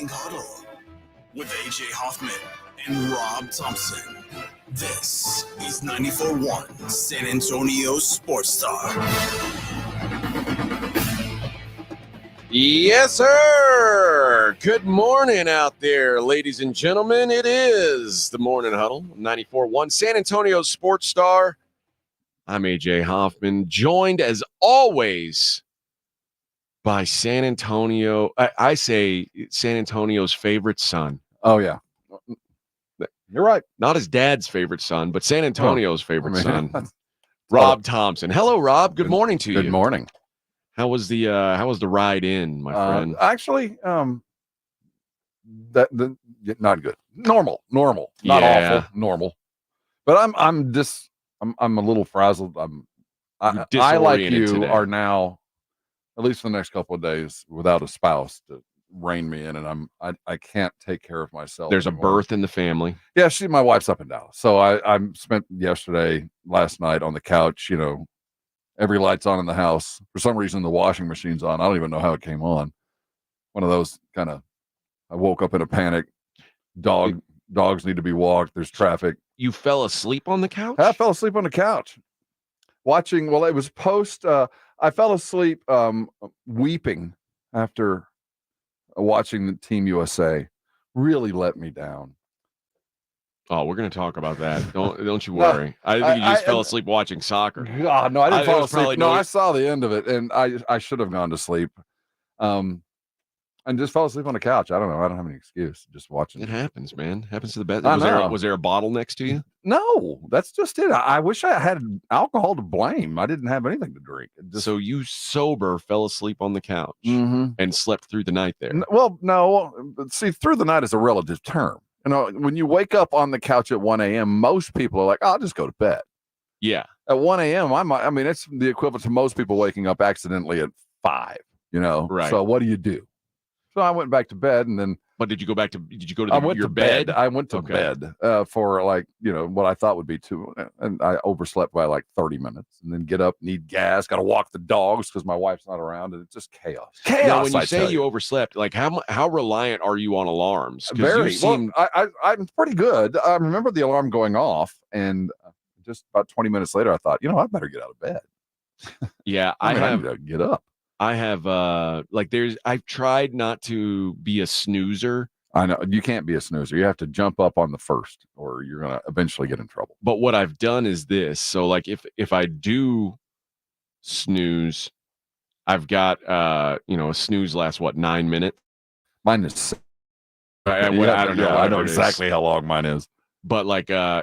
Morning Huddle with AJ Hoffman and Rob Thompson. This is 94.1 San Antonio Sports Star. Yes, sir. Good morning out there, ladies and gentlemen. It is the Morning Huddle, 94.1 San Antonio Sports Star. I'm AJ Hoffman, joined as always by San Antonio. I say San Antonio's favorite son. Oh, yeah. You're right. Not his dad's favorite son, but San Antonio's favorite son, that's Rob Thompson. Hello, Rob. Good morning to you. Good morning. How was the ride in, my friend? Actually, not good. Normal, not awful, normal. But I'm a little frazzled. I like you today. are now, at least for the next couple of days, without a spouse to rein me in, and I can't take care of myself. There's anymore. a birth in the family. Yeah, my wife's up in Dallas, so I spent last night on the couch. Every light's on in the house. For some reason, the washing machine's on. I don't even know how it came on. One of those kind of. I woke up in a panic. Dogs need to be walked. There's traffic. You fell asleep on the couch? I fell asleep on the couch. Watching, well, it was I fell asleep weeping after watching the Team USA. Really let me down. Oh, we're going to talk about that. Don't you worry. I think you just fell asleep watching soccer. God, no, I didn't fall asleep. No, I saw the end of it, and I should have gone to sleep. And just fell asleep on the couch. I don't know. I don't have any excuse. Just watching. It happens, man. Happens to the best. Was there a bottle next to you? No, that's just it. I wish I had alcohol to blame. I didn't have anything to drink. So you sober fell asleep on the couch and slept through the night there. Well, no. See, through the night is a relative term. When you wake up on the couch at 1 a.m., most people are like, I'll just go to bed. Yeah. At 1 a.m., it's the equivalent to most people waking up accidentally at 5, Right. So what do you do? So I went back to bed, and then. But did you go to your bed? I went to bed for what I thought would be 2, and I overslept by 30 minutes, and then get up, need gas, got to walk the dogs because my wife's not around, and it's just chaos. When you say you overslept, how reliant are you on alarms? Very. I'm pretty good. I remember the alarm going off, and just about 20 minutes later, I thought, I better get out of bed. Yeah, I need to get up. I have I've tried not to be a snoozer. I know you can't be a snoozer. You have to jump up on the first, or you're gonna eventually get in trouble. But what I've done is this. So if I do snooze, I've got a snooze lasts 9 minutes. Mine is. I don't know. I know exactly how long mine is. But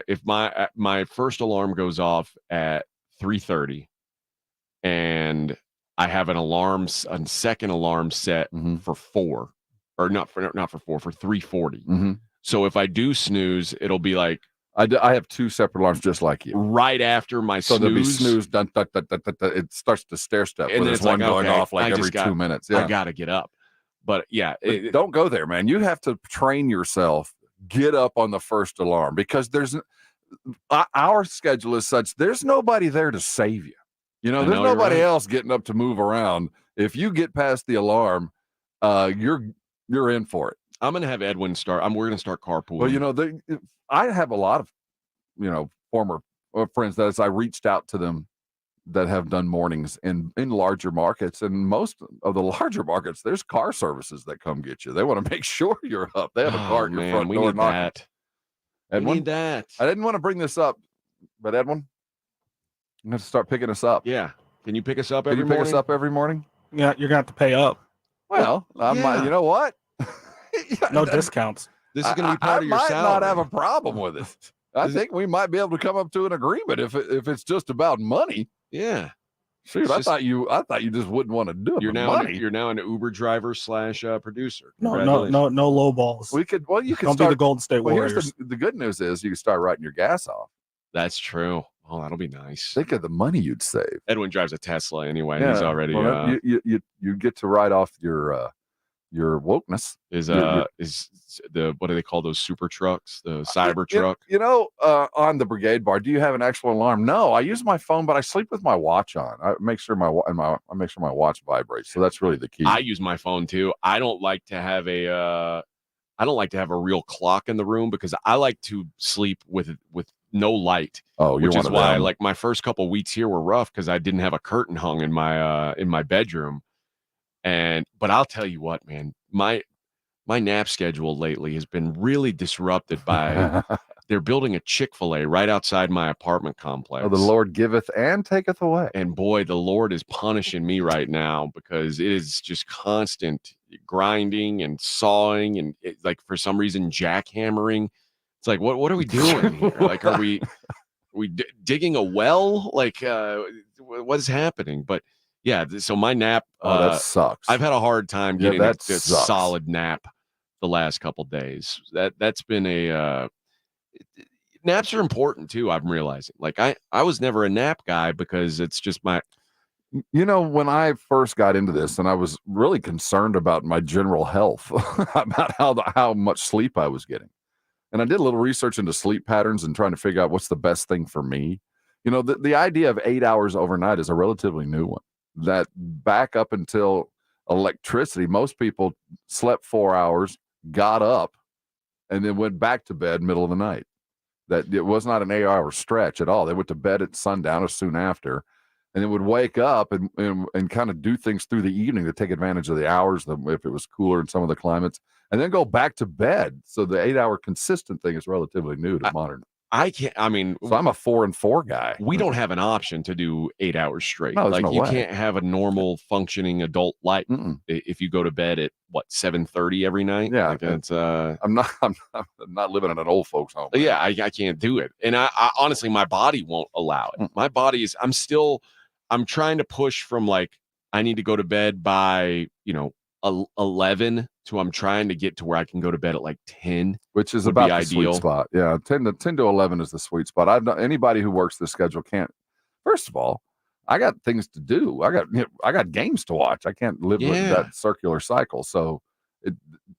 if my first alarm goes off at 3:30, and I have a second alarm set for 4, or not for 4, for 3:40. So if I do snooze, it'll be I have 2 separate alarms just like you. Right after my snooze. So there'll be snooze, dun, dun, dun, dun, dun, dun, it starts to stair step. And there's one going off every 2 minutes. Yeah. I got to get up. But yeah. Don't go there, man. You have to train yourself. Get up on the first alarm, because our schedule is such, there's nobody there to save you. There's nobody else getting up to move around. If you get past the alarm, you're in for it. I'm going to have Edwin start. We're going to start carpooling. Well, I have a lot of, former friends that as I reached out to them that have done mornings in larger markets, and most of the larger markets, there's car services that come get you. They want to make sure you're up. They have a car at your front door. We need that. Edwin, we need that. I didn't want to bring this up, but Edwin, I'm going to start picking us up. Yeah. Can you pick us up every morning? Pick us up every morning? Yeah, you're going to have to pay up. Well, you know what? No discounts. This is going to be part of your salary. I might not have a problem with it. I think we might be able to come up to an agreement if it's just about money. Yeah. Shoot, I thought you just wouldn't want to do it. You're now an Uber driver / producer. No low balls. You could Don't be the Golden State Warriors. Here's the good news is you can start writing your gas off. That's true. Oh, that'll be nice. Think of the money you'd save. Edwin drives a Tesla anyway. Yeah, he's already. You get to write off your wokeness. Is the what do they call those super trucks? The cyber truck. On the Brigade Bar, do you have an actual alarm? No, I use my phone, but I sleep with my watch on. I make sure my watch vibrates. So that's really the key. I use my phone too. I don't like to have a I don't like to have a real clock in the room because I like to sleep with no light. Oh, which is why like my first couple weeks here were rough because I didn't have a curtain hung in my bedroom. But I'll tell you what, man, my nap schedule lately has been really disrupted by they're building a Chick-fil-A right outside my apartment complex. Oh, the Lord giveth and taketh away. And boy, the Lord is punishing me right now because it is just constant grinding and sawing and like for some reason jackhammering. It's like, what are we doing here? Like, are we digging a well? Like, what is happening? But yeah, so my nap. That sucks. I've had a hard time getting a solid nap the last couple days. That's been a. Naps are important too. I'm realizing. Like I was never a nap guy because it's just my. When I first got into this, and I was really concerned about my general health, about how much sleep I was getting, and I did a little research into sleep patterns and trying to figure out what's the best thing for me. The idea of 8 hours overnight is a relatively new one. That back up until electricity, most people slept 4 hours, got up, and then went back to bed middle of the night. That it was not an 8-hour stretch at all. They went to bed at sundown or soon after, and then would wake up and kind of do things through the evening to take advantage of the hours, if it was cooler in some of the climates, and then go back to bed. So the 8-hour consistent thing is relatively new to modern. So I'm a 4 and 4 guy. We don't have an option to do 8 hours straight. No, like no you way. can't have a normal functioning adult life if you go to bed at 7:30 every night. Yeah, like that's I'm not living in an old folks home. Yeah, I can't do it, and I honestly my body won't allow it. My body is. I'm trying to push from like I need to go to bed by 11 to I'm trying to get to where I can go to bed at like 10, which is about the sweet spot. Yeah, 10 to 11 is the sweet spot. Anybody who works this schedule can't. First of all, I got things to do. I got games to watch. I can't live with that circular cycle. So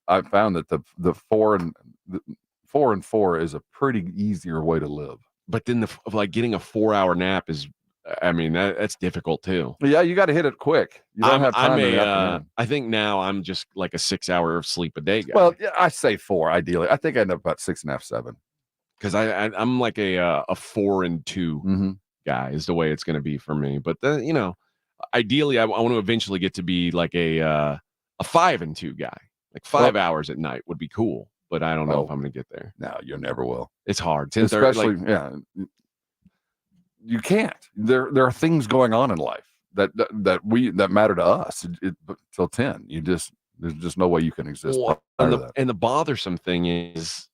I found that the 4 and 4 is a pretty easier way to live. But then getting a 4-hour nap is. I mean, that's difficult too. Yeah, you got to hit it quick. You don't have time in the afternoon. I think now I'm just like a 6-hour sleep a day guy. Well, yeah, I say 4 ideally. I think I end up about 6.5, 7. Because I'm like a 4 and 2 guy is the way it's going to be for me. But ideally, I want to eventually get to be like a 5 and 2 guy. Like 5 hours at night would be cool. But I don't know if I'm going to get there. No, you never will. It's hard. Especially, you can't. There are things going on in life that matter to us. Till 10, there's just no way you can exist. And the bothersome thing is,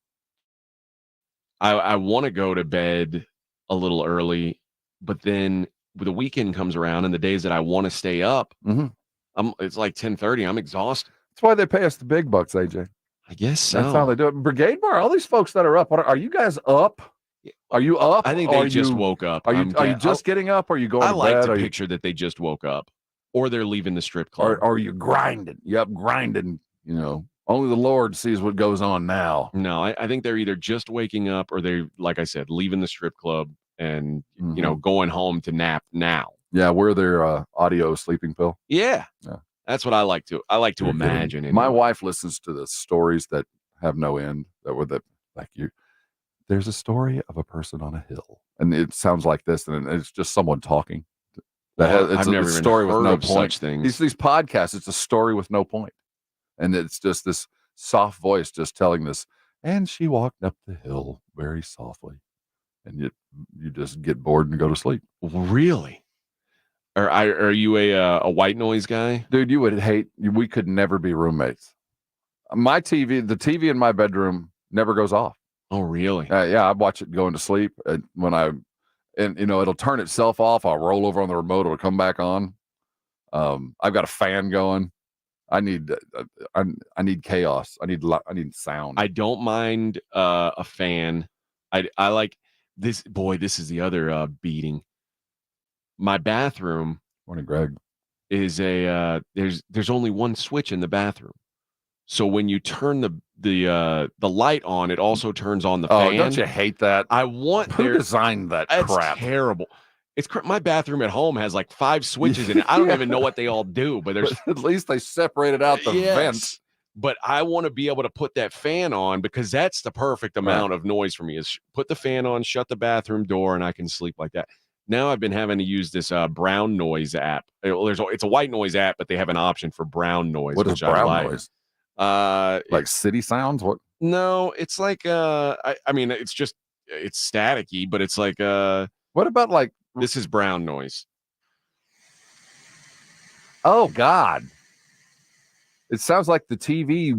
I want to go to bed a little early, but then the weekend comes around and the days that I want to stay up, it's like 10:30. I'm exhausted. That's why they pay us the big bucks, AJ. I guess so. That's how they do it. Brigade Bar. All these folks that are up. Are you guys up? Are you up? I think they just woke up. Are you just getting up? Or are you going to bed? I like to picture that they just woke up, or they're leaving the strip club. Or are you grinding? You up grinding? Only the Lord sees what goes on now. No, I think they're either just waking up, or they're, like I said, leaving the strip club and going home to nap now. Yeah, we're their audio sleeping pill. Yeah, that's what I like to. Imagine. Anyway. My wife listens to the stories that have no end. There's a story of a person on a hill, and it sounds like this, and it's just someone talking. I've never even heard with no of point. Such things. These podcasts, it's a story with no point, and it's just this soft voice just telling this. And she walked up the hill very softly, and you just get bored and go to sleep. Really? Are you a white noise guy, dude? You would hate. We could never be roommates. The TV in my bedroom never goes off. Oh, really? Yeah, I watch it going to sleep. It'll turn itself off. I'll roll over on the remote. It'll come back on. I've got a fan going. I need chaos. I need sound. I don't mind a fan. I like this. Boy, this is the other beating. My bathroom. Morning, Greg. Is there's only one switch in the bathroom. So when you turn the light on, it also turns on the fan. Oh, don't you hate that? Who designed that crap? Terrible. My bathroom at home has like 5 switches in it. I don't even know what they all do, but there's at least they separated out the vents. but I want to be able to put that fan on because that's the perfect amount of noise for me is put the fan on, shut the bathroom door, and I can sleep like that. Now I've been having to use this brown noise app. It's a white noise app, but they have an option for brown noise. What is brown noise? Like city sounds? What? No, it's like I mean it's staticky, but it's like what about like this is brown noise. Oh God. It sounds like the TV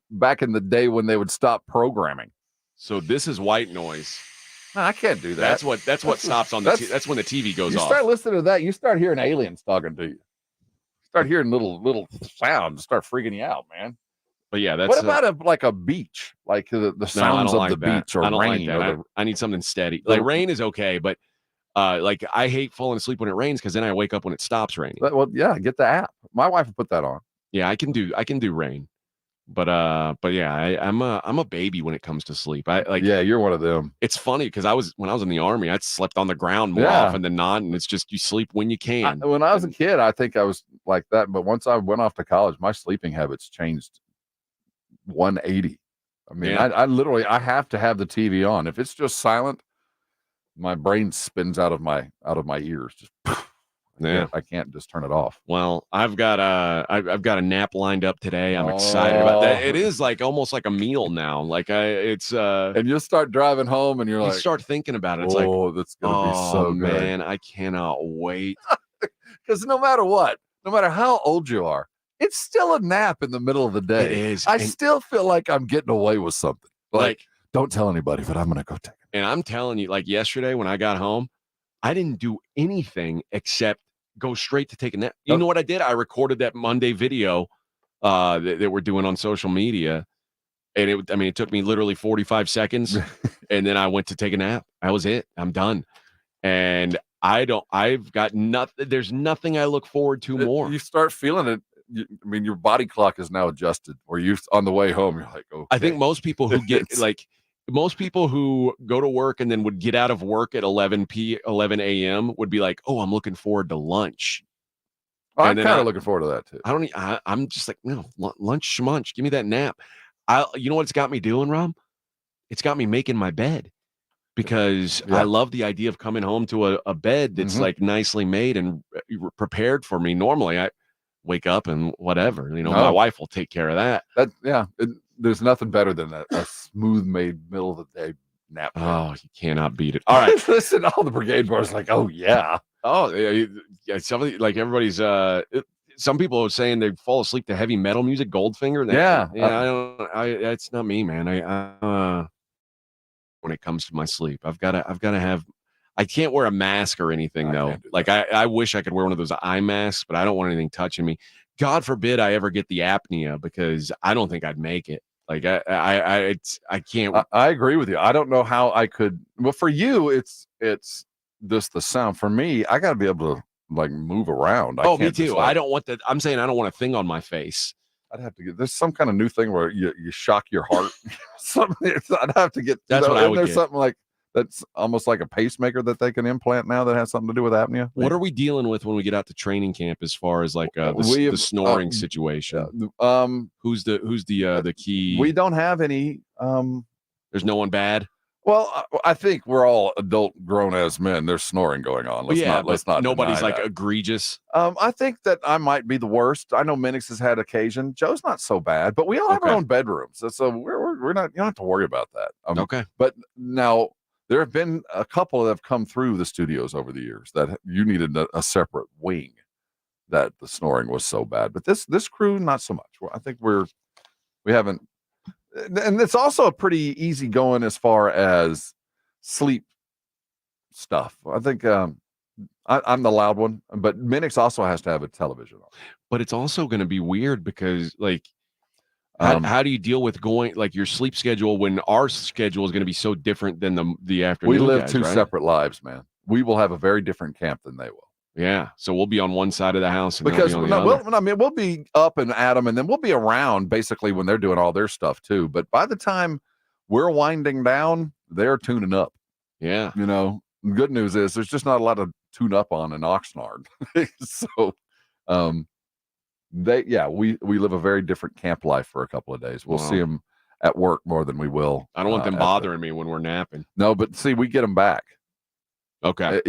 back in the day when they would stop programming. So this is white noise. No, I can't do that. That's what stops on that's when the TV goes off. You start listening to that, you start hearing aliens talking to you. Start hearing little sounds, start freaking you out, man. But yeah, that's what about a beach, like the sounds of the beach or rain? Like that. I need something steady. Like rain is okay, but like I hate falling asleep when it rains because then I wake up when it stops raining. Well, yeah, get the app. My wife will put that on. Yeah, I can do rain, but yeah, I'm a baby when it comes to sleep. Yeah, you're one of them. It's funny because when I was in the Army, I slept on the ground more often than not, and it's just you sleep when you can. When I was a kid, I think I was like that, but once I went off to college, my sleeping habits changed 180. I mean, I literally have to have the TV on. If it's just silent, my brain spins out of my ears. Just I can't just turn it off. Well, I've got a nap lined up today. I'm excited about that. It is like almost like a meal now. Like it's and you'll start driving home and you're like, you start thinking about it. It's like, that's gonna be so good. Man, I cannot wait. Because no matter how old you are, it's still a nap in the middle of the day. It is. I still feel like I'm getting away with something. Like don't tell anybody, but I'm gonna go take it. And I'm telling you, like yesterday when I got home, I didn't do anything except go straight to take a nap. You know what I did? I recorded that Monday video that we're doing on social media. And it took me literally 45 seconds. And then I went to take a nap. That was it. I'm done. And I've got nothing. There's nothing I look forward to more. You start feeling it. Your body clock is now adjusted where you on the way home, you're like, okay. I think most people who get most people who go to work and then would get out of work at 11 a.m. would be like, oh, I'm looking forward to lunch. I'm kind of looking forward to that too. I'm just like, no, lunch schmunch. Give me that nap. You know what it's got me doing, Rob? It's got me making my bed because I love the idea of coming home to a bed that's like nicely made and prepared for me. Normally I wake up and whatever, my wife will take care of that. There's nothing better than a smooth made middle of the day nap. Oh, you cannot beat it. All right. Listen, all the brigade boys like, oh yeah. Oh yeah. Somebody like everybody's some people are saying they fall asleep to heavy metal music, Goldfinger. It's not me, man. When it comes to my sleep, I've got to have, I can't wear a mask or anything though. Like I wish I could wear one of those eye masks, but I don't want anything touching me. God forbid I ever get the apnea because I don't think I'd make it. Like I can't. I agree with you. I don't know how I could. Well, for you, it's just the sound. For me, I got to be able to like move around. Me too. I don't want that. I'm saying I don't want a thing on my face. I'd have to get. There's some kind of new thing where you shock your heart. I'd have to get. That's what I would get. There's something like that's almost like a pacemaker that they can implant now that has something to do with apnea. What are we dealing with when we get out to training camp as far as like the snoring situation? Who's the key? We don't have any. There's no one bad. Well, I think we're all adult, grown-ass men. There's snoring going on. Let's not. Nobody's like egregious. I think that I might be the worst. I know Minix has had occasion. Joe's not so bad, but we all have our own bedrooms, so we're not. You don't have to worry about that. Okay. But now there have been a couple that have come through the studios over the years that you needed a separate wing. That the snoring was so bad, but this crew not so much. I think we haven't. And it's also a pretty easy going as far as sleep stuff. I think I'm the loud one, but Minix also has to have a television on. But it's also going to be weird because, like, how do you deal with going like your sleep schedule when our schedule is going to be so different than the afternoon? We live two separate lives, man. We will have a very different camp than they will. Yeah, so we'll be on one side of the house, and because we'll be up and at them, and then we'll be around basically when they're doing all their stuff too. But by the time we're winding down, they're tuning up. Yeah, good news is there's just not a lot of tune up on in Oxnard. So, we live a very different camp life for a couple of days. We'll see them at work more than we will. I don't want them bothering me when we're napping. No, but see, we get them back. Okay.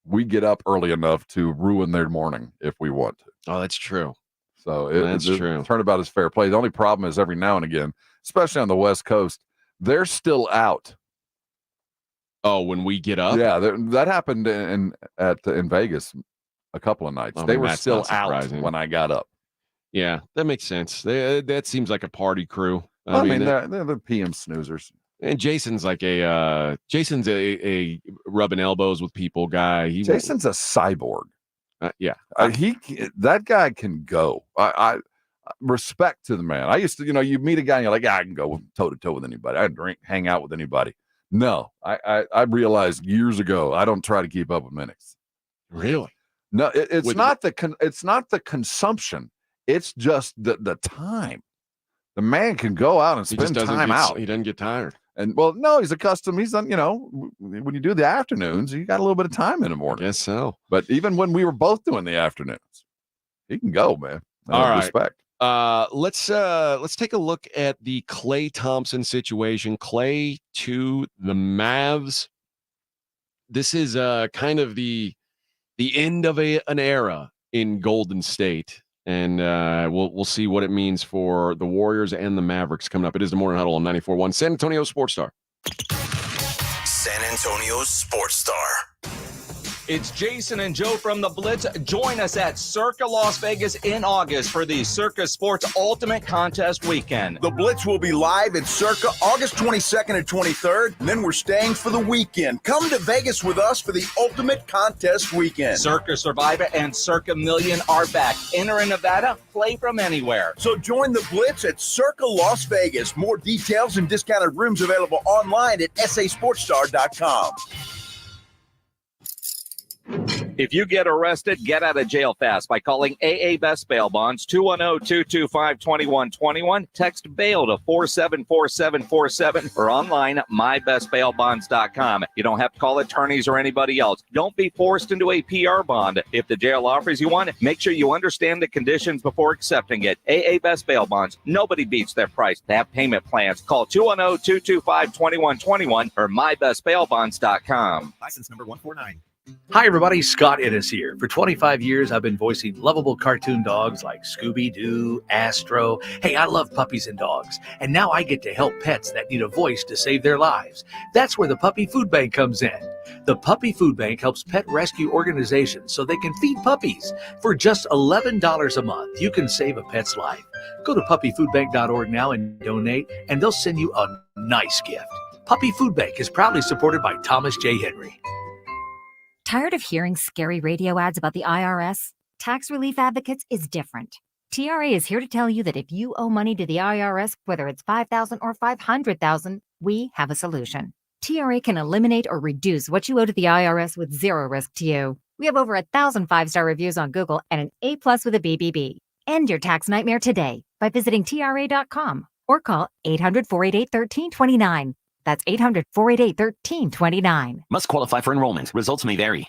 We get up early enough to ruin their morning if we want to. Oh, that's true. So that's true. Turnabout is fair play. The only problem is every now and again, especially on the West Coast, they're still out. Oh, when we get up? Yeah, that happened in Vegas a couple of nights. They were still out when I got up. Yeah, that makes sense. That seems like a party crew. I mean, they're the PM snoozers. And Jason's like a rubbing elbows with people guy. Jason's a cyborg. Yeah, that guy can go. I respect to the man. I used to, you meet a guy and you're like, I can go toe to toe with anybody. I drink, hang out with anybody. No, I realized years ago I don't try to keep up with minutes. Really? No, it's not the consumption. It's just the time. The man can go out and spend time out. He doesn't get tired. And no, he's accustomed. He's done, when you do the afternoons, you got a little bit of time in the morning. I guess so. But even when we were both doing the afternoons, he can go, man. All right. Respect. Let's take a look at the Klay Thompson situation. Klay to the Mavs. This is kind of the end of an era in Golden State. And we'll see what it means for the Warriors and the Mavericks coming up. It is the Morning Huddle on 94.1 San Antonio Sports Star. San Antonio Sports Star. It's Jason and Joe from the Blitz. Join us at Circa Las Vegas in August for the Circa Sports Ultimate Contest Weekend. The Blitz will be live at Circa August 22nd and 23rd, and then we're staying for the weekend. Come to Vegas with us for the Ultimate Contest Weekend. Circa Survivor and Circa Million are back. Enter in Nevada, play from anywhere. So join the Blitz at Circa Las Vegas. More details and discounted rooms available online at sasportstar.com. If you get arrested, get out of jail fast by calling AA Best Bail Bonds, 210-225-2121. Text bail to 474747 or online mybestbailbonds.com. You don't have to call attorneys or anybody else. Don't be forced into a PR bond. If the jail offers you one, make sure you understand the conditions before accepting it. AA Best Bail Bonds. Nobody beats their price. They have payment plans. Call 210-225-2121 or mybestbailbonds.com. License number 149. Hi, everybody. Scott Innes here. For 25 years, I've been voicing lovable cartoon dogs like Scooby-Doo, Astro. Hey, I love puppies and dogs. And now I get to help pets that need a voice to save their lives. That's where the Puppy Food Bank comes in. The Puppy Food Bank helps pet rescue organizations so they can feed puppies. For just $11 a month, you can save a pet's life. Go to puppyfoodbank.org now and donate, and they'll send you a nice gift. Puppy Food Bank is proudly supported by Thomas J. Henry. Tired of hearing scary radio ads about the IRS? Tax Relief Advocates is different. TRA is here to tell you that if you owe money to the IRS, whether it's $5,000 or $500,000, we have a solution. TRA can eliminate or reduce what you owe to the IRS with zero risk to you. We have over 1,000 5-star reviews on Google and an A+ with a BBB. End your tax nightmare today by visiting TRA.com or call 800-488-1329. That's 800-488-1329. Must qualify for enrollment. Results may vary.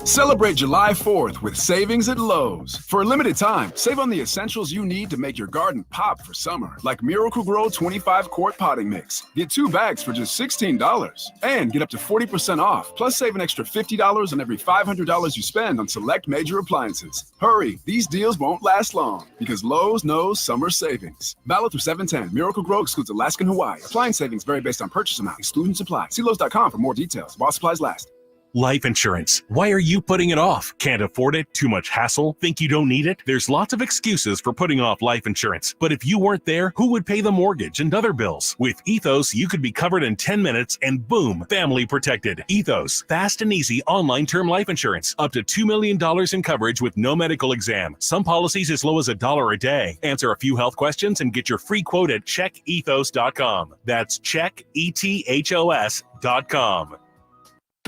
Celebrate July 4th with savings at Lowe's. For a limited time, save on the essentials you need to make your garden pop for summer, like Miracle-Gro 25-quart potting mix. Get 2 bags for just $16 and get up to 40% off. Plus, save an extra $50 on every $500 you spend on select major appliances. Hurry, these deals won't last long because Lowe's knows summer savings. Valid through 7/10. Miracle-Gro excludes Alaska and Hawaii. Appliance savings vary based on purchase amount, excluding supply. See Lowe's.com for more details while supplies last. Life insurance. Why are you putting it off? Can't afford it? Too much hassle? Think you don't need it? There's lots of excuses for putting off life insurance. But if you weren't there, who would pay the mortgage and other bills? With Ethos, you could be covered in 10 minutes and boom, family protected. Ethos, fast and easy online term life insurance. Up to $2 million in coverage with no medical exam. Some policies as low as $1 a day. Answer a few health questions and get your free quote at checkethos.com. That's checkethos.com.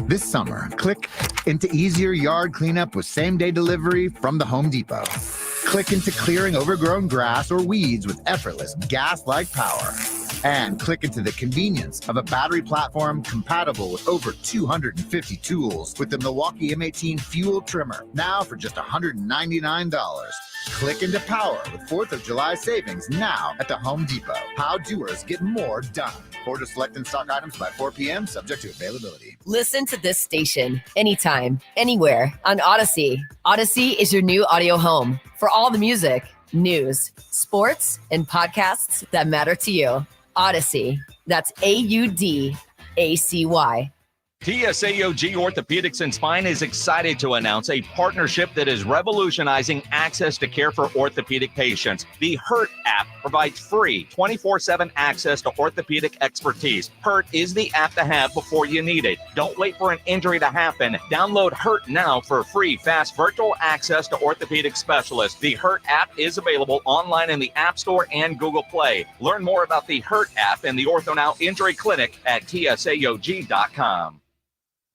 This summer, click into easier yard cleanup with same-day delivery from the Home Depot. Click into clearing overgrown grass or weeds with effortless gas-like power. And click into the convenience of a battery platform compatible with over 250 tools with the Milwaukee M18 fuel trimmer, now for just $199. Click into power with 4th of July savings now at the Home Depot. How doers get more done. Order select and stock items by 4 p.m. subject to availability. Listen to this station anytime, anywhere on Odyssey. Odyssey is your new audio home for all the music, news, sports, and podcasts that matter to you. Odyssey. That's AUDACY. TSAOG Orthopedics and Spine is excited to announce a partnership that is revolutionizing access to care for orthopedic patients. The HURT app provides free 24/7 access to orthopedic expertise. HURT is the app to have before you need it. Don't wait for an injury to happen. Download HURT now for free, fast virtual access to orthopedic specialists. The HURT app is available online in the App Store and Google Play. Learn more about the HURT app and the OrthoNow Injury Clinic at TSAOG.com.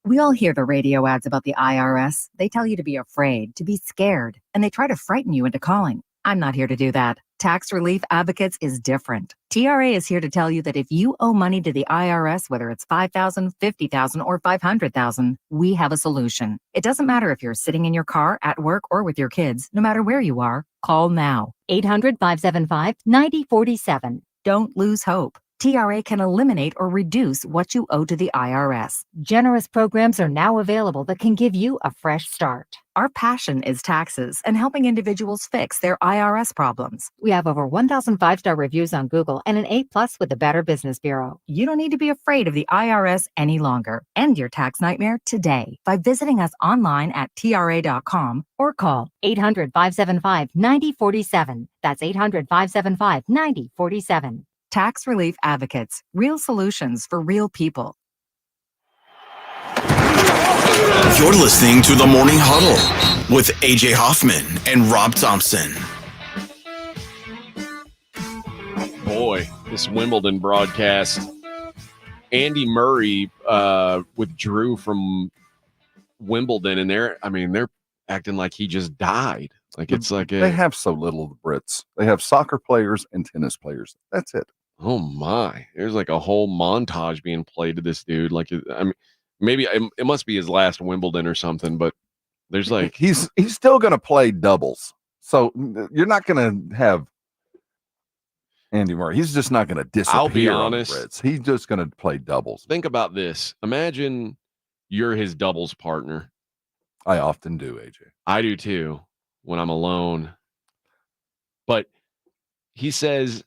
We all hear the radio ads about the IRS. They tell you to be afraid, to be scared, and they try to frighten you into calling. I'm not here to do that. Tax Relief Advocates is different. TRA is here to tell you that if you owe money to the IRS, whether it's $5,000, $50,000, or $500,000, we have a solution. It doesn't matter if you're sitting in your car, at work, or with your kids. No matter where you are, call now. 800-575-9047. Don't lose hope. TRA can eliminate or reduce what you owe to the IRS. Generous programs are now available that can give you a fresh start. Our passion is taxes and helping individuals fix their IRS problems. We have over 1,000 5-star reviews on Google and an A+ with the Better Business Bureau. You don't need to be afraid of the IRS any longer. End your tax nightmare today by visiting us online at TRA.com or call 800-575-9047. That's 800-575-9047. Tax Relief Advocates, real solutions for real people. You're listening to the Morning Huddle with AJ Hoffman and Rob Thompson. Boy, this Wimbledon broadcast. Andy Murray withdrew from Wimbledon, and they're acting like he just died. Like it's like they have so little of the Brits. They have soccer players and tennis players. That's it. Oh my! There's like a whole montage being played to this dude. Like, I mean, maybe it must be his last Wimbledon or something. But there's like he's still going to play doubles. So you're not going to have Andy Murray. He's just not going to disappear. I'll be honest. On the Brits. He's just going to play doubles. Think about this. Imagine you're his doubles partner. I often do, AJ. I do too when I'm alone. But he says,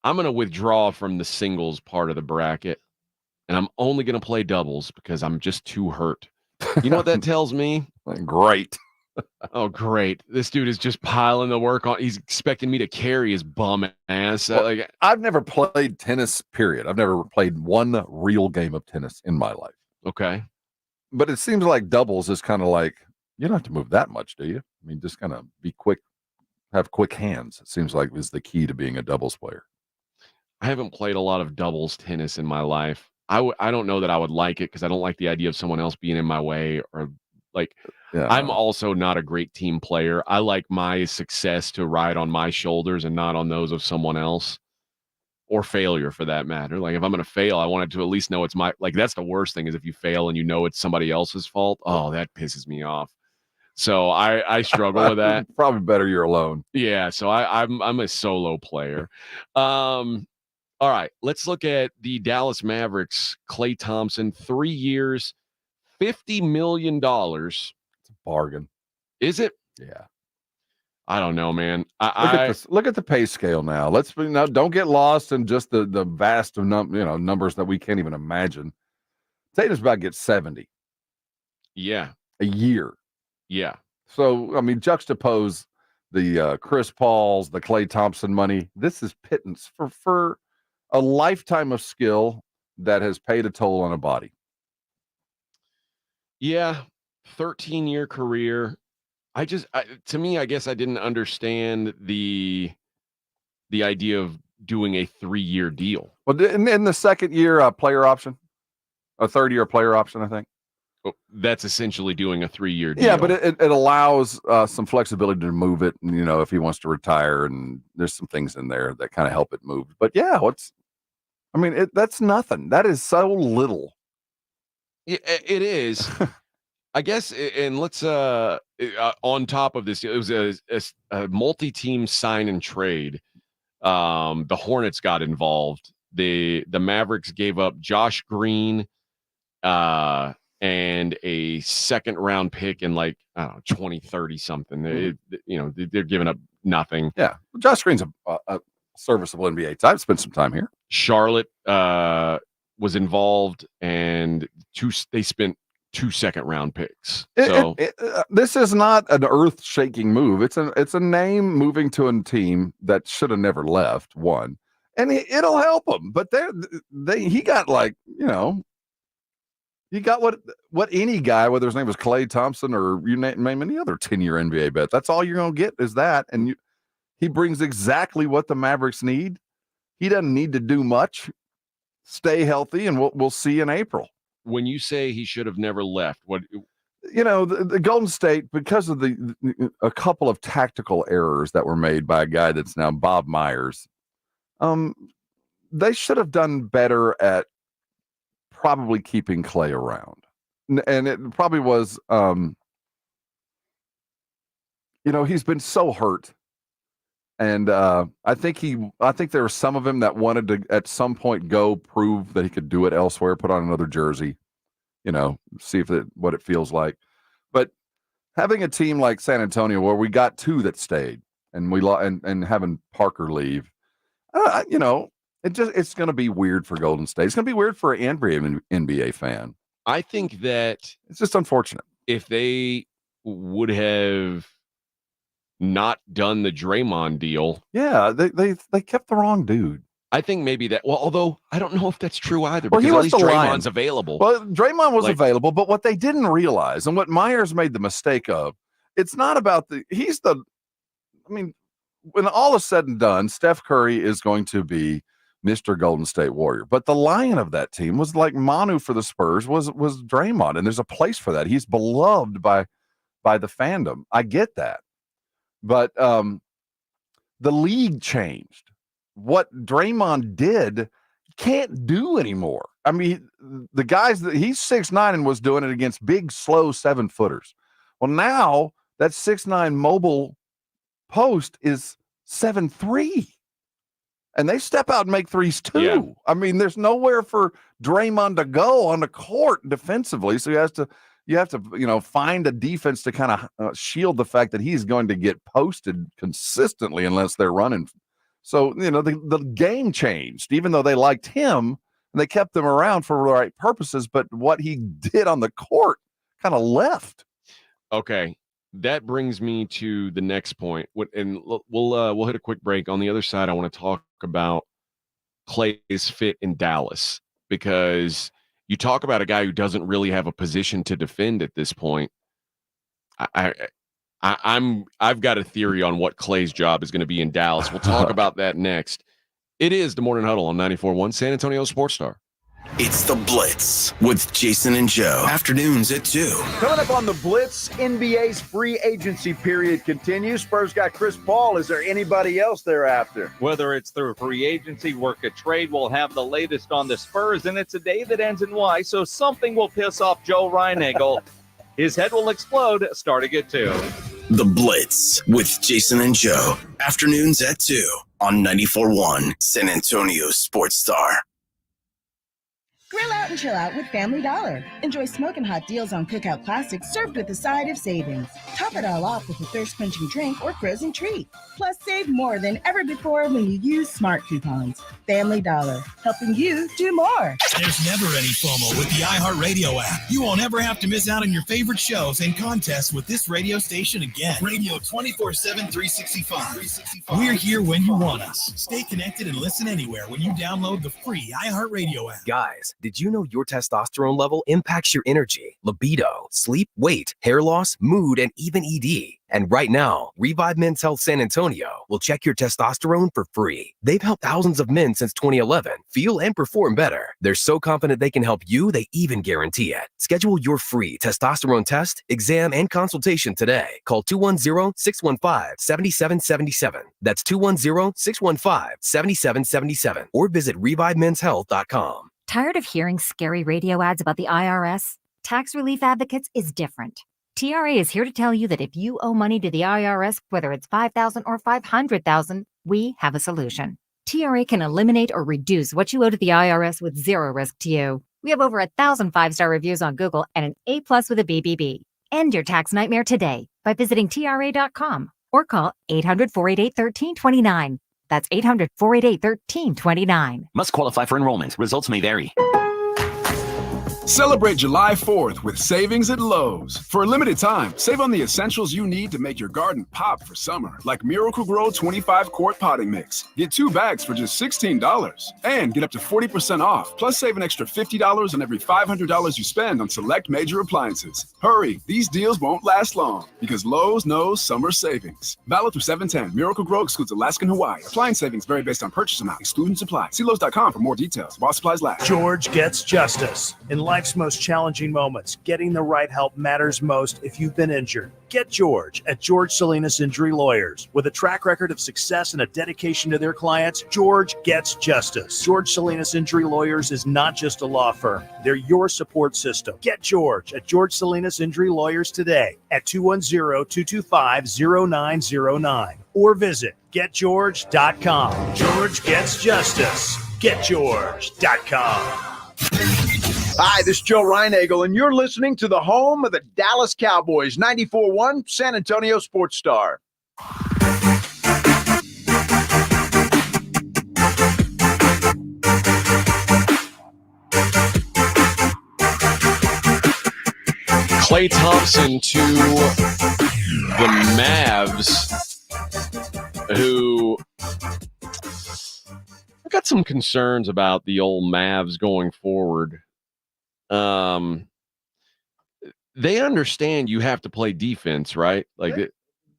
I'm going to withdraw from the singles part of the bracket, and I'm only going to play doubles because I'm just too hurt. You know what that tells me? Great. Oh, great. This dude is just piling the work on. He's expecting me to carry his bum ass. Well, I've never played tennis, period. I've never played one real game of tennis in my life. Okay. But it seems like doubles is kind of like, you don't have to move that much, do you? I mean, just kind of be quick, have quick hands. It seems like is the key to being a doubles player. I haven't played a lot of doubles tennis in my life. I don't know that I would like it because I don't like the idea of someone else being in my way or like I'm also not a great team player. I like my success to ride on my shoulders and not on those of someone else or failure for that matter. Like if I'm going to fail, I want it to at least know it's my, like that's the worst thing is if you fail and you know it's somebody else's fault. Oh, that pisses me off. So I struggle with that. Probably better you're alone. Yeah. So I'm a solo player. All right, let's look at the Dallas Mavericks. Klay Thompson, 3 years, $50 million. It's a bargain. Is it? Yeah. I don't know, man. Look at the pay scale now. Don't get lost in just the vast of numbers that we can't even imagine. Tatum's about to get 70. Yeah. A year. Yeah. So I mean, juxtapose the Chris Paul's, the Klay Thompson money. This is pittance for a lifetime of skill that has paid a toll on a body. Yeah, 13-year career. To me, I guess I didn't understand the idea of doing a 3-year deal. Well, in the second year, player option, a third year player option, I think. that's essentially doing a 3-year deal. Yeah, but it allows some flexibility to move it, if he wants to retire, and there's some things in there that kind of help it move. But yeah, that's nothing. That is so little. It is. I guess, and let's on top of this, it was a multi-team sign and trade. The Hornets got involved. The Mavericks gave up Josh Green and a second-round pick in 2030 something. They're giving up nothing. Yeah, Josh Green's a serviceable NBA type. Spent some time here. Charlotte was involved, and they spent 2 second-round picks. This is not an earth-shaking move. It's a name moving to a team that should have never left. One, and it'll help him. But he got he got what any guy, whether his name was Klay Thompson or you name any other 10-year NBA bet. That's all you're gonna get is that, and he brings exactly what the Mavericks need. He doesn't need to do much. Stay healthy, and we'll see in April. When you say he should have never left, what the Golden State, because of a couple of tactical errors that were made by a guy that's now Bob Myers, they should have done better at probably keeping Klay around, and it probably was. He's been so hurt. And I think there were some of him that wanted to at some point go prove that he could do it elsewhere, put on another jersey, see what it feels like. But having a team like San Antonio where we got 2 that stayed and and having Parker leave, it's going to be weird for Golden State. It's going to be weird for every NBA fan. I think that it's just unfortunate. If they would have not done the Draymond deal. Yeah, they kept the wrong dude. I think maybe that. Well, although I don't know if that's true either. Well, because he was at least the Draymond's lion. available. Well, Draymond was available, but what they didn't realize, and what Myers made the mistake of, it's not about when all is said and done, Steph Curry is going to be Mr. Golden State Warrior. But the lion of that team was like Manu for the Spurs was Draymond, and there's a place for that. He's beloved by the fandom. I get that. But the league changed. What Draymond did, can't do anymore. I mean, the guys that he's 6'9" and was doing it against big, slow 7-footers. Well, now that 6'9" mobile post is 7'3", and they step out and make threes too. Yeah. I mean, there's nowhere for Draymond to go on the court defensively, so you have to find a defense to kind of shield the fact that he's going to get posted consistently unless they're running. So, the game changed, even though they liked him and they kept him around for the right purposes. But what he did on the court kind of left. Okay. That brings me to the next point. And we'll hit a quick break. On the other side, I want to talk about Klay's fit in Dallas, because you talk about a guy who doesn't really have a position to defend at this point. I've got a theory on what Klay's job is going to be in Dallas. We'll talk about that next. It is the Morning Huddle on 94.1 San Antonio Sports Star. It's the Blitz with Jason and Joe. Afternoons at 2. Coming up on the Blitz, NBA's free agency period continues. Spurs got Chris Paul. Is there anybody else they're after? Whether it's through free agency, work a trade, we'll have the latest on the Spurs, and it's a day that ends in Y, so something will piss off Joe Reinagel. His head will explode starting at 2. The Blitz with Jason and Joe. Afternoons at 2 on 94.1 San Antonio Sports Star. Grill out and chill out with Family Dollar. Enjoy smoking hot deals on cookout classics served with a side of savings. Top it all off with a thirst-quenching drink or frozen treat. Plus, save more than ever before when you use smart coupons. Family Dollar, helping you do more. There's never any FOMO with the iHeartRadio app. You won't ever have to miss out on your favorite shows and contests with this radio station again. Radio 24/7, 365. We're here when you want us. Stay connected and listen anywhere when you download the free iHeartRadio app. Guys, Did you know your testosterone level impacts your energy, libido, sleep, weight, hair loss, mood, and even ED? And right now, Revive Men's Health San Antonio will check your testosterone for free. They've helped thousands of men since 2011 feel and perform better. They're so confident they can help you, they even guarantee it. Schedule your free testosterone test, exam, and consultation today. Call 210-615-7777. That's 210-615-7777. Or visit ReviveMen'sHealth.com. Tired of hearing scary radio ads about the IRS? Tax Relief Advocates is different. TRA is here to tell you that if you owe money to the IRS, whether it's $5,000 or $500,000, we have a solution. TRA can eliminate or reduce what you owe to the IRS with zero risk to you. We have over 1,000 5-star reviews on Google and an A+ with a BBB. End your tax nightmare today by visiting TRA.com or call 800-488-1329. That's 800-488-1329. Must qualify for enrollment. Results may vary. Celebrate July 4th with savings at Lowe's. For a limited time, save on the essentials you need to make your garden pop for summer, like Miracle-Gro 25-quart potting mix. Get 2 bags for just $16 and get up to 40% off. Plus, save an extra $50 on every $500 you spend on select major appliances. Hurry, these deals won't last long because Lowe's knows summer savings. Valid through 7/10. Miracle-Gro excludes Alaska and Hawaii. Appliance savings vary based on purchase amount, excluding supply. See Lowe's.com for more details. While supplies last. George gets justice. In life's most challenging moments, getting the right help matters most if you've been injured. Get George at George Salinas Injury Lawyers. With a track record of success and a dedication to their clients, George gets justice. George Salinas Injury Lawyers is not just a law firm. They're your support system. Get George at George Salinas Injury Lawyers today at 210-225-0909 or visit getgeorge.com. George gets justice. Getgeorge.com. Hi, this is Joe Reinagel, and you're listening to the home of the Dallas Cowboys, 94.1 San Antonio Sports Star. Klay Thompson to the Mavs, who I've got some concerns about the old Mavs going forward. They understand you have to play defense, right? Like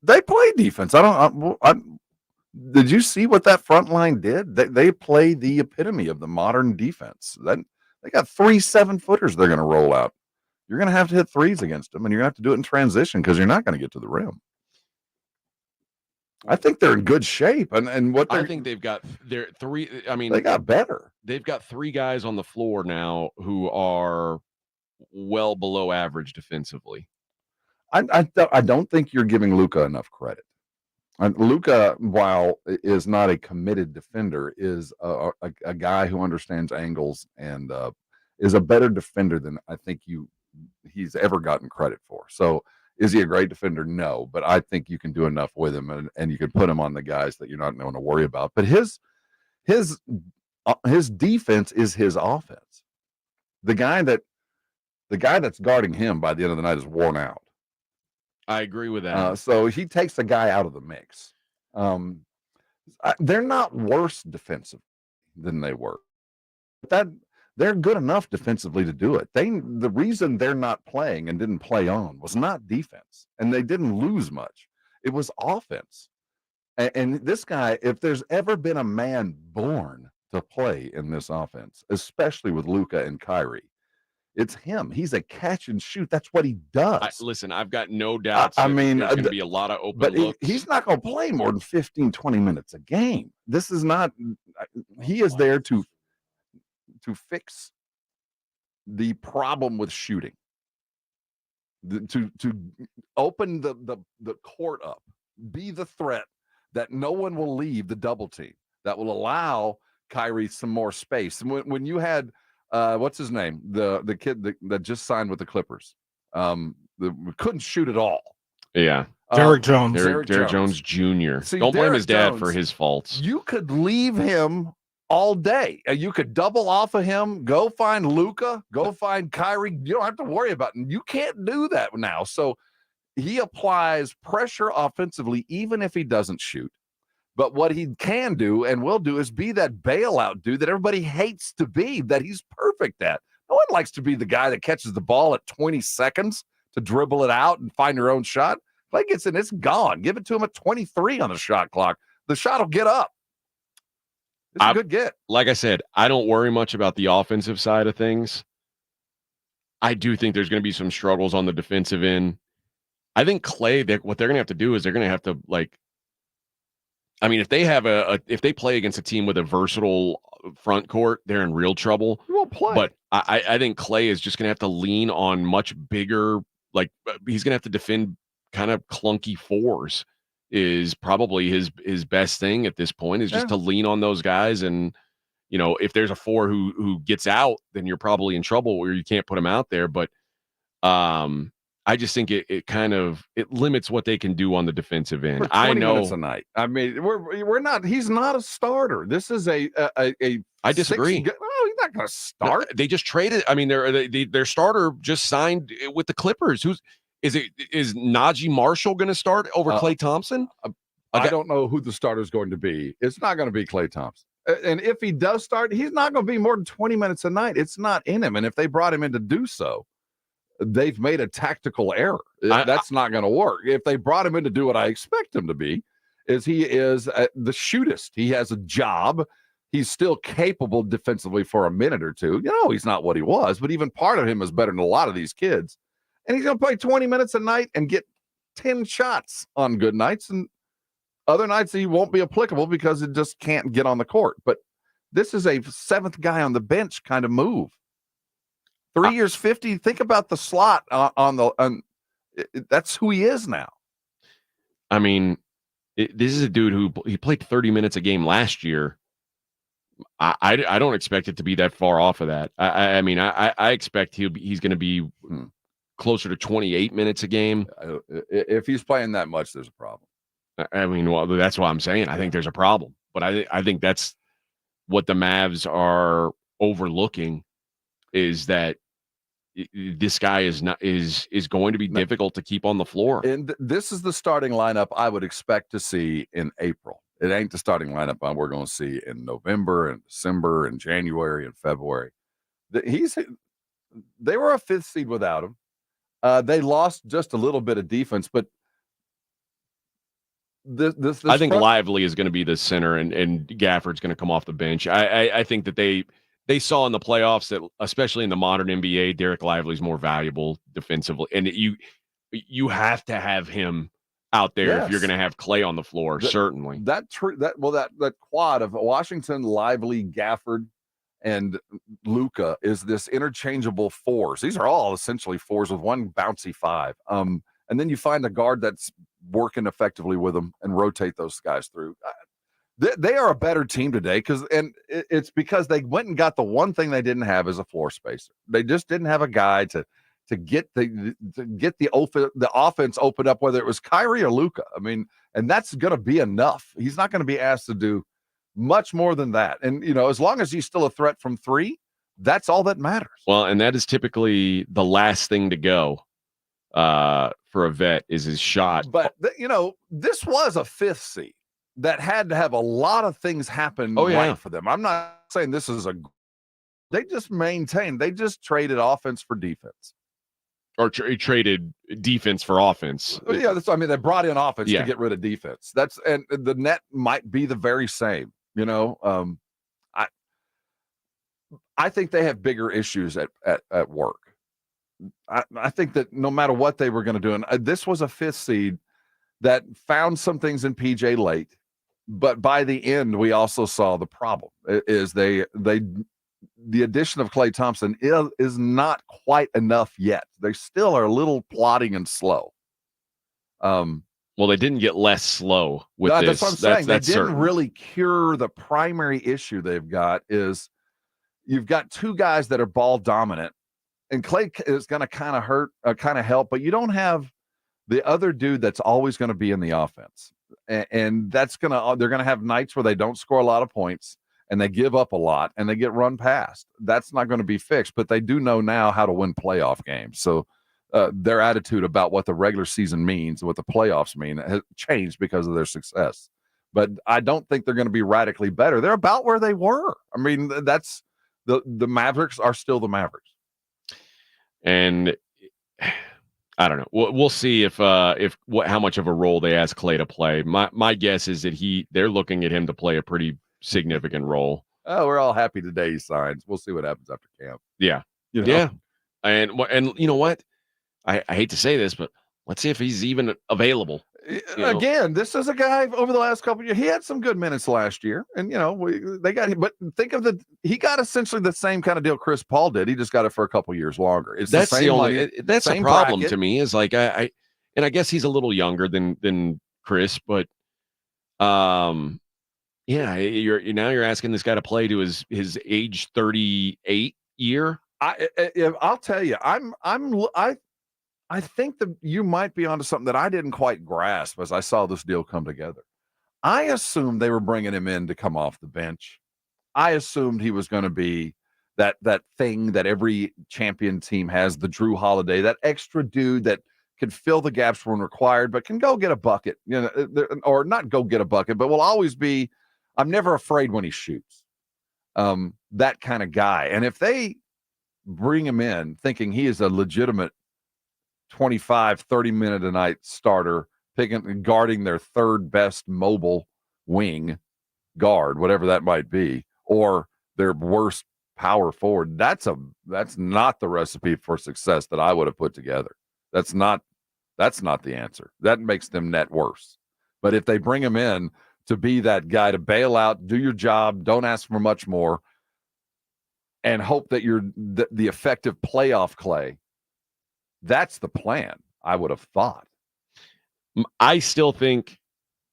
they play defense. Did you see what that front line did? They play the epitome of the modern defense. They got 3 7-footers they're going to roll out. You're going to have to hit threes against them, and you're going to have to do it in transition because you're not going to get to the rim. I think they're in good shape, and what I think they've got their 3. I mean, they got better. They've got 3 guys on the floor now who are well below average defensively. I don't think you're giving Luka enough credit. Luka, while is not a committed defender, is a guy who understands angles and is a better defender than I think he's ever gotten credit for. So is he a great defender? No, but I think you can do enough with him and you can put him on the guys that you're not going to worry about. But his defense is his offense. The guy that's guarding him by the end of the night is worn out. I agree with that. So he takes the guy out of the mix. They're not worse defensive than they were. They're good enough defensively to do it. The reason they're not playing and didn't play on was not defense, and they didn't lose much. It was offense. And this guy, if there's ever been a man born to play in this offense, especially with Luka and Kyrie, it's him. He's a catch and shoot. That's what he does. Listen, I've got no doubts. I mean, there's going to be a lot of open looks. He's not going to play more than 15, 20 minutes a game. This is not. He is there to fix the problem with shooting, to open the court up, be the threat that no one will leave the double team, that will allow Kyrie some more space. And when you had what's his name, the kid that just signed with the Clippers, couldn't shoot at all. Yeah. Derrick Jones. Derrick Jones Jr. See, don't blame Derrick his dad Jones, for his faults. You could leave him all day. You could double off of him, go find Luka, go find Kyrie. You don't have to worry about it. You can't do that now. So he applies pressure offensively, even if he doesn't shoot. But what he can do and will do is be that bailout dude that everybody hates to be, that he's perfect at. No one likes to be the guy that catches the ball at 20 seconds to dribble it out and find your own shot. Klay gets in, it's gone. Give it to him at 23 on the shot clock. The shot will get up. It's a good get. Like I said, I don't worry much about the offensive side of things. I do think there's going to be some struggles on the defensive end. I think Klay, what they're going to have to do is they're going to have to, like, I mean, if they have if they play against a team with a versatile front court, they're in real trouble. He won't play. But I think Klay is just going to have to lean on much bigger, like he's going to have to defend kind of clunky fours is probably his best thing at this point, is just to lean on those guys. And, you know, if there's a four who gets out, then you're probably in trouble where you can't put him out there. But I just think it kind of limits what they can do on the defensive end. I know tonight. I mean, we're not. He's not a starter. This is a I disagree. Oh, he's not going to start. They just traded. I mean, their starter just signed with the Clippers. Is Najee Marshall going to start over Klay Thompson? I don't know who the starter is going to be. It's not going to be Klay Thompson. And if he does start, he's not going to be more than 20 minutes a night. It's not in him. And if they brought him in to do so, they've made a tactical error. That's not going to work. If they brought him in to do what I expect him to be, he is the shootist. He has a job. He's still capable defensively for a minute or two. You know, he's not what he was, but even part of him is better than a lot of these kids. And he's going to play 20 minutes a night and get 10 shots on good nights. And other nights he won't be applicable because it just can't get on the court. But this is a seventh guy on the bench kind of move. 3 years, 50. Think about the slot that's who he is now. I mean, this is a dude he played 30 minutes a game last year. I don't expect it to be that far off of that. I mean, I expect he's going to be closer to 28 minutes a game. If he's playing that much, there's a problem. I mean, well, that's what I'm saying. I think there's a problem, but I think that's what the Mavs are overlooking, is that this guy is going to be difficult to keep on the floor. And this is the starting lineup I would expect to see in April. It ain't the starting lineup we're going to see in November and December and January and February. They were a fifth seed without him. They lost just a little bit of defense, but this I think Lively is going to be the center, and Gafford's going to come off the bench. I think that they saw in the playoffs that, especially in the modern NBA, Derek Lively's more valuable defensively, and you have to have him out there if you're going to have Klay on the floor. Certainly, that quad of Washington, Lively, Gafford, and Luka is this interchangeable fours. These are all essentially fours with one bouncy five. And then you find a guard that's working effectively with them and rotate those guys through. They are a better team today it's because they went and got the one thing they didn't have as a floor spacer. They just didn't have a guy to get the offense opened up, whether it was Kyrie or Luka. I mean, and that's going to be enough. He's not going to be asked to do much more than that. And, you know, as long as he's still a threat from three, that's all that matters. Well, and that is typically the last thing to go for a vet, is his shot. But, this was a fifth seed that had to have a lot of things happen right for them. I'm not saying this is they just maintained. They just traded offense for defense. Or traded defense for offense. Yeah, they brought in offense to get rid of defense. And the net might be the very same. I think they have bigger issues at work. I think that no matter what they were going to do, and this was a fifth seed that found some things in PJ late, but by the end we also saw the problem is the addition of Klay Thompson is not quite enough yet. They still are a little plodding and slow. Well, they didn't get less slow with this. That's what I'm saying. They didn't certain. Really cure the primary issue they've got. Is you've got two guys that are ball dominant, and Klay is going to kind of hurt, kind of help, but you don't have the other dude that's always going to be in the offense, and they're going to have nights where they don't score a lot of points and they give up a lot and they get run past. That's not going to be fixed, but they do know now how to win playoff games. So their attitude about what the regular season means and what the playoffs mean has changed because of their success. but I don't think they're going to be radically better. They're about where they were. I mean, that's the Mavericks are still the Mavericks. And I don't know. We'll see how much of a role they ask Klay to play. My guess is that they're looking at him to play a pretty significant role. Oh, we're all happy today he signs. We'll see what happens after camp. Yeah. You know? Yeah. And you know what? I hate to say this, but let's see if he's even available. Again, this is a guy over the last couple of years. He had some good minutes last year, and they got him. But think of he got essentially the same kind of deal Chris Paul did. He just got it for a couple years longer. That's the only. money, that's a problem to me. Is like I guess he's a little younger than Chris, but yeah, you're asking this guy to play to his age 38 year. I'll tell you, I think that you might be onto something that I didn't quite grasp as I saw this deal come together. I assumed they were bringing him in to come off the bench. I assumed he was going to be that thing that every champion team has, the Drew Holiday, that extra dude that can fill the gaps when required, but can go get a bucket, or not go get a bucket, but will always be, I'm never afraid when he shoots. That kind of guy. And if they bring him in thinking he is a legitimate 25, 30-minute a night starter, guarding their third best mobile wing guard, whatever that might be, or their worst power forward, that's not the recipe for success that I would have put together. That's not the answer. That makes them net worse. But if they bring him in to be that guy to bail out, do your job, don't ask for much more, and hope that you're the effective playoff Klay, that's the plan, I would have thought. I still think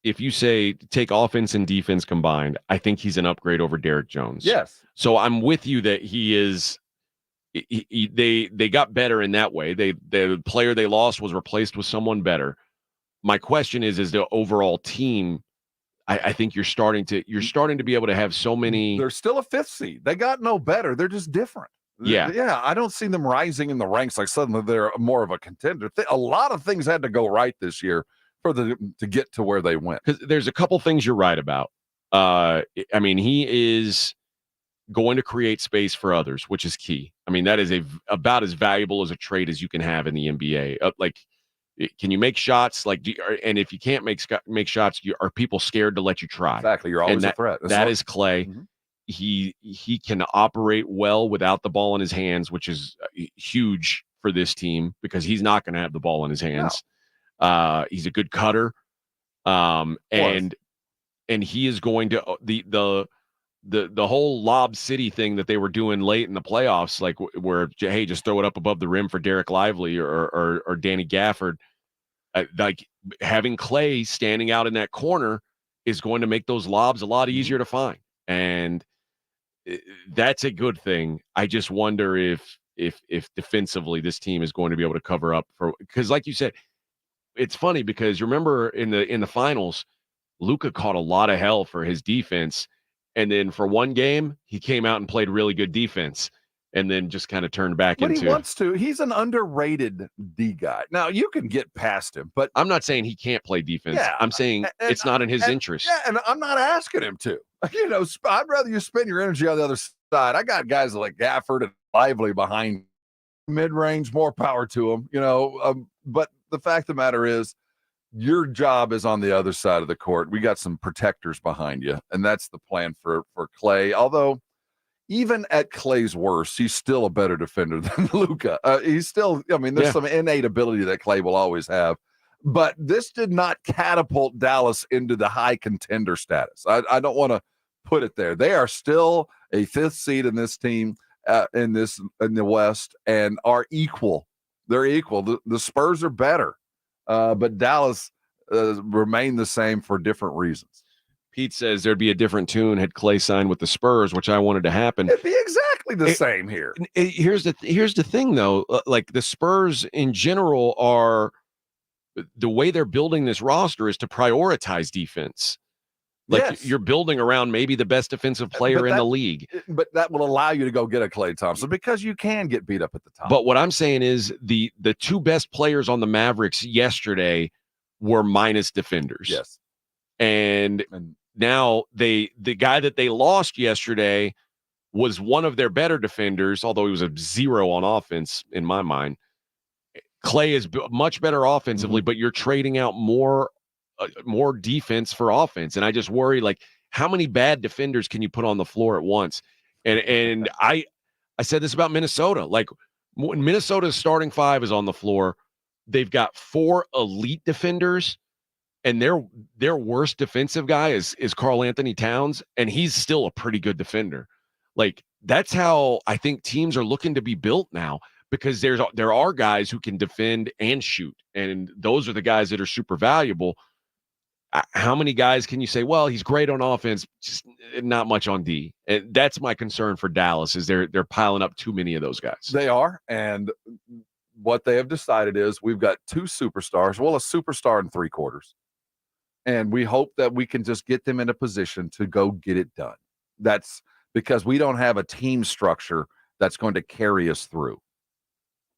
if you say take offense and defense combined, I think he's an upgrade over Derek Jones. Yes. So I'm with you that he is. They got better in that way. The player they lost was replaced with someone better. My question is the overall team. I think you're starting to be able to have so many. They're still a fifth seed. They got no better. They're just different. Yeah. I don't see them rising in the ranks like suddenly they're more of a contender. A lot of things had to go right this year for them to get to where they went. Because there's a couple things you're right about. I mean, he is going to create space for others, which is key. I mean, that is about as valuable as a trait as you can have in the NBA. Can you make shots? And if you can't make shots, are people scared to let you try? Exactly. You're always a threat. That is Klay. Mm-hmm. He can operate well without the ball in his hands, which is huge for this team because he's not going to have the ball in his hands. No. He's a good cutter. And he is going to the whole Lob City thing that they were doing late in the playoffs, like where, hey, just throw it up above the rim for Derek Lively or Danny Gafford. Like having Klay standing out in that corner is going to make those lobs a lot easier to find. And that's a good thing. I just wonder if defensively this team is going to be able to cover up because like you said, it's funny because you remember in the finals, Luka caught a lot of hell for his defense. And then for one game, he came out and played really good defense and then just kind of turned back into. But he wants to. He's an underrated D guy. Now, you can get past him, but. I'm not saying he can't play defense. Yeah, I'm saying it's not in his interest. Yeah, and I'm not asking him to. I'd rather you spend your energy on the other side. I got guys like Gafford and Lively behind mid-range, more power to them, but the fact of the matter is, your job is on the other side of the court. We got some protectors behind you, and that's the plan for Klay. Although, even at Klay's worst, he's still a better defender than Luka. He's still, there's some innate ability that Klay will always have. But this did not catapult Dallas into the high contender status. I don't want to put it there. They are still a fifth seed in this team, in the West, and are equal. They're equal. The Spurs are better. But Dallas remained the same for different reasons. Pete says there'd be a different tune had Klay signed with the Spurs, which I wanted to happen. It'd be exactly the same here. Here's the thing, though. Like the Spurs in general are the way they're building this roster is to prioritize defense. Like you're building around maybe the best defensive player in the league. But that will allow you to go get a Klay Thompson because you can get beat up at the top. But what I'm saying is the two best players on the Mavericks yesterday were minus defenders. Yes. And now the guy that they lost yesterday was one of their better defenders, although he was a 0 on offense in my mind. Klay is much better offensively, but you're trading out more defense for offense. And I just worry, like, how many bad defenders can you put on the floor at once? And I said this about Minnesota. Like, when Minnesota's starting 5 is on the floor, they've got 4 elite defenders, and their worst defensive guy is Karl Anthony Towns, and he's still a pretty good defender. Like, that's how I think teams are looking to be built now, because there are guys who can defend and shoot, and those are the guys that are super valuable. How many guys can you say, well, he's great on offense, just not much on D? And that's my concern for Dallas, is they're piling up too many of those guys. They are, and what they have decided is we've got 2 superstars, well, a superstar and 3/4. And we hope that we can just get them in a position to go get it done. That's because we don't have a team structure that's going to carry us through.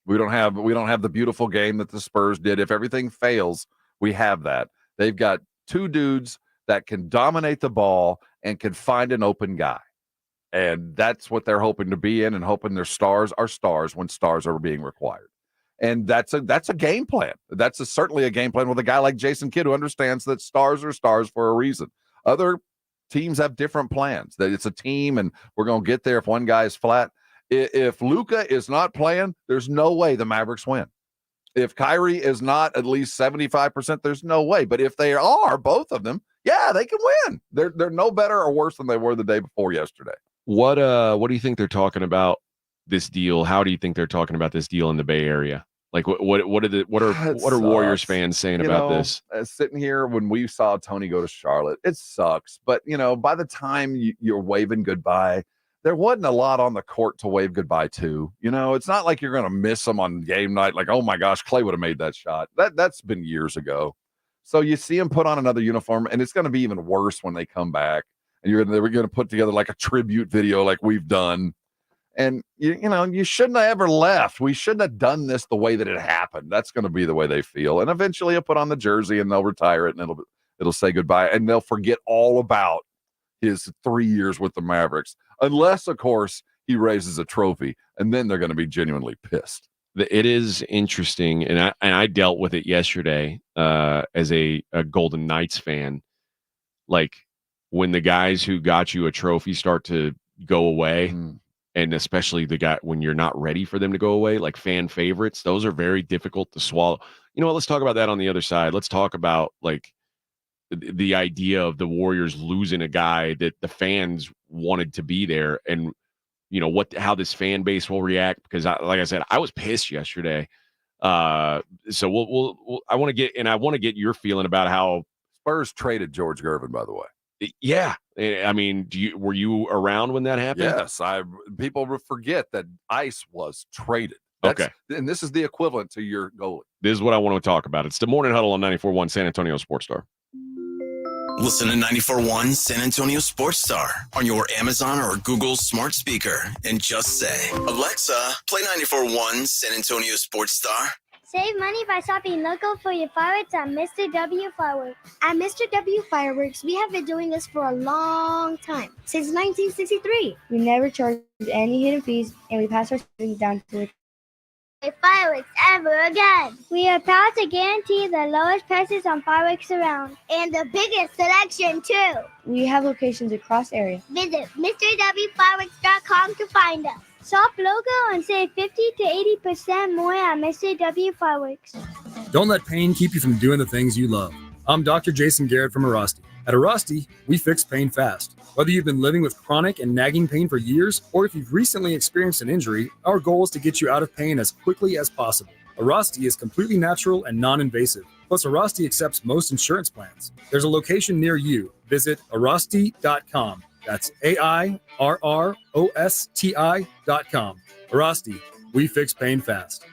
We don't have the beautiful game that the Spurs did. If everything fails, we have that. They've got 2 dudes that can dominate the ball and can find an open guy. And that's what they're hoping to be in, and hoping their stars are stars when stars are being required. And that's a game plan. That's certainly a game plan with a guy like Jason Kidd, who understands that stars are stars for a reason. Other teams have different plans, that it's a team and we're going to get there if one guy is flat. If Luka is not playing, there's no way the Mavericks win. If Kyrie is not at least 75%, there's no way. But if they are, both of them, yeah, they can win. They're no better or worse than they were the day before yesterday. What do you think they're talking about this deal? How do you think they're talking about this deal in the Bay Area? Like, what are Warriors fans saying about this? Sitting here when we saw Tony go to Charlotte, it sucks. But by the time you're waving goodbye, there wasn't a lot on the court to wave goodbye to. It's not like you're going to miss them on game night. Like, oh my gosh, Klay would have made that shot. That's been years ago. So you see him put on another uniform, and it's going to be even worse when they come back. And they're going to put together like a tribute video, like we've done. And you shouldn't have ever left. We shouldn't have done this the way that it happened. That's going to be the way they feel. And eventually, he'll put on the jersey and they'll retire it, and it'll say goodbye, and they'll forget all about his 3 years with the Mavericks, unless, of course, he raises a trophy, and then they're going to be genuinely pissed. It is interesting, and I dealt with it yesterday as a Golden Knights fan. Like, when the guys who got you a trophy start to go away, and especially the guy when you're not ready for them to go away, like fan favorites, those are very difficult to swallow. You know what? Let's talk about that on the other side. Let's talk about, like, the idea of the Warriors losing a guy that the fans wanted to be there, and how this fan base will react, because like I said, I was pissed yesterday. So I want to get your feeling about how Spurs traded George Gervin, by the way. Yeah. I mean, were you around when that happened? Yes. People forget that Ice was traded. Okay. And this is the equivalent to your goalie. This is what I want to talk about. It's the Morning Huddle on 94.1 San Antonio Sports Star. Listen to 94.1 San Antonio Sports Star on your Amazon or Google smart speaker and just say, Alexa, play 94.1 San Antonio Sports Star. Save money by shopping local for your fireworks at Mr. W Fireworks. At Mr. W Fireworks, we have been doing this for a long time, since 1963. We never charge any hidden fees, and we pass our savings down to the fireworks ever again. We are proud to guarantee the lowest prices on fireworks around, and the biggest selection too. We have locations across areas. Visit MrWFireworks.com to find us. Shop local and save 50 to 80% more at Mr. W Fireworks. Don't let pain keep you from doing the things you love. I'm Dr. Jason Garrett from Arasti. At Arasti, we fix pain fast. Whether you've been living with chronic and nagging pain for years, or if you've recently experienced an injury, our goal is to get you out of pain as quickly as possible. Arasti is completely natural and non-invasive. Plus, Arasti accepts most insurance plans. There's a location near you. Visit Arasti.com. That's AIRROSTI.com. Arasti, we fix pain fast.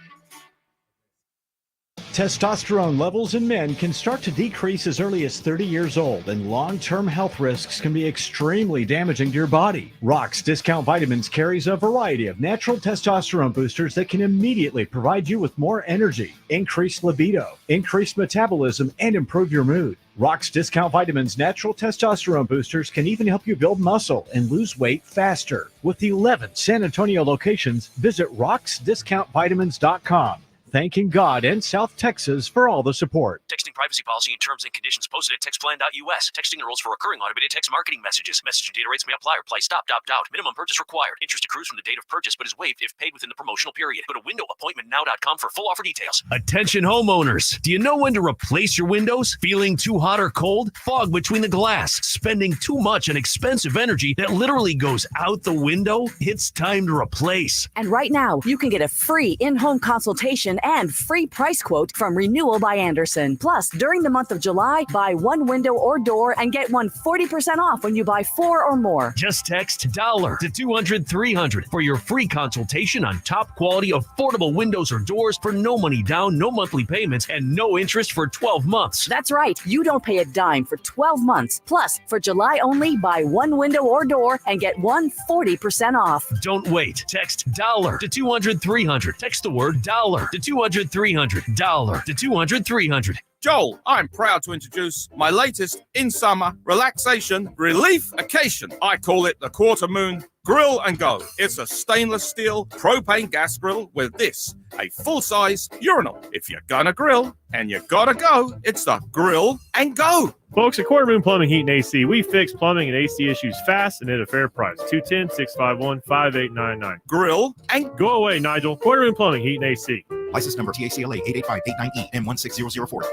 Testosterone levels in men can start to decrease as early as 30 years old, and long-term health risks can be extremely damaging to your body. Rock's Discount Vitamins carries a variety of natural testosterone boosters that can immediately provide you with more energy, increased libido, increased metabolism, and improve your mood. Rock's Discount Vitamins natural testosterone boosters can even help you build muscle and lose weight faster. With 11 San Antonio locations, visit rocksdiscountvitamins.com. Thanking God and South Texas for all the support. Texting privacy policy and terms and conditions posted at textplan.us. Texting enrolls for recurring automated text marketing messages. Message and data rates may apply or apply stop, opt out. Minimum purchase required. Interest accrues from the date of purchase but is waived if paid within the promotional period. Go to windowappointmentnow.com for full offer details. Attention homeowners. Do you know when to replace your windows? Feeling too hot or cold? Fog between the glass? Spending too much on expensive energy that literally goes out the window? It's time to replace. And right now, you can get a free in-home consultation and free price quote from Renewal by Andersen. Plus, during the month of July, buy one window or door and get one 40% off when you buy 4 or more. Just text $$ to 200-300 for your free consultation on top quality, affordable windows or doors for no money down, no monthly payments, and no interest for 12 months. That's right. You don't pay a dime for 12 months. Plus, for July only, buy one window or door and get one 40% off. Don't wait. Text $$ to 200-300. Text the word $$ to 200-300. $$ to 200-300. Joel, I'm proud to introduce my latest in-summer relaxation relief-cation. I call it the Quarter Moon Grill and Go. It's a stainless steel propane gas grill with this, a full-size urinal. If you're gonna grill and you gotta go, it's the Grill and Go. Folks at Quarter Moon Plumbing, Heat, and AC, we fix plumbing and AC issues fast and at a fair price. 210-651-5899. Grill and go away, Nigel. Quarter Moon Plumbing, Heat, and AC. License number TACLA 88589E and 16004.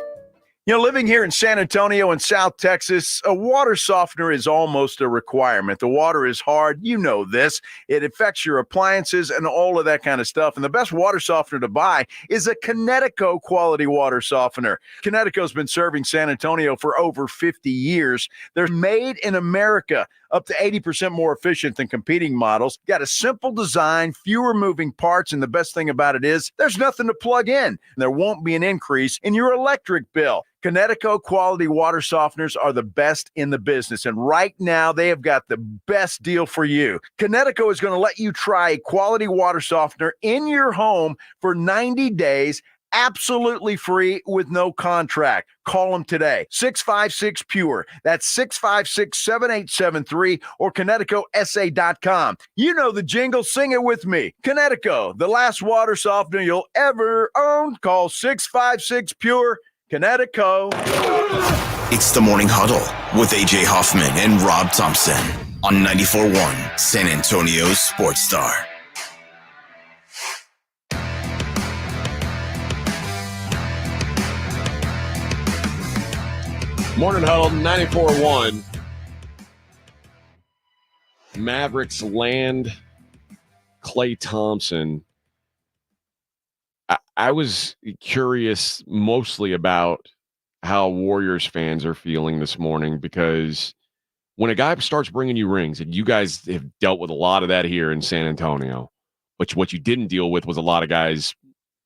You know, living here in San Antonio and South Texas, a water softener is almost a requirement. The water is hard. You know this. It affects your appliances and all of that kind of stuff. And the best water softener to buy is a Connecticut quality water softener. Connecticut's been serving San Antonio for over 50 years. They're made in America, up to 80% more efficient than competing models. Got a simple design, fewer moving parts, and the best thing about it is there's nothing to plug in. There won't be an increase in your electric bill. Connecticut quality water softeners are the best in the business, and right now they have got the best deal for you. Connecticut is going to let you try a quality water softener in your home for 90 days, absolutely free with no contract. Call them today. 656-PURE. That's 656-7873 or ConnecticutSA.com. You know the jingle. Sing it with me. Connecticut, the last water softener you'll ever own. Call 656-PURE. Connecticut. It's the Morning Huddle with AJ Hoffman and Rob Thompson on 94.1 San Antonio's Sports Star. Morning Huddle 94.1. Mavericks land Klay Thompson. I was curious mostly about how Warriors fans are feeling this morning, because when a guy starts bringing you rings, and you guys have dealt with a lot of that here in San Antonio, but what you didn't deal with was a lot of guys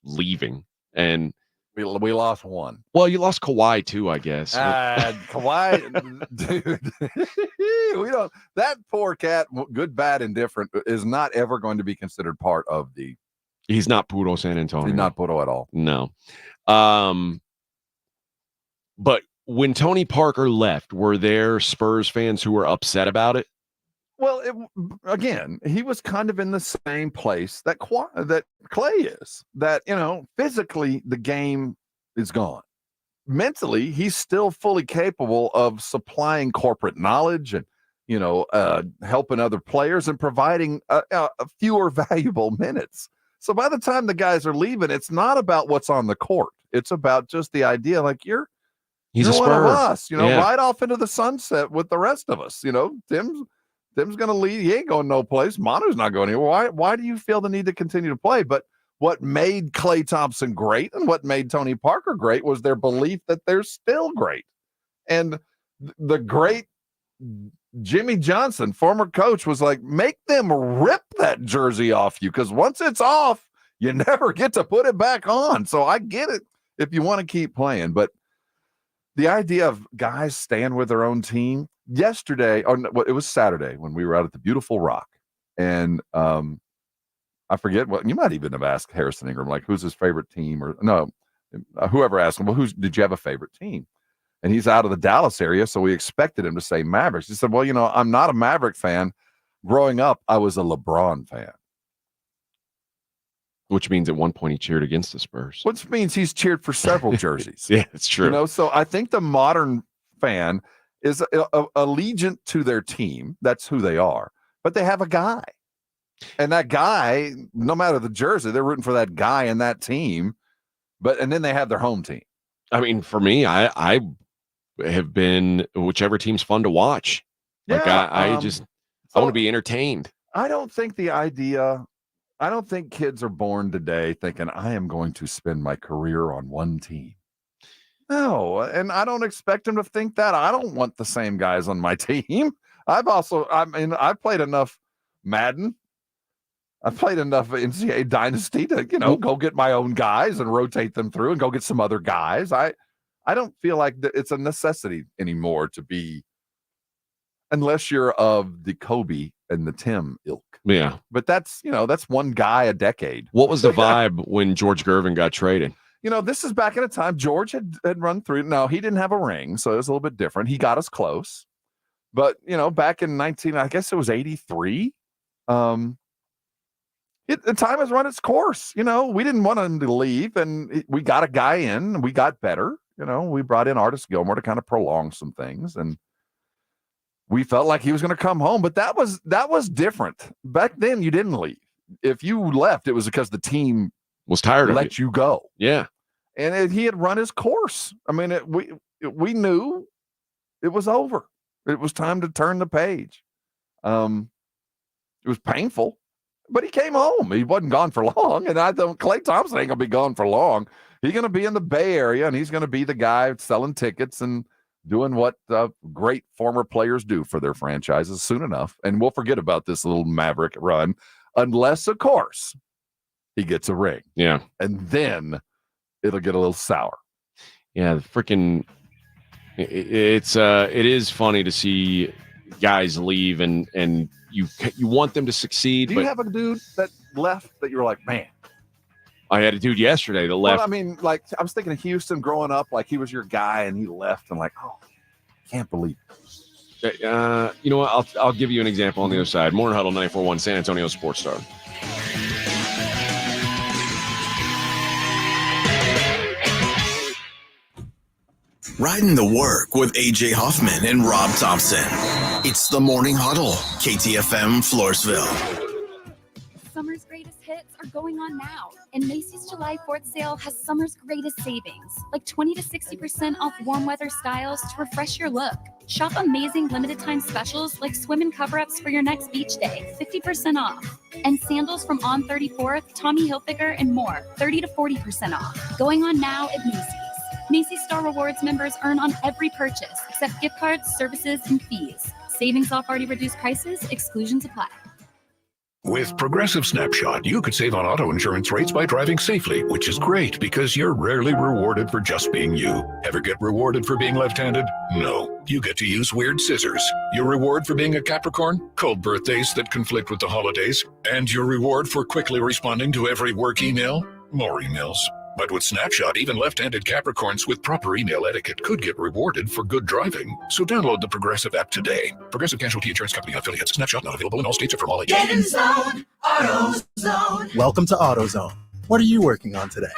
leaving. And we lost one. Well, you lost Kawhi too, I guess. Kawhi, dude, we don't. That poor cat, good, bad, indifferent, is not ever going to be considered part of the. He's not Puro San Antonio. He's not Puro at all. No. But when Tony Parker left, were there Spurs fans who were upset about it? Well, again, he was kind of in the same place that Klay is. That, physically the game is gone. Mentally, he's still fully capable of supplying corporate knowledge and, helping other players and providing a fewer valuable minutes. So by the time the guys are leaving, it's not about what's on the court. It's about just the idea, like you're one of us, right off into the sunset with the rest of us. Tim's going to lead. He ain't going no place. Manu's not going anywhere. Why do you feel the need to continue to play? But what made Klay Thompson great and what made Tony Parker great was their belief that they're still great. And the great Jimmy Johnson, former coach, was like, make them rip that jersey off you, because once it's off, you never get to put it back on. So I get it. if you want to keep playing. But the idea of guys staying with their own team yesterday, it was Saturday when we were out at the beautiful Rock. And I forget what, you might even have asked Harrison Ingram, like, who's his favorite team? Or no, whoever asked him, well, did you have a favorite team? And he's out of the Dallas area, so we expected him to say Mavericks. He said, well, I'm not a Maverick fan. Growing up, I was a LeBron fan. Which means at one point he cheered against the Spurs. Which means he's cheered for several jerseys. Yeah, it's true. So I think the modern fan is allegiant to their team. That's who they are. But they have a guy. And that guy, no matter the jersey, they're rooting for that guy and that team. And then they have their home team. I mean, for me, I have been whichever team's fun to watch. Like I want to be entertained. I don't think kids are born today thinking I am going to spend my career on one team. No, and I don't expect them to think that. I don't want the same guys on my team. I've played enough Madden. I've played enough NCAA Dynasty to, go get my own guys and rotate them through and go get some other guys. I don't feel like it's a necessity anymore to be, unless you're of the Kobe and the Tim ilk. Yeah. But that's one guy a decade. What was the vibe when George Gervin got traded? This is back at a time George had run through. No, he didn't have a ring, so it was a little bit different. He got us close. But, back in 83, the time has run its course. We didn't want him to leave, and we got a guy in. We got better. We brought in Artis Gilmore to kind of prolong some things, and we felt like he was going to come home. But that was different. Back then, you didn't leave. If you left, it was because the team was tired of let you go. Yeah, and he had run his course. I mean, we knew it was over. It was time to turn the page. It was painful. But he came home. He wasn't gone for long. And Klay Thompson ain't going to be gone for long. He's going to be in the Bay Area, and he's going to be the guy selling tickets and doing what great former players do for their franchises soon enough. And we'll forget about this little Maverick run, unless, of course, he gets a ring. Yeah. And then it'll get a little sour. Yeah, it is funny to see guys leave and you want them to succeed. Do you have a dude that left that you were like, man? I had a dude yesterday that left. Well, I mean, like, I was thinking of Houston growing up, like he was your guy and he left, and like, oh, can't believe it. You know what? I'll give you an example on the other side. Morning Huddle 94.1 San Antonio Sports Star. Riding the work with AJ Hoffman and Rob Thompson. It's the Morning Huddle, KTFM Floresville. Summer's greatest hits are going on now, and Macy's July 4th sale has summer's greatest savings, like 20 to 60% off warm weather styles to refresh your look. Shop amazing limited time specials like swim and cover-ups for your next beach day, 50% off. And sandals from On 34th, Tommy Hilfiger, and more, 30 to 40% off. Going on now at Macy's. Macy's Star Rewards members earn on every purchase, except gift cards, services, and fees. Savings off already reduced prices, exclusions apply. With Progressive Snapshot, you could save on auto insurance rates by driving safely, which is great because you're rarely rewarded for just being you. Ever get rewarded for being left-handed? No. You get to use weird scissors. Your reward for being a Capricorn? Cold birthdays that conflict with the holidays. And your reward for quickly responding to every work email? More emails. But with Snapshot, even left-handed Capricorns with proper email etiquette could get rewarded for good driving. So download the Progressive app today. Progressive Casualty Insurance Company affiliates. Snapshot not available in all states or from all ages. Get in zone, AutoZone. Welcome to AutoZone. What are you working on today?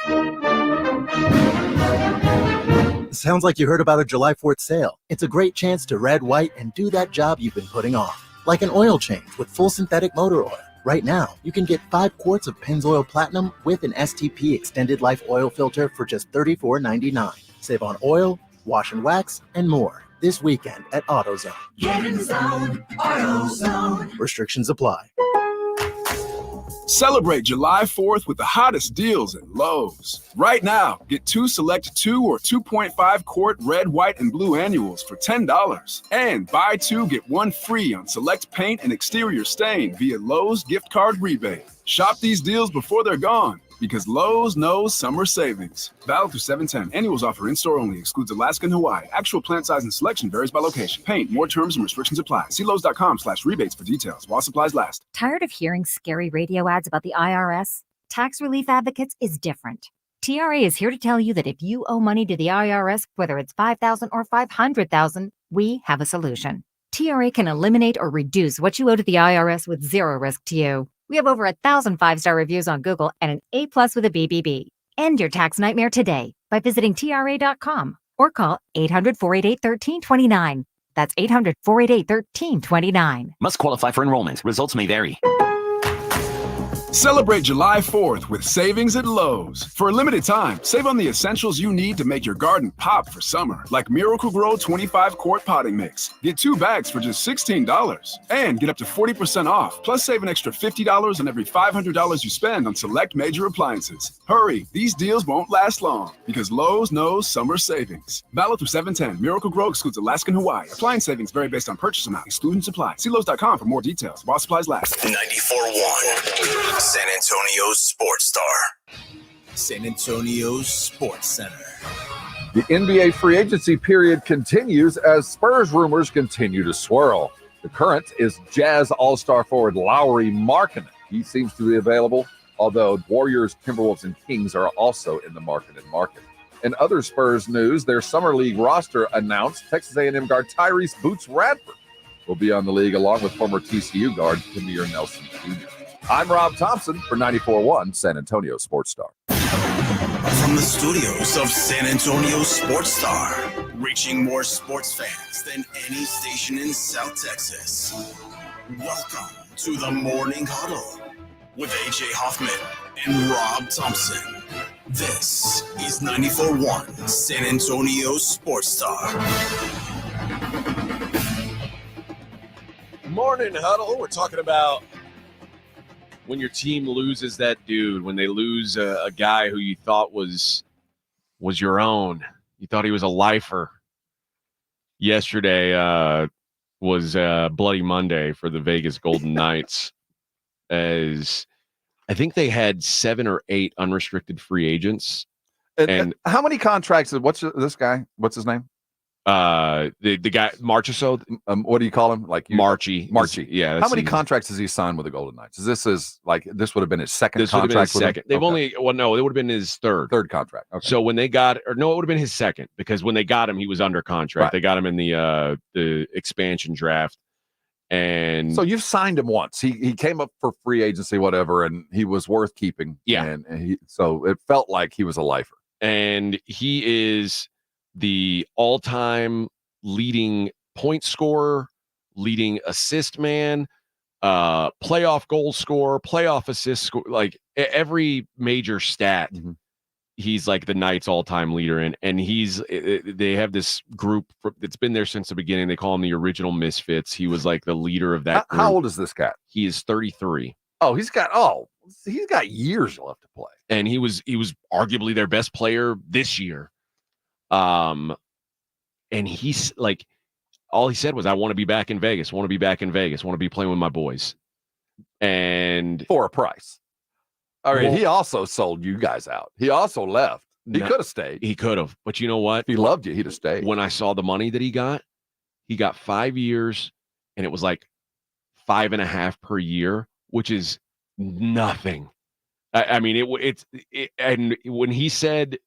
Sounds like you heard about a July 4th sale. It's a great chance to red, white, and do that job you've been putting off. Like an oil change with full synthetic motor oil. Right now, you can get 5 quarts of Pennzoil Platinum with an STP extended life oil filter for just $34.99. Save on oil, wash and wax, and more this weekend at AutoZone. Get in zone, AutoZone. Restrictions apply. Celebrate July 4th with the hottest deals at Lowe's. Right now, get 2 select 2 or 2.5 quart red, white, and blue annuals for $10. And buy 2, get 1 free on select paint and exterior stain via Lowe's gift card rebate. Shop these deals before they're gone. because Lowe's knows summer savings. Valid through 7/10. Annuals offer in-store only. Excludes Alaska and Hawaii. Actual plant size and selection varies by location. Paint. More terms and restrictions apply. See Lowe's.com/rebates for details while supplies last. Tired of hearing scary radio ads about the IRS? Tax Relief Advocates is different. TRA is here to tell you that if you owe money to the IRS, whether it's $5,000 or $500,000, we have a solution. TRA can eliminate or reduce what you owe to the IRS with zero risk to you. We have over 1,000 5-star reviews on Google and an A+ with a BBB. End your tax nightmare today by visiting TRA.com or call 800-488-1329. That's 800-488-1329. Must qualify for enrollment. Results may vary. Celebrate July 4th with savings at Lowe's. For a limited time, save on the essentials you need to make your garden pop for summer, like Miracle-Gro 25-quart potting mix. Get 2 bags for just $16 and get up to 40% off, plus save an extra $50 on every $500 you spend on select major appliances. Hurry, these deals won't last long because Lowe's knows summer savings. Valid through 7/10. Miracle-Gro excludes Alaska and Hawaii. Appliance savings vary based on purchase amount. Exclusions apply. See Lowe's.com for more details while supplies last. 94.1 San Antonio's Sports Star. San Antonio's Sports Center. The NBA free agency period continues as Spurs rumors continue to swirl. The current is Jazz All-Star forward Lauri Markkanen. He seems to be available, although Warriors, Timberwolves, and Kings are also in the Markkanen market. In other Spurs news, their Summer League roster announced Texas A&M guard Tyrese Boots Radford will be on the league along with former TCU guard Jameer Nelson Jr. I'm Rob Thompson for 94.1 San Antonio Sports Star. From the studios of San Antonio Sports Star, reaching more sports fans than any station in South Texas. Welcome to the Morning Huddle with AJ Hoffman and Rob Thompson. This is 94.1 San Antonio Sports Star. Morning Huddle. We're talking about when your team loses that dude, when they lose a guy who you thought was your own. You thought he was a lifer. Yesterday was Bloody Monday for the Vegas Golden Knights, as I think they had 7 or 8 unrestricted free agents. And how many contracts? What's this guy? What's his name? The guy Marchessault. What do you call him? Like Marchie. Yeah. How many contracts has he signed with the Golden Knights? This would have been his second contract. Second. They've only it would have been his third contract. Okay. So when they got, it would have been his second, because when they got him, he was under contract. Right. They got him in the expansion draft, and so you've signed him once. He came up for free agency, whatever, and he was worth keeping. Yeah. And so it felt like he was a lifer, and he is the all-time leading point scorer, leading assist man, playoff goal scorer, playoff assist score, like every major stat. Mm-hmm. He's like the Knights all-time leader in, and they have this group that's been there since the beginning. They call him the original Misfits. He was like the leader of that group. How old is this guy? He is 33. Oh, he's got years left to play. And he was arguably their best player this year. And he's like, all he said was, I want to be back in Vegas, want to be playing with my boys. And for a price. All right. He also sold you guys out. He also left. He could have stayed. He could have, but you know what? If he loved you, he'd have stayed. When I saw the money that he got 5 years, and it was like 5.5 per year, which is nothing. I mean, and when he said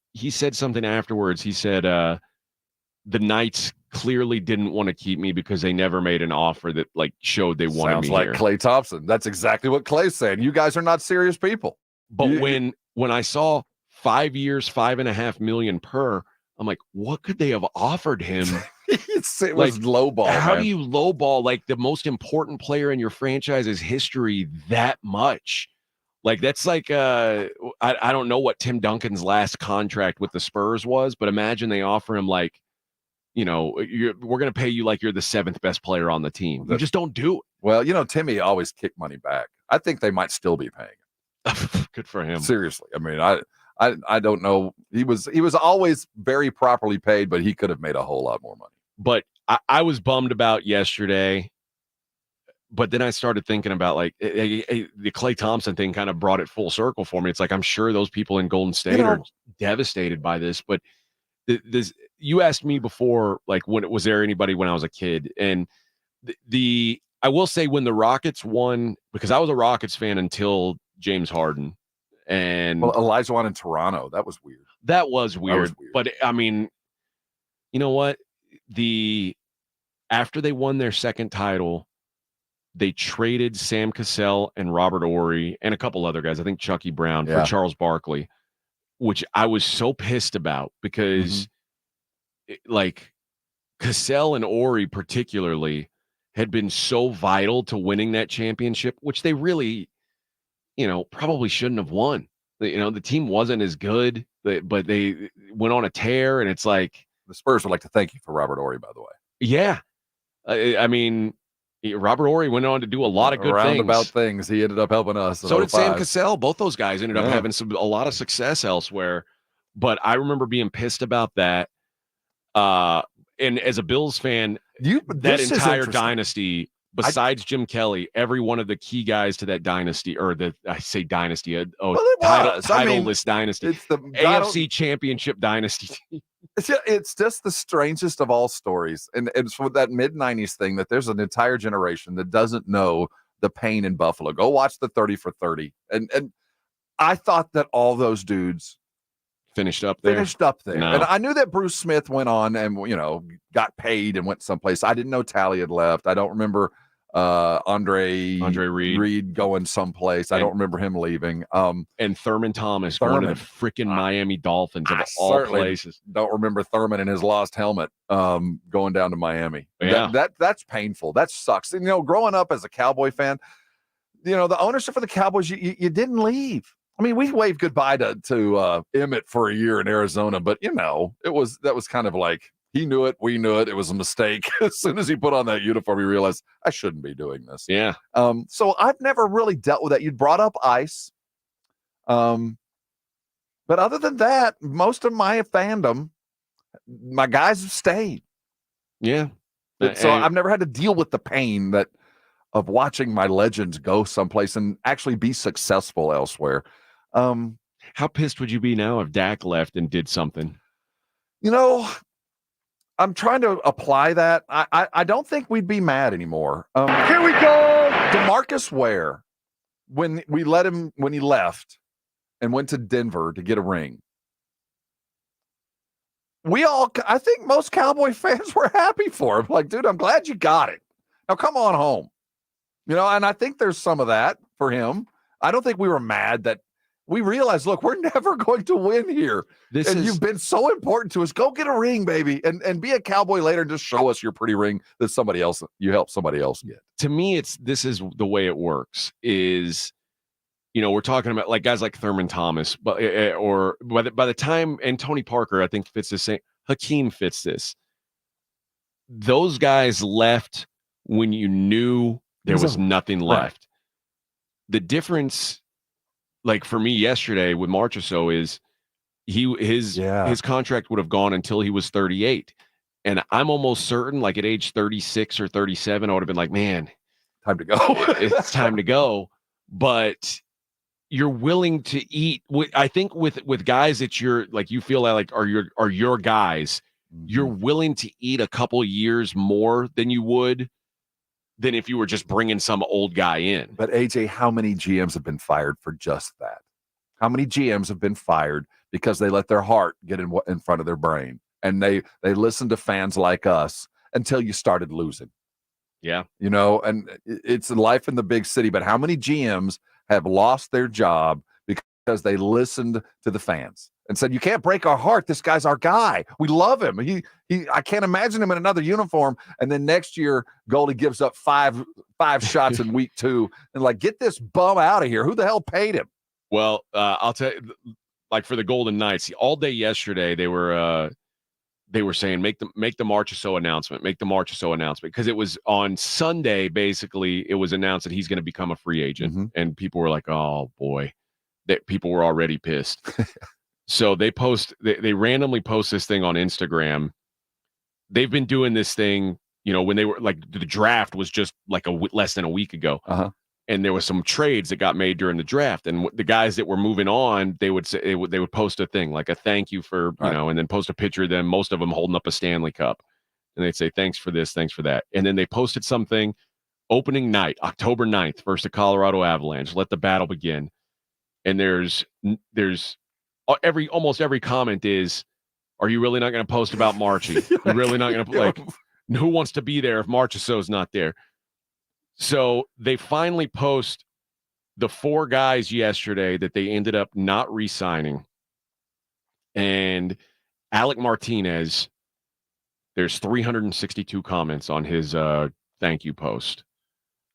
something afterwards, he said, the Knights clearly didn't want to keep me because they never made an offer that like showed they wanted me. Sounds like here. Klay Thompson. That's exactly what Klay's saying. You guys are not serious people. But when I saw 5 years, $5.5 million per, I'm like, what could they have offered him? It was lowball. How man. do you lowball like the most important player in your franchise's history that much? Like, that's like, I don't know what Tim Duncan's last contract with the Spurs was, but imagine they offer him like, we're going to pay you like you're the 7th best player on the team. You just don't do it. Well, Timmy always kicked money back. I think they might still be paying him. Good for him. Seriously. I mean, I don't know. He was always very properly paid, but he could have made a whole lot more money. But I was bummed about yesterday. but then I started thinking about like the Klay Thompson thing kind of brought it full circle for me. It's like I'm sure those people in Golden State are devastated by this. But you asked me before, like, was there anybody when I was a kid? And I will say when the Rockets won, because I was a Rockets fan until James Harden. And Elijah won in Toronto. That was weird. That was weird. But I mean, you know what? After they won their second title, they traded Sam Cassell and Robert Horry and a couple other guys, I think Chucky Brown, for Charles Barkley, which I was so pissed about because like Cassell and Horry particularly had been so vital to winning that championship, which they really, probably shouldn't have won. The team wasn't as good, but they went on a tear, and it's like the Spurs would like to thank you for Robert Horry, by the way. Yeah. I mean, Robert Horry went on to do a lot of good roundabout things. He ended up helping us. So did Sam Cassell. Both those guys ended up having a lot of success elsewhere. But I remember being pissed about that. And as a Bills fan, that entire dynasty, besides Jim Kelly, every one of the key guys to that dynasty, titleless dynasty, it's the AFC Championship dynasty. It's just the strangest of all stories. And it's for that mid-90s thing that there's an entire generation that doesn't know the pain in Buffalo. Go watch the 30 for 30. And I thought that all those dudes finished up there. No. And I knew that Bruce Smith went on and, got paid and went someplace. I didn't know Tally had left. I don't remember Andre Reed going someplace. I don't remember him leaving. And Thurman Thomas going to the freaking Miami Dolphins of all places. Don't remember Thurman and his lost helmet going down to Miami. Yeah. That's painful. That sucks. And, growing up as a Cowboy fan, the ownership of the Cowboys, you didn't leave. I mean, we waved goodbye to Emmett for a year in Arizona, but that was kind of like he knew it, we knew it. It was a mistake. As soon as he put on that uniform, he realized I shouldn't be doing this. Yeah. So I've never really dealt with that. You brought up ice, but other than that, most of my fandom, my guys have stayed. Yeah. So I've never had to deal with the pain of watching my legends go someplace and actually be successful elsewhere. How pissed would you be now if Dak left and did something? I'm trying to apply that. I don't think we'd be mad anymore. Here we go. DeMarcus Ware, when he left and went to Denver to get a ring, I think most Cowboy fans were happy for him. Like, dude, I'm glad you got it. Now come on home. And I think there's some of that for him. I don't think we were mad that we realized, look, we're never going to win here. You've been so important to us. Go get a ring, baby, and be a Cowboy later and just show us your pretty ring that you helped somebody else get. To me, this is the way it works is, we're talking about like guys like Thurman Thomas, but or by the time, and Tony Parker, I think fits the same. Hakeem fits this. Those guys left when you knew there was nothing left. The difference, like for me yesterday with Marchessault, is his contract would have gone until he was 38. And I'm almost certain, like at age 36 or 37, I would have been like, man, time to go. It's time to go. But you're willing to eat. I think with guys that you feel like are your guys, you're willing to eat a couple years more than you would than if you were just bringing some old guy in. But AJ, how many GMs have been fired for just that? How many GMs have been fired because they let their heart get in front of their brain and they listened to fans like us until you started losing? Yeah. And it's life in the big city, but how many GMs have lost their job because they listened to the fans and said, you can't break our heart. This guy's our guy. We love him. I can't imagine him in another uniform. And then next year, Goldie gives up five shots in week 2 and like, get this bum out of here. Who the hell paid him? Well, I'll tell you, like for the Golden Knights, all day yesterday, they were saying, make the Marchessault announcement, because it was on Sunday. Basically, it was announced that he's going to become a free agent, and people were like, oh boy, that people were already pissed. So they randomly post this thing on Instagram. They've been doing this thing when they were like the draft was just like less than a week ago. And there was some trades that got made during the draft, and the guys that were moving on, they would say they would post a thing like a thank you for and then post a picture of them, most of them holding up a Stanley Cup, and they'd say thanks for this, thanks for that, and then they posted something opening night, October 9th, versus the Colorado Avalanche. Let the battle begin, and there's almost every comment is, are you really not going to post about Marchie? You're really not going to like who wants to be there if Marchessault's not there? So they finally post the 4 guys yesterday that they ended up not re-signing. And Alec Martinez, there's 362 comments on his thank you post.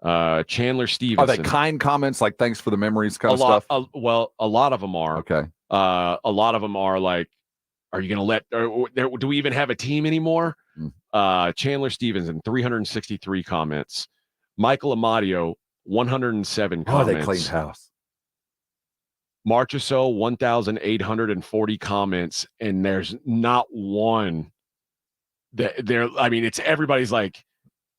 Chandler Stevenson. Are they kind comments like thanks for the memories kind of stuff? Well, a lot of them are. Okay. A lot of them are like, are you going to do we even have a team anymore? Chandler Stevenson, 363 comments. Michael Amadio, 107 comments. Oh, they cleaned house. Marchessault, 1,840 comments, and there's not one it's everybody's like,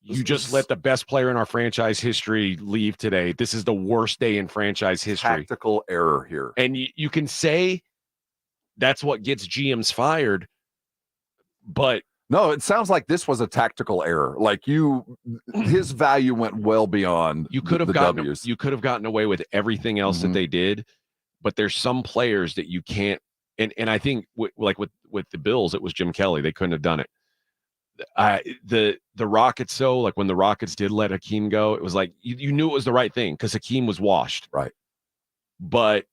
you just let the best player in our franchise history leave today. This is the worst day in franchise history. Tactical error here. And you can say that's what gets GMs fired, but no, it sounds like this was a tactical error. Like his value went well beyond you could have gotten away with everything else that they did, but there's some players that you can't. And I think with the Bills, it was Jim Kelly. They couldn't have done it. The Rockets, so like when the Rockets did let Hakeem go, it was like you knew it was the right thing because Hakeem was washed, right? But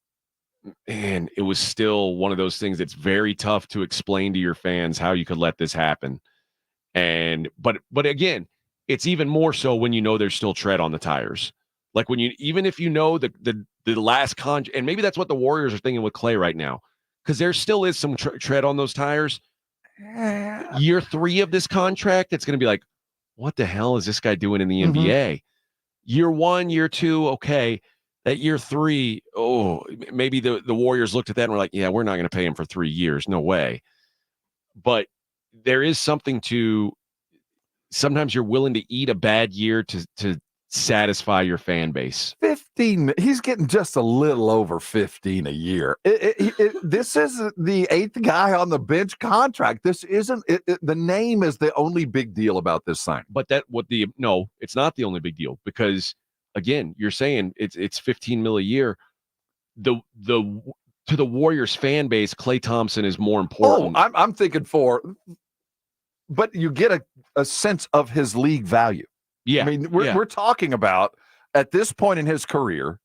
man, it was still one of those things that's very tough to explain to your fans how you could let this happen. And but again, it's even more so when you know there's still tread on the tires. Like even if you know the last and maybe that's what the Warriors are thinking with Klay right now, because there still is some tread on those tires. Year 3 of this contract, it's going to be like, what the hell is this guy doing in the NBA? Year 1, year 2, okay. That year 3, maybe the Warriors looked at that and were like, yeah, we're not going to pay him for 3 years. No way. But there is something to sometimes you're willing to eat a bad year to satisfy your fan base. 15. He's getting just a little over 15 a year. This is the 8th guy on the bench contract. This isn't the name is the only big deal about this sign. But it's not the only big deal because again, you're saying it's $15 million a year. To the Warriors fan base, Klay Thompson is more important. I'm thinking but you get a sense of his league value. Yeah. I mean, we're talking about at this point in his career,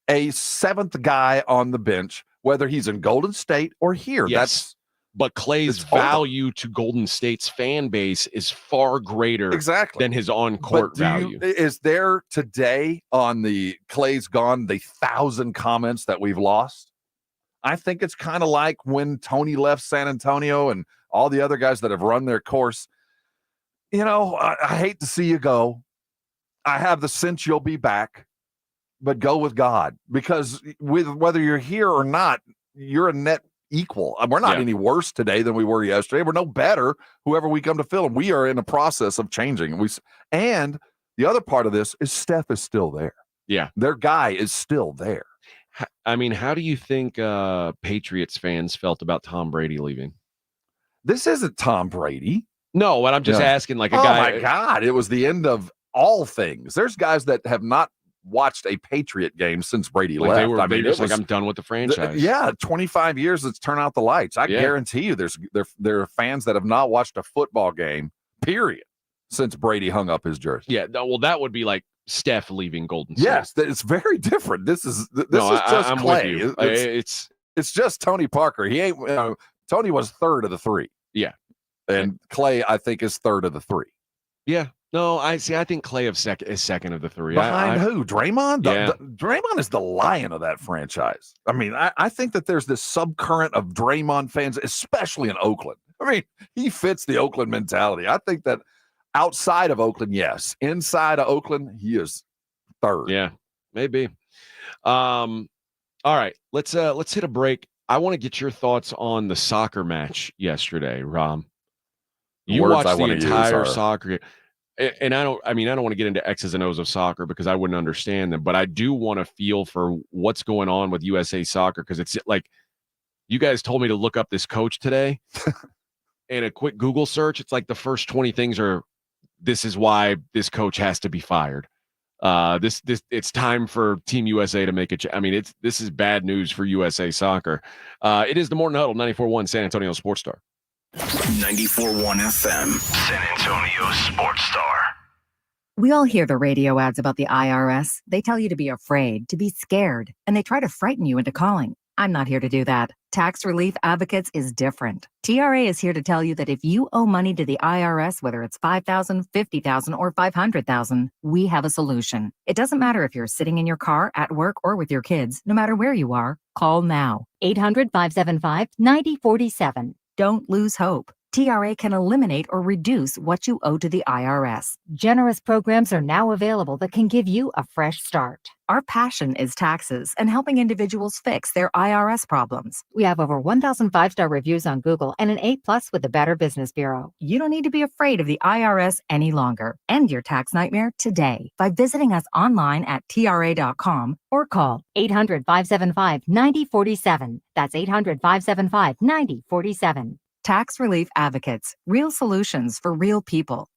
a 7th guy on the bench, whether he's in Golden State or here. Yes. But Klay's value to Golden State's fan base is far greater than his on-court value. Is there today on the Klay's gone, the 1,000 comments that we've lost? I think it's kind of like when Tony left San Antonio and all the other guys that have run their course. I hate to see you go. I have the sense you'll be back, but go with God because whether you're here or not, you're a net equal. We're not any worse today than we were yesterday. We're no better. Whoever we come to fill them, we are in the process of changing. And the other part of this is Steph is still there. Yeah, their guy is still there. I mean, how do you think Patriots fans felt about Tom Brady leaving? This isn't Tom Brady. No, but I'm just asking like a guy. Oh, my God. It was the end of all things. There's guys that have not watched a Patriot game since Brady left. They were I'm done with the franchise. 25 years, let's turn out the lights. I guarantee you there are fans that have not watched a football game, period, since Brady hung up his jersey. Yeah, well, that would be like Steph leaving Golden State. Yes, it's very different. This is just I'm Klay. With you. It's just Tony Parker. He ain't Tony was 3rd of the 3. Yeah. And Klay, I think, is 3rd of the 3. Yeah. No, I think Klay is second of the 3. Behind who? Draymond? Yeah. Draymond is the lion of that franchise. I mean, I think that there's this subcurrent of Draymond fans, especially in Oakland. I mean, he fits the Oakland mentality. I think that outside of Oakland, yes. Inside of Oakland, he is 3rd. Yeah, maybe. All right, let's hit a break. I want to get your thoughts on the soccer match yesterday, Ram. You watched the entire soccer. and I don't want to get into X's and O's of soccer because I wouldn't understand them, but I do want to feel for what's going on with USA Soccer, because it's like you guys told me to look up this coach today and a quick Google search. It's like the first 20 things are, this is why this coach has to be fired. It's time for Team USA to make it. This is bad news for USA Soccer. It is the Morning Huddle, 94.1 San Antonio Sports Star. 94.1 FM, San Antonio Sports Star. We all hear the radio ads about the IRS. They tell you to be afraid, to be scared, and they try to frighten you into calling. I'm not here to do that. Tax Relief Advocates is different. TRA is here to tell you that if you owe money to the IRS, whether it's $5,000, $50,000, or $500,000, we have a solution. It doesn't matter if you're sitting in your car, at work, or with your kids. No matter where you are, call now. 800-575-9047. Don't lose hope. TRA can eliminate or reduce what you owe to the IRS. Generous programs are now available that can give you a fresh start. Our passion is taxes and helping individuals fix their IRS problems. We have over 1,000 5-star reviews on Google and an A+ with the Better Business Bureau. You don't need to be afraid of the IRS any longer. End your tax nightmare today by visiting us online at TRA.com or call 800-575-9047. That's 800-575-9047. Tax Relief Advocates. Real solutions for real people.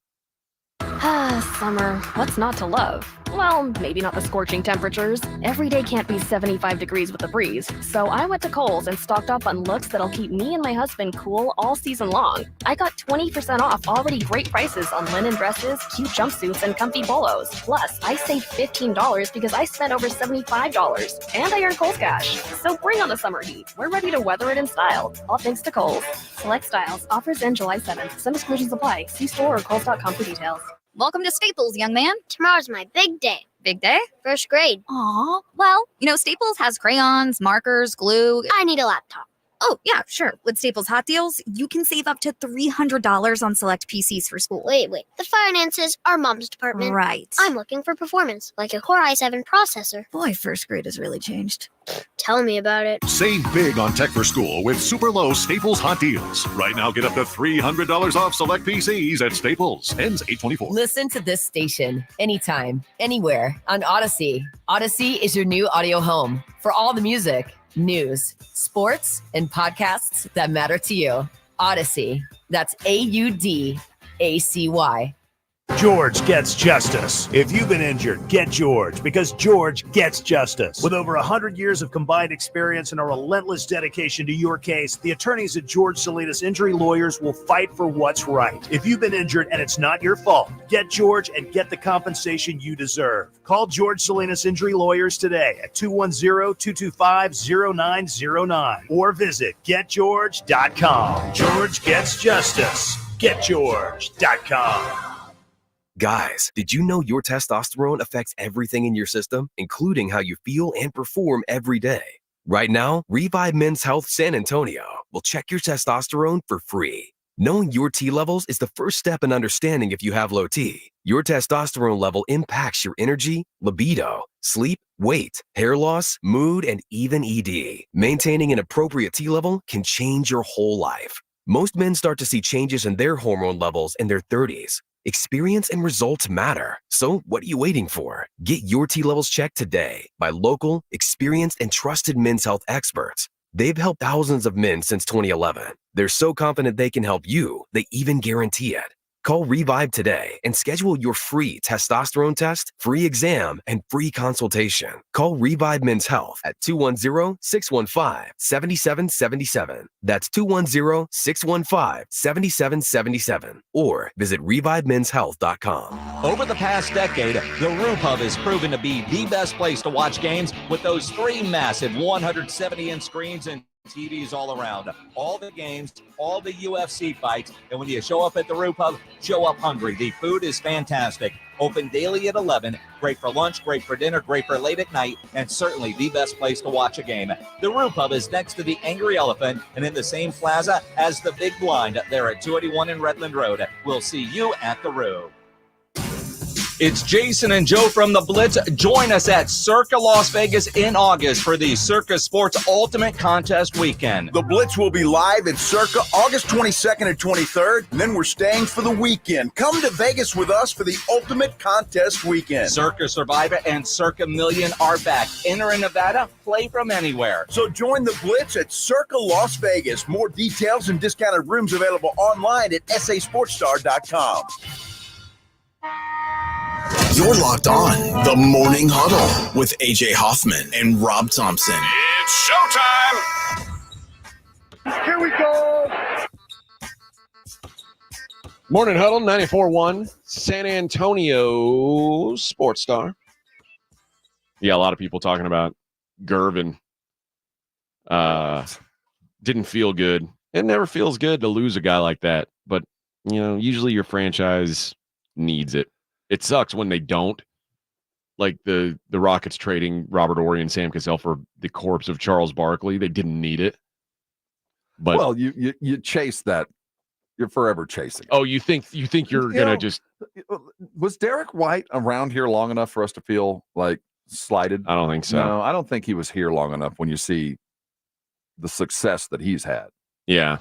Summer. What's not to love? Well, maybe not the scorching temperatures. Every day can't be 75 degrees with a breeze. So I went to Kohl's and stocked up on looks that'll keep me and my husband cool all season long. I got 20% off already great prices on linen dresses, cute jumpsuits, and comfy polos. Plus, I saved $15 because I spent over $75. And I earned Kohl's cash. So bring on the summer heat. We're ready to weather it in style. All thanks to Kohl's. Select styles. Offers end July 7th. Some exclusions apply. See store or Kohl's.com for details. Welcome to Staples, young man. Tomorrow's my big day. Big day? First grade. Aw, well, Staples has crayons, markers, glue. I need a laptop. Oh, yeah, sure. With Staples Hot Deals, you can save up to $300 on select PCs for school. Wait. The finances are Mom's department. Right. I'm looking for performance, like a Core i7 processor. Boy, first grade has really changed. Tell me about it. Save big on tech for school with super low Staples Hot Deals. Right now, get up to $300 off select PCs at Staples. Ends 8/24. Listen to this station anytime, anywhere on Odyssey. Odyssey is your new audio home for all the music, news, sports, and podcasts that matter to you. Odyssey. That's AUDACY. George gets justice. If you've been injured, get George, because George gets justice. With over 100 years of combined experience and a relentless dedication to your case, the attorneys at George Salinas Injury Lawyers will fight for what's right. If you've been injured and it's not your fault, get George and get the compensation you deserve. Call George Salinas Injury Lawyers today at 210-225-0909 or visit getgeorge.com. George gets justice. Getgeorge.com. Guys, did you know your testosterone affects everything in your system, including how you feel and perform every day? Right now, Revive Men's Health San Antonio will check your testosterone for free. Knowing your T levels is the first step in understanding if you have low T. Your testosterone level impacts your energy, libido, sleep, weight, hair loss, mood, and even ED. Maintaining an appropriate T level can change your whole life. Most men start to see changes in their hormone levels in their 30s. Experience and results matter. So what are you waiting for? Get your T levels checked today by local, experienced, and trusted men's health experts. They've helped thousands of men since 2011. They're so confident they can help you, they even guarantee it. Call Revive today and schedule your free testosterone test, free exam, and free consultation. Call Revive Men's Health at 210-615-7777. That's 210-615-7777. Or visit ReviveMen'sHealth.com. Over the past decade, the Roo Pub has proven to be the best place to watch games with those 3 massive 170-inch screens and TVs all around. All the games, all the UFC fights, and when you show up at the Roo Pub, show up hungry. The food is fantastic. Open daily at 11. Great for lunch, great for dinner, great for late at night, and certainly the best place to watch a game. The Roo Pub is next to the Angry Elephant and in the same plaza as the Big Blind there at 281 in Redland Road. We'll see you at the Roo. It's Jason and Joe from The Blitz. Join us at Circa Las Vegas in August for the Circa Sports Ultimate Contest Weekend. The Blitz will be live at Circa August 22nd and 23rd, and then we're staying for the weekend. Come to Vegas with us for the Ultimate Contest Weekend. Circa Survivor and Circa Million are back. Enter in Nevada, play from anywhere. So join the Blitz at Circa Las Vegas. More details and discounted rooms available online at sasportstar.com. You're locked on the Morning Huddle with AJ Hoffman and Rob Thompson. It's showtime. Here we go. Morning Huddle 94.1 San Antonio Sports Star. Yeah, a lot of people talking about Gervin. Didn't feel good. It never feels good to lose a guy like that. But, usually your franchise needs it. It sucks when they don't. Like the Rockets trading Robert Horry and Sam Cassell for the corpse of Charles Barkley. They didn't need it. But well, you chase that. You're forever chasing. Oh, you think you're gonna just? Was Derek White around here long enough for us to feel like slighted? I don't think so. No, I don't think he was here long enough when you see the success that he's had. Yeah.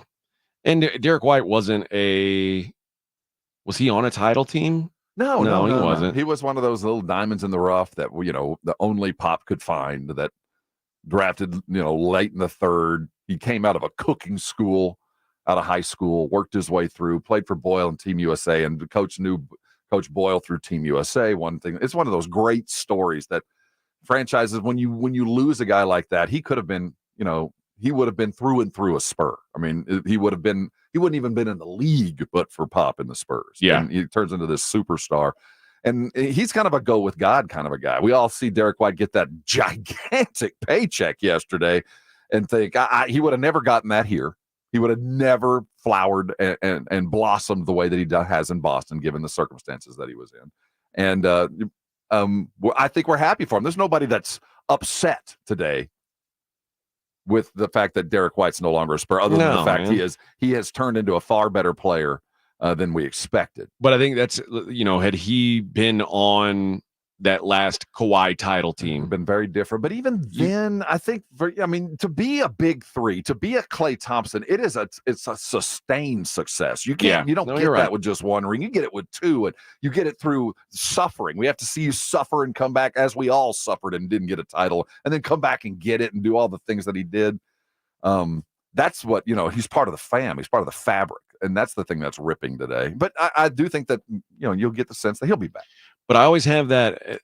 And Derek White wasn't was he on a title team? No, he wasn't. He was one of those little diamonds in the rough that, the only Pop could find, that drafted, late in the third. He came out of a cooking school, out of high school, worked his way through, played for Boyle and Team USA, and the coach knew Coach Boyle through Team USA. It's one of those great stories that franchises, when you lose a guy like that, he could have been, he would have been through and through a Spur. I mean, he wouldn't even been in the league, but for Pop in the Spurs. Yeah. And he turns into this superstar. And he's kind of a go with God kind of a guy. We all see Derek White get that gigantic paycheck yesterday and think he would have never gotten that here. He would have never flowered and blossomed the way that he has in Boston, given the circumstances that he was in. And I think we're happy for him. There's nobody that's upset today with the fact that Derek White's no longer a Spur, other than the fact he has turned into a far better player than we expected. But I think that's, had he been on that last Kawhi title team, been very different. But even then, I think, to be a big three, to be a Klay Thompson, it's a sustained success. You don't get that with just one ring. You get it with two, and you get it through suffering. We have to see you suffer and come back, as we all suffered and didn't get a title, and then come back and get it and do all the things that he did. That's what, he's part of the fam. He's part of the fabric. And that's the thing that's ripping today. But I do think that, you'll get the sense that he'll be back. But I always have that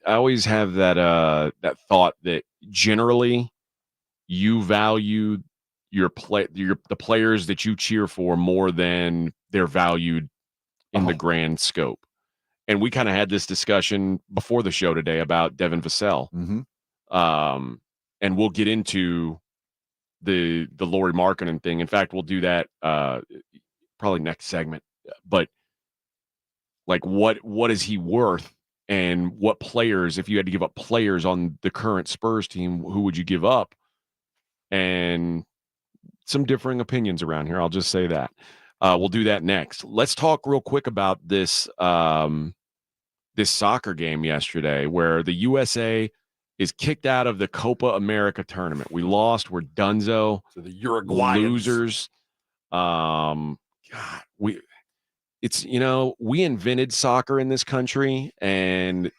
thought that generally you value the players that you cheer for more than they're valued in the grand scope. And we kind of had this discussion before the show today about Devin Vassell. Mm-hmm. And we'll get into the Lauri Markkanen thing. In fact, we'll do that probably next segment. But like, what is he worth? And what players, if you had to give up players on the current Spurs team, who would you give up? And some differing opinions around here. I'll just say that. We'll do that next. Let's talk real quick about this this soccer game yesterday where the USA is kicked out of the Copa America tournament. We lost. We're donezo. So the Uruguayans. Losers. We invented soccer in this country, and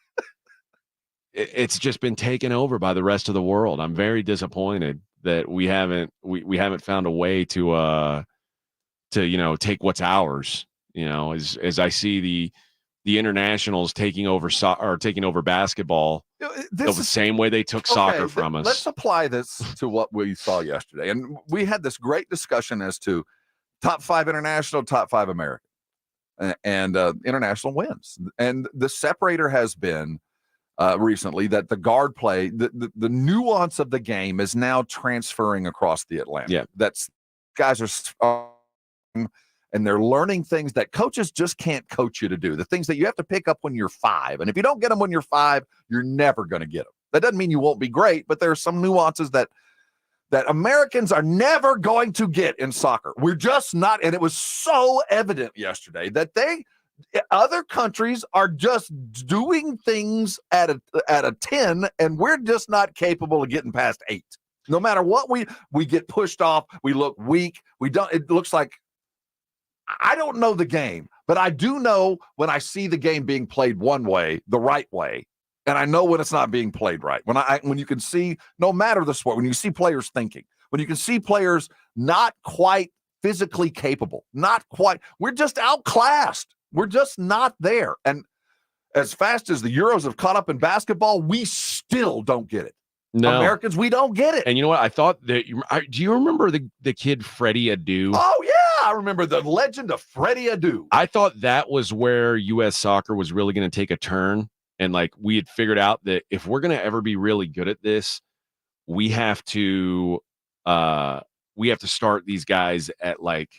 it's just been taken over by the rest of the world. I'm very disappointed that we haven't found a way to take what's ours. As I see the internationals taking over basketball the same way they took soccer from us. Let's apply this to what we saw yesterday, and we had this great discussion as to top 5 international, top 5 American. And international wins. And the separator has been recently that the guard play, the nuance of the game is now transferring across the Atlantic. Yeah. That's guys are and they're learning things that coaches just can't coach you to do. The things that you have to pick up when you're 5. And if you don't get them when you're 5, you're never going to get them. That doesn't mean you won't be great, but there are some nuances that Americans are never going to get in soccer. We're just not. And it was so evident yesterday that other countries are just doing things at a 10, and we're just not capable of getting past 8. No matter what we get pushed off, we look weak. It looks like, I don't know the game, but I do know when I see the game being played one way, the right way, and I know when it's not being played right. When you can see, no matter the sport, when you see players thinking, when you can see players not quite physically capable, not quite, we're just outclassed. We're just not there. And as fast as the Euros have caught up in basketball, we still don't get it. No. Americans, we don't get it. And you know what? I thought that do you remember the kid Freddie Adu? Oh yeah, I remember the legend of Freddie Adu. I thought that was where U.S. soccer was really going to take a turn, and like we had figured out that if we're going to ever be really good at this, we have to start these guys at like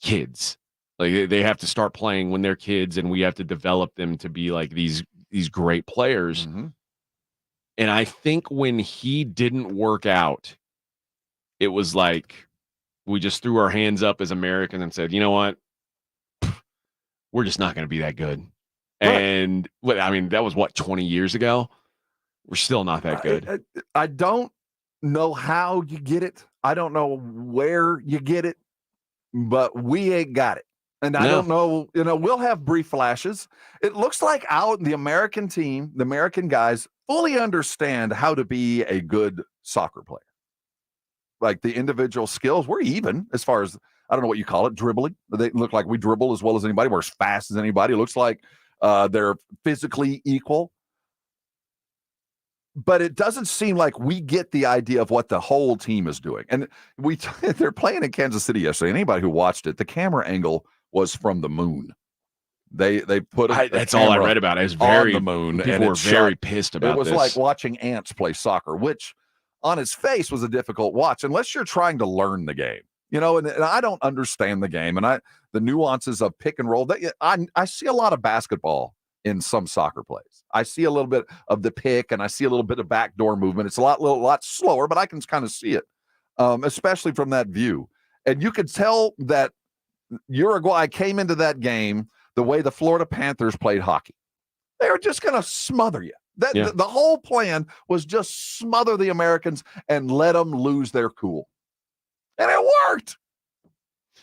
kids. Like they have to start playing when they're kids, and we have to develop them to be like these great players. Mm-hmm. And I think when he didn't work out, it was like we just threw our hands up as Americans and said, you know what? We're just not going to be that good. Right. And I mean, that was 20 years ago? We're still not that good. I don't know how you get it. I don't know where you get it, but we ain't got it. And I don't know, we'll have brief flashes. It looks like the American team, the American guys fully understand how to be a good soccer player. Like the individual skills, we're even as far as, I don't know what you call it, dribbling. They look like we dribble as well as anybody. We're as fast as anybody. It looks like they're physically equal. But it doesn't seem like we get the idea of what the whole team is doing. And they're playing in Kansas City yesterday. Anybody who watched it, the camera angle was from the moon. They put that's all I read about it. It was very on the moon. People were very pissed about it. It was like watching ants play soccer, which on its face was a difficult watch unless you're trying to learn the game. And I don't understand the game and the nuances of pick and roll. I see a lot of basketball in some soccer plays. I see a little bit of the pick and I see a little bit of backdoor movement. It's a lot slower, but I can kind of see it, especially from that view. And you could tell that Uruguay came into that game the way the Florida Panthers played hockey. They were just going to smother you. The whole plan was just smother the Americans and let them lose their cool. And it worked.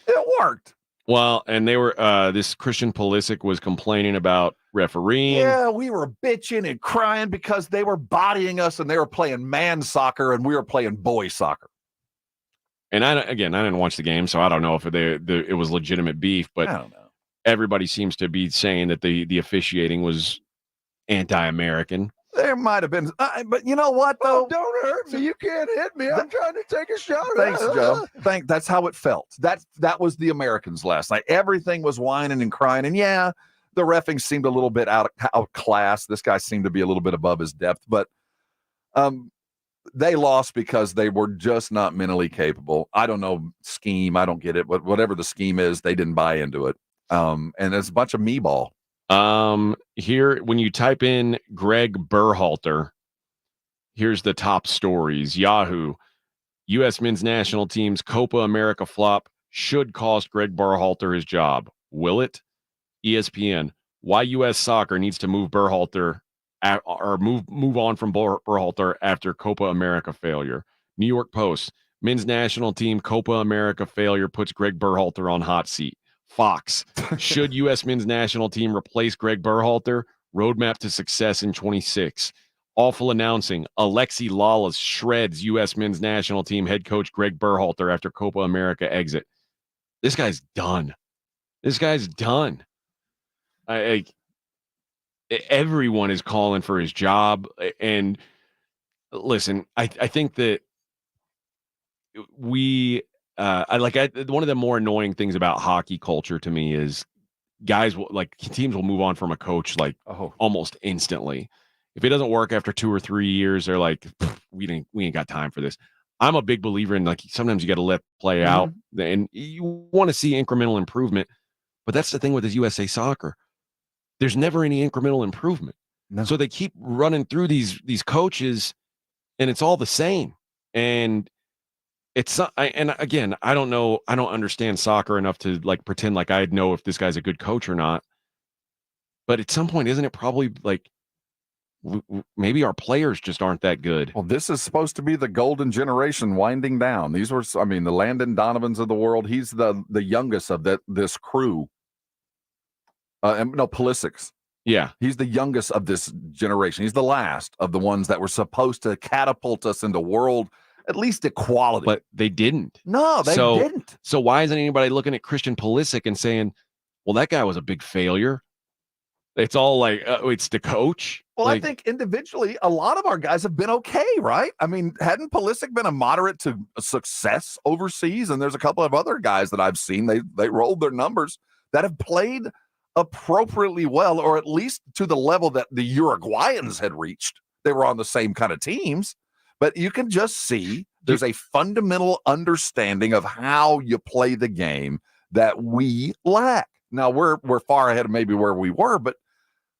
It worked. Well, and they were this Christian Pulisic was complaining about refereeing. Yeah, we were bitching and crying because they were bodying us and they were playing man soccer and we were playing boy soccer. And I didn't watch the game, so I don't know if it was legitimate beef, but I don't know. Everybody seems to be saying that the officiating was anti-American. There might have been, but you know what, though? Oh, don't hurt me. You can't hit me. I'm trying to take a shot. Thanks, Joe. That's how it felt. That was the Americans last night. Everything was whining and crying. And yeah, the reffing seemed a little bit out of class. This guy seemed to be a little bit above his depth. But they lost because they were just not mentally capable. I don't know scheme. I don't get it. But whatever the scheme is, they didn't buy into it. And it's a bunch of me ball. Here, when you type in Greg Berhalter, here's the top stories. Yahoo, U.S. men's national team's Copa America flop should cost Greg Berhalter his job. Will it? ESPN, why U.S. soccer needs to move Berhalter or move on from Berhalter after Copa America failure. New York Post, men's national team Copa America failure puts Greg Berhalter on hot seat. Fox, should U.S. men's national team replace Greg Berhalter? Roadmap to success in 26. Awful announcing. Alexi Lalas shreds U.S. men's national team head coach Greg Berhalter after Copa America exit. This guy's done. Everyone is calling for his job. And listen, I think that one of the more annoying things about hockey culture to me is teams will move on from a coach almost instantly. If it doesn't work after 2 or 3 years, they're like, we ain't got time for this. I'm a big believer in sometimes you got to let play out, and you want to see incremental improvement. But that's the thing with this USA Soccer. There's never any incremental improvement. No. So they keep running through these coaches, and it's all the same. And It's and again, I don't know. I don't understand soccer enough to like pretend like I'd know if this guy's a good coach or not. But at some point, isn't it probably like maybe our players just aren't that good? Well, this is supposed to be the golden generation winding down. These were, I mean, the Landon Donovans of the world. He's the youngest of this crew. Pulisic's. Yeah. He's the youngest of this generation. He's the last of the ones that were supposed to catapult us into world, at least equality. But they didn't. No, they didn't. So why isn't anybody looking at Christian Pulisic and saying, well, that guy was a big failure? It's all like, it's the coach. Well, like, I think individually, a lot of our guys have been okay, right? I mean, hadn't Pulisic been a moderate to success overseas? And there's a couple of other guys that I've seen, they rolled their numbers, that have played appropriately well, or at least to the level that the Uruguayans had reached. They were on the same kind of teams. But you can just see there's a fundamental understanding of how you play the game that we lack. Now, we're far ahead of maybe where we were, but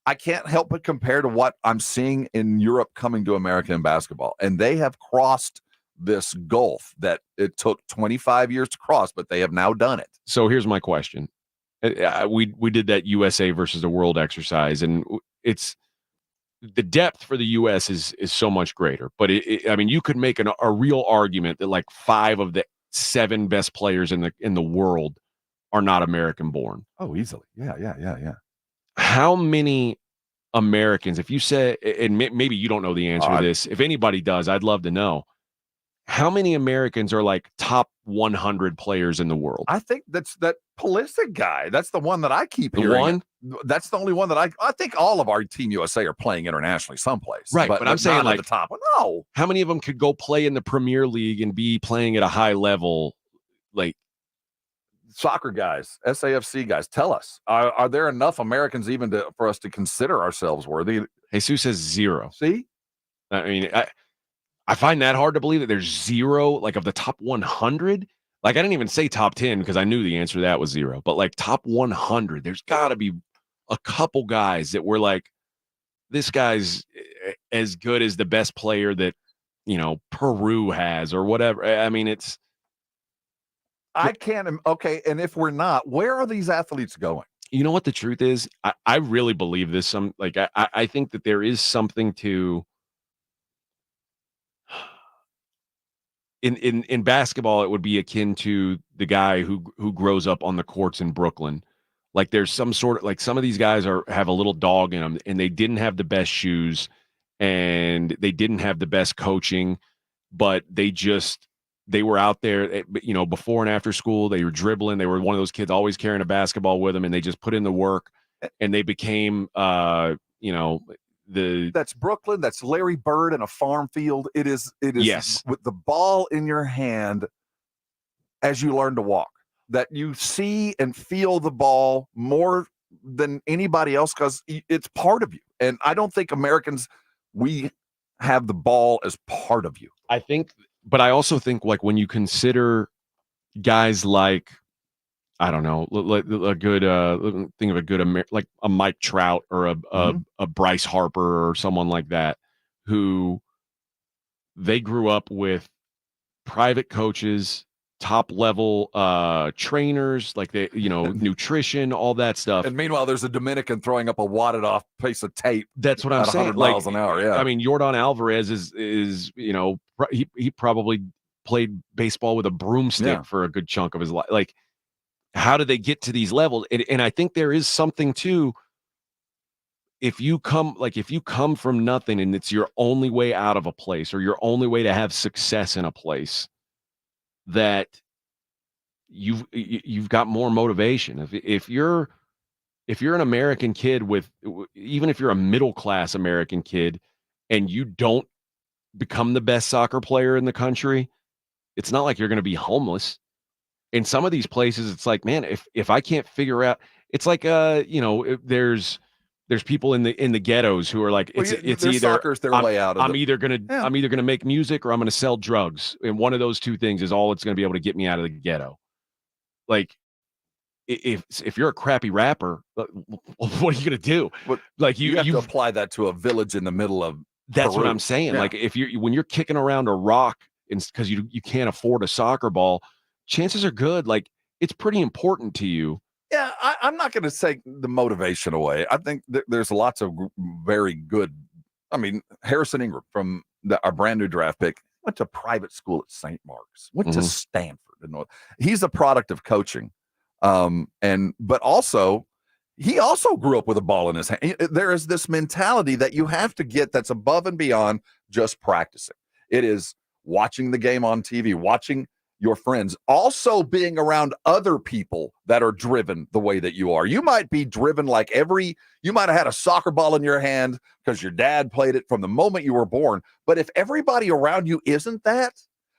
I can't help but compare to what I'm seeing in Europe coming to America in basketball. And they have crossed this gulf that it took 25 years to cross, but they have now done it. So here's my question. We did that USA versus the world exercise, and it's the depth for the U.S. is so much greater. But I mean, you could make a real argument that like 5 of the 7 best players in the world are not American born. Oh, easily. Yeah. How many Americans, if you say, and maybe you don't know the answer to this, if anybody does, I'd love to know. How many Americans are like top 100 players in the world? I think that's that Pulisic guy. That's the one that I keep the hearing. One? That's the only one that I think all of our Team USA are playing internationally someplace. Right, but I'm saying like at the top. Well, no. How many of them could go play in the Premier League and be playing at a high level? Like soccer guys, SAFC guys, tell us, are there enough Americans even for us to consider ourselves worthy? Jesus says 0. See? I mean, I find that hard to believe that there's 0, like of the top 100. Like I didn't even say top 10 because I knew the answer to that was 0. But like top 100, there's got to be a couple guys that were like, this guy's as good as the best player that, Peru has or whatever. I mean, I can't. Okay, and if we're not, where are these athletes going? You know what the truth is? I really believe this. I think that there is something to in basketball. It would be akin to the guy who grows up on the courts in Brooklyn. Like there's some sort of like some of these guys have a little dog in them, and they didn't have the best shoes, and they didn't have the best coaching, but they were out there, before and after school. They were dribbling. They were one of those kids always carrying a basketball with them, and they just put in the work, and they became, That's Brooklyn. That's Larry Bird in a farm field. It is yes. With the ball in your hand as you learn to walk, that you see and feel the ball more than anybody else because it's part of you. And I don't think Americans, we have the ball as part of you. I think. But I also think, like, when you consider guys like, I don't know, a good think of a good like a Mike Trout or a Bryce Harper or someone like that, who they grew up with private coaches, top level trainers, like they, nutrition, all that stuff. And meanwhile, there's a Dominican throwing up a wadded off piece of tape. That's what I'm saying. 100 miles an hour. Yeah. I mean, Yordan Alvarez is he probably played baseball with a broomstick for a good chunk of his life. Like, how do they get to these levels? And I think there is something to, if you come from nothing and it's your only way out of a place or your only way to have success in a place, that you've got more motivation. If you're an American kid even if you're a middle class American kid and you don't become the best soccer player in the country, it's not like you're going to be homeless. In some of these places, it's like, man, if I can't figure out, it's like there's people in the ghettos who are like, it's either soccer's their way out of I'm either gonna make music or I'm gonna sell drugs, and one of those two things is all it's gonna be able to get me out of the ghetto. Like, if you're a crappy rapper, what are you gonna do? Like you have to apply that to a village in the middle of That's Peru. what I'm saying. Yeah. Like when you're kicking around a rock because you can't afford a soccer ball, chances are good. Like, it's pretty important to you. Yeah, I'm not going to take the motivation away. I think there's lots of very good. I mean, Harrison Ingram from our brand new draft pick went to private school at St. Mark's, went to Stanford. He's a product of coaching. But also, he also grew up with a ball in his hand. There is this mentality that you have to get that's above and beyond just practicing. It is watching the game on TV, watching your friends, also being around other people that are driven the way that you are. You might be driven like you might have had a soccer ball in your hand because your dad played it from the moment you were born. But if everybody around you isn't that,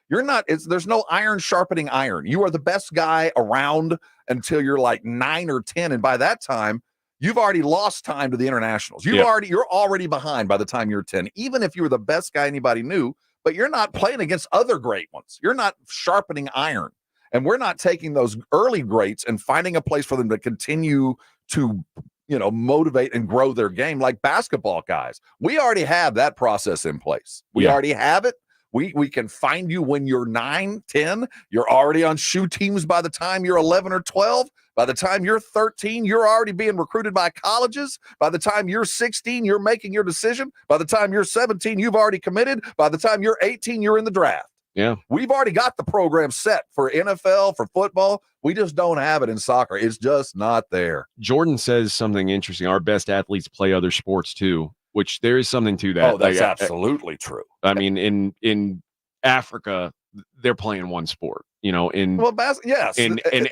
you're not, there's no iron sharpening iron. You are the best guy around until you're like 9 or 10. And by that time, you've already lost time to the internationals. You're already behind by the time you're 10, even if you were the best guy anybody knew. But you're not playing against other great ones. You're not sharpening iron. And we're not taking those early greats and finding a place for them to continue to, motivate and grow their game like basketball guys. We already have that process in place. We already have it. We can find you when you're 9, 10. You're already on shoe teams by the time you're 11 or 12. By the time you're 13, you're already being recruited by colleges. By the time you're 16, you're making your decision. By the time you're 17, you've already committed. By the time you're 18, you're in the draft. Yeah. We've already got the program set for NFL, for football. We just don't have it in soccer. It's just not there. Jordan says something interesting. Our best athletes play other sports too, which there is something to that. Oh, that's absolutely true. I mean, in Africa, they're playing one sport. In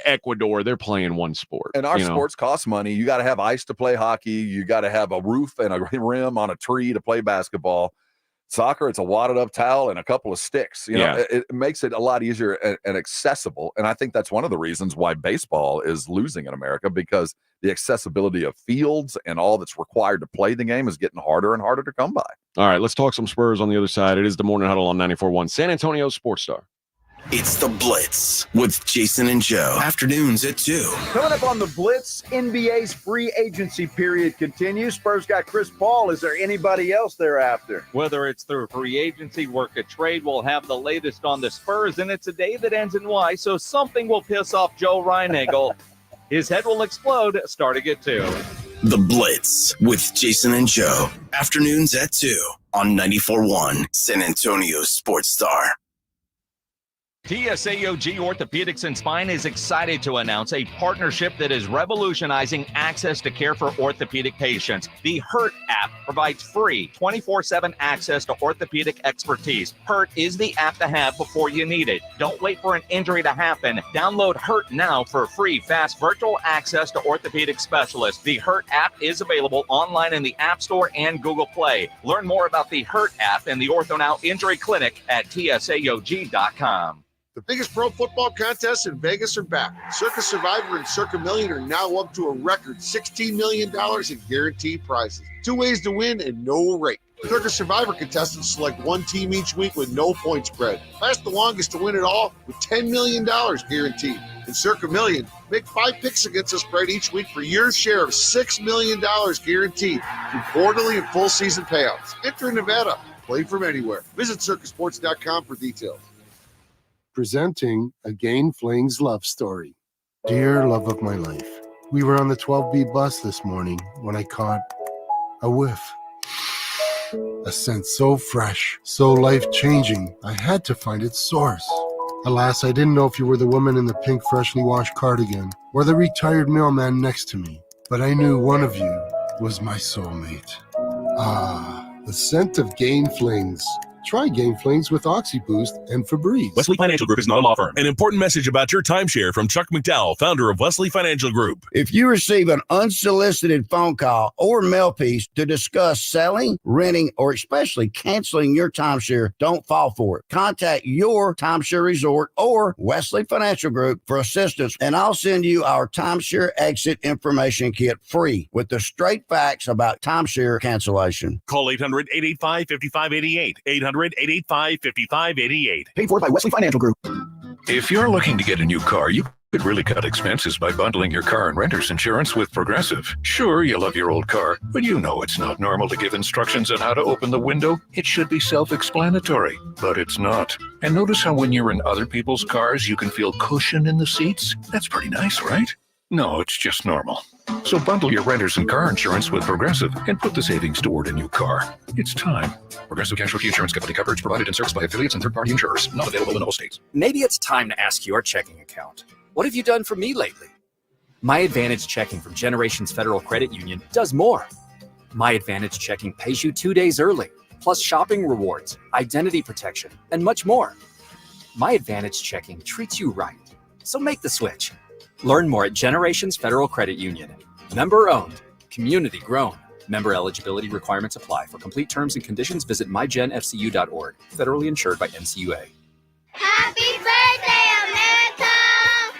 Ecuador, they're playing one sport. And our sports cost money. You got to have ice to play hockey. You got to have a roof and a rim on a tree to play basketball. Soccer, it's a wadded up towel and a couple of sticks. It makes it a lot easier and accessible. And I think that's one of the reasons why baseball is losing in America, because the accessibility of fields and all that's required to play the game is getting harder and harder to come by. All right, let's talk some Spurs on the other side. It is the Morning Huddle on 94.1 San Antonio Sports Star. It's the Blitz with Jason and Joe. Afternoons at 2. Coming up on the Blitz, NBA's free agency period continues. Spurs got Chris Paul. Is there anybody else they're after? Whether it's through free agency, work a trade, we'll have the latest on the Spurs, and it's a day that ends in Y, so something will piss off Joe Reinagel. His head will explode starting at 2. The Blitz with Jason and Joe. Afternoons at 2 on 94.1 San Antonio Sports Star. TSAOG Orthopedics and Spine is excited to announce a partnership that is revolutionizing access to care for orthopedic patients. The HURT app provides free 24/7 access to orthopedic expertise. HURT is the app to have before you need it. Don't wait for an injury to happen. Download HURT now for free, fast virtual access to orthopedic specialists. The HURT app is available online in the App Store and Google Play. Learn more about the HURT app and the OrthoNow Injury Clinic at TSAOG.com. The biggest pro football contests in Vegas are back. Circus Survivor and Circa Million are now up to a record $16 million in guaranteed prizes. 2 ways to win and no rate. Circus Survivor contestants select one team each week with no point spread. Last the longest to win it all with $10 million guaranteed. In Circa Million, make 5 picks against the spread each week for your share of $6 million guaranteed through quarterly and full season payouts. Enter in Nevada. Play from anywhere. Visit circusports.com for details. Presenting a Gain Flings love story. Dear love of my life, we were on the 12B bus this morning when I caught a whiff. A scent so fresh, so life-changing, I had to find its source. Alas, I didn't know if you were the woman in the pink freshly washed cardigan or the retired mailman next to me, but I knew one of you was my soulmate. Ah, the scent of Gain Flings. Try Gain Flings with OxyBoost and Febreze. Wesley Financial Group is not a law firm. An important message about your timeshare from Chuck McDowell, founder of Wesley Financial Group. If you receive an unsolicited phone call or mail piece to discuss selling, renting, or especially canceling your timeshare, don't fall for it. Contact your timeshare resort or Wesley Financial Group for assistance, and I'll send you our timeshare exit information kit free with the straight facts about timeshare cancellation. Call 800-885-5588. 800-885-5588. Paid for by Wesley Financial Group. If you're looking to get a new car, you Could really cut expenses by bundling your car and renter's insurance with Progressive. Sure, you love your old car, but you know it's not normal to give instructions on how to open the window. It should be self-explanatory, but it's not. And notice how when you're in other people's cars, you can feel cushion in the seats? That's pretty nice, right? No, it's just normal. So bundle your renter's and car insurance with Progressive and put the savings toward a new car. It's time. Progressive Casualty Insurance Company. Coverage provided and serviced by affiliates and third-party insurers. Not available in all states. Maybe it's time to ask your checking account. What have you done for me lately? My Advantage Checking from Generations Federal Credit Union does more. My Advantage Checking pays you 2 days early, plus shopping rewards, identity protection, and much more. My Advantage Checking treats you right. So make the switch. Learn more at Generations Federal Credit Union. Member owned, community grown. Member eligibility requirements apply. For complete terms and conditions, visit mygenfcu.org. Federally insured by NCUA. Happy birthday, America!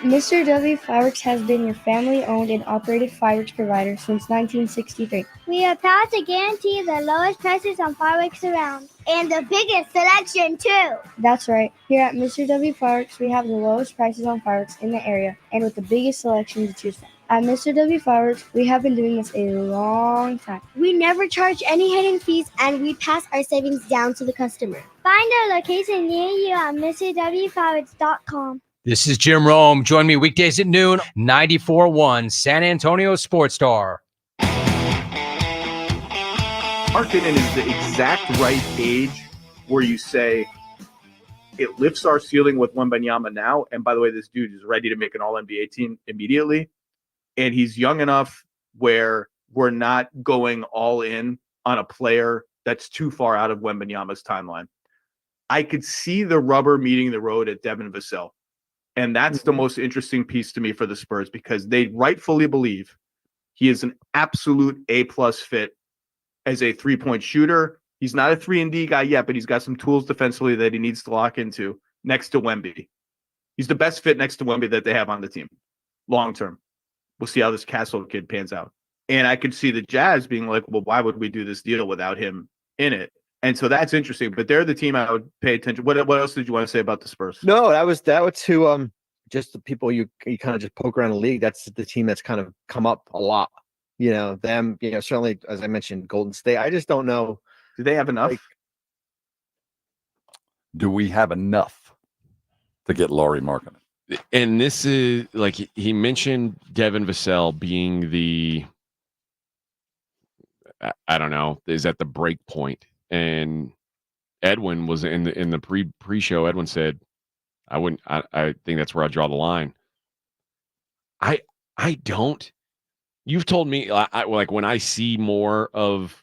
Mr. W Fireworks has been your family-owned and operated fireworks provider since 1963. We are proud to guarantee the lowest prices on fireworks around. And the biggest selection, too. That's right. Here at Mr. W Fireworks, we have the lowest prices on fireworks in the area and with the biggest selection to choose from. At Mr. W Fireworks, we have been doing this a long time. We never charge any hidden fees, and we pass our savings down to the customer. Find our location near you at MrWFireworks.com. This is Jim Rome. Join me weekdays at noon, 94.1 San Antonio Sports Star. Markkanen is the exact right age where you say it lifts our ceiling with Wembanyama now. And by the way, this dude is ready to make an All-NBA team immediately. And he's young enough where we're not going all in on a player that's too far out of Wembanyama's timeline. I could see the rubber meeting the road at Devin Vassell. And that's the most interesting piece to me for the Spurs because they rightfully believe he is an absolute A-plus fit as a three-point shooter. He's not a 3-and-D guy yet, but he's got some tools defensively that he needs to lock into next to Wemby. He's the best fit next to Wemby that they have on the team long-term. We'll see how this Castle kid pans out. And I could see the Jazz being like, well, why would we do this deal without him in it? And so that's interesting. But they're the team I would pay attention. What else did you want to say about the Spurs? No, that was to just the people you kind of just poke around the league. That's the team that's kind of come up a lot. You know, them, you know, certainly, as I mentioned, Golden State. I just don't know. Do they have enough? Do we have enough to get Lauri Markkanen? And this is like he mentioned Devin Vassell being the, I don't know, is at the break point. And Edwin was in the pre-show. Edwin said, I think that's where I draw the line. I don't. You've told me I like when I see more of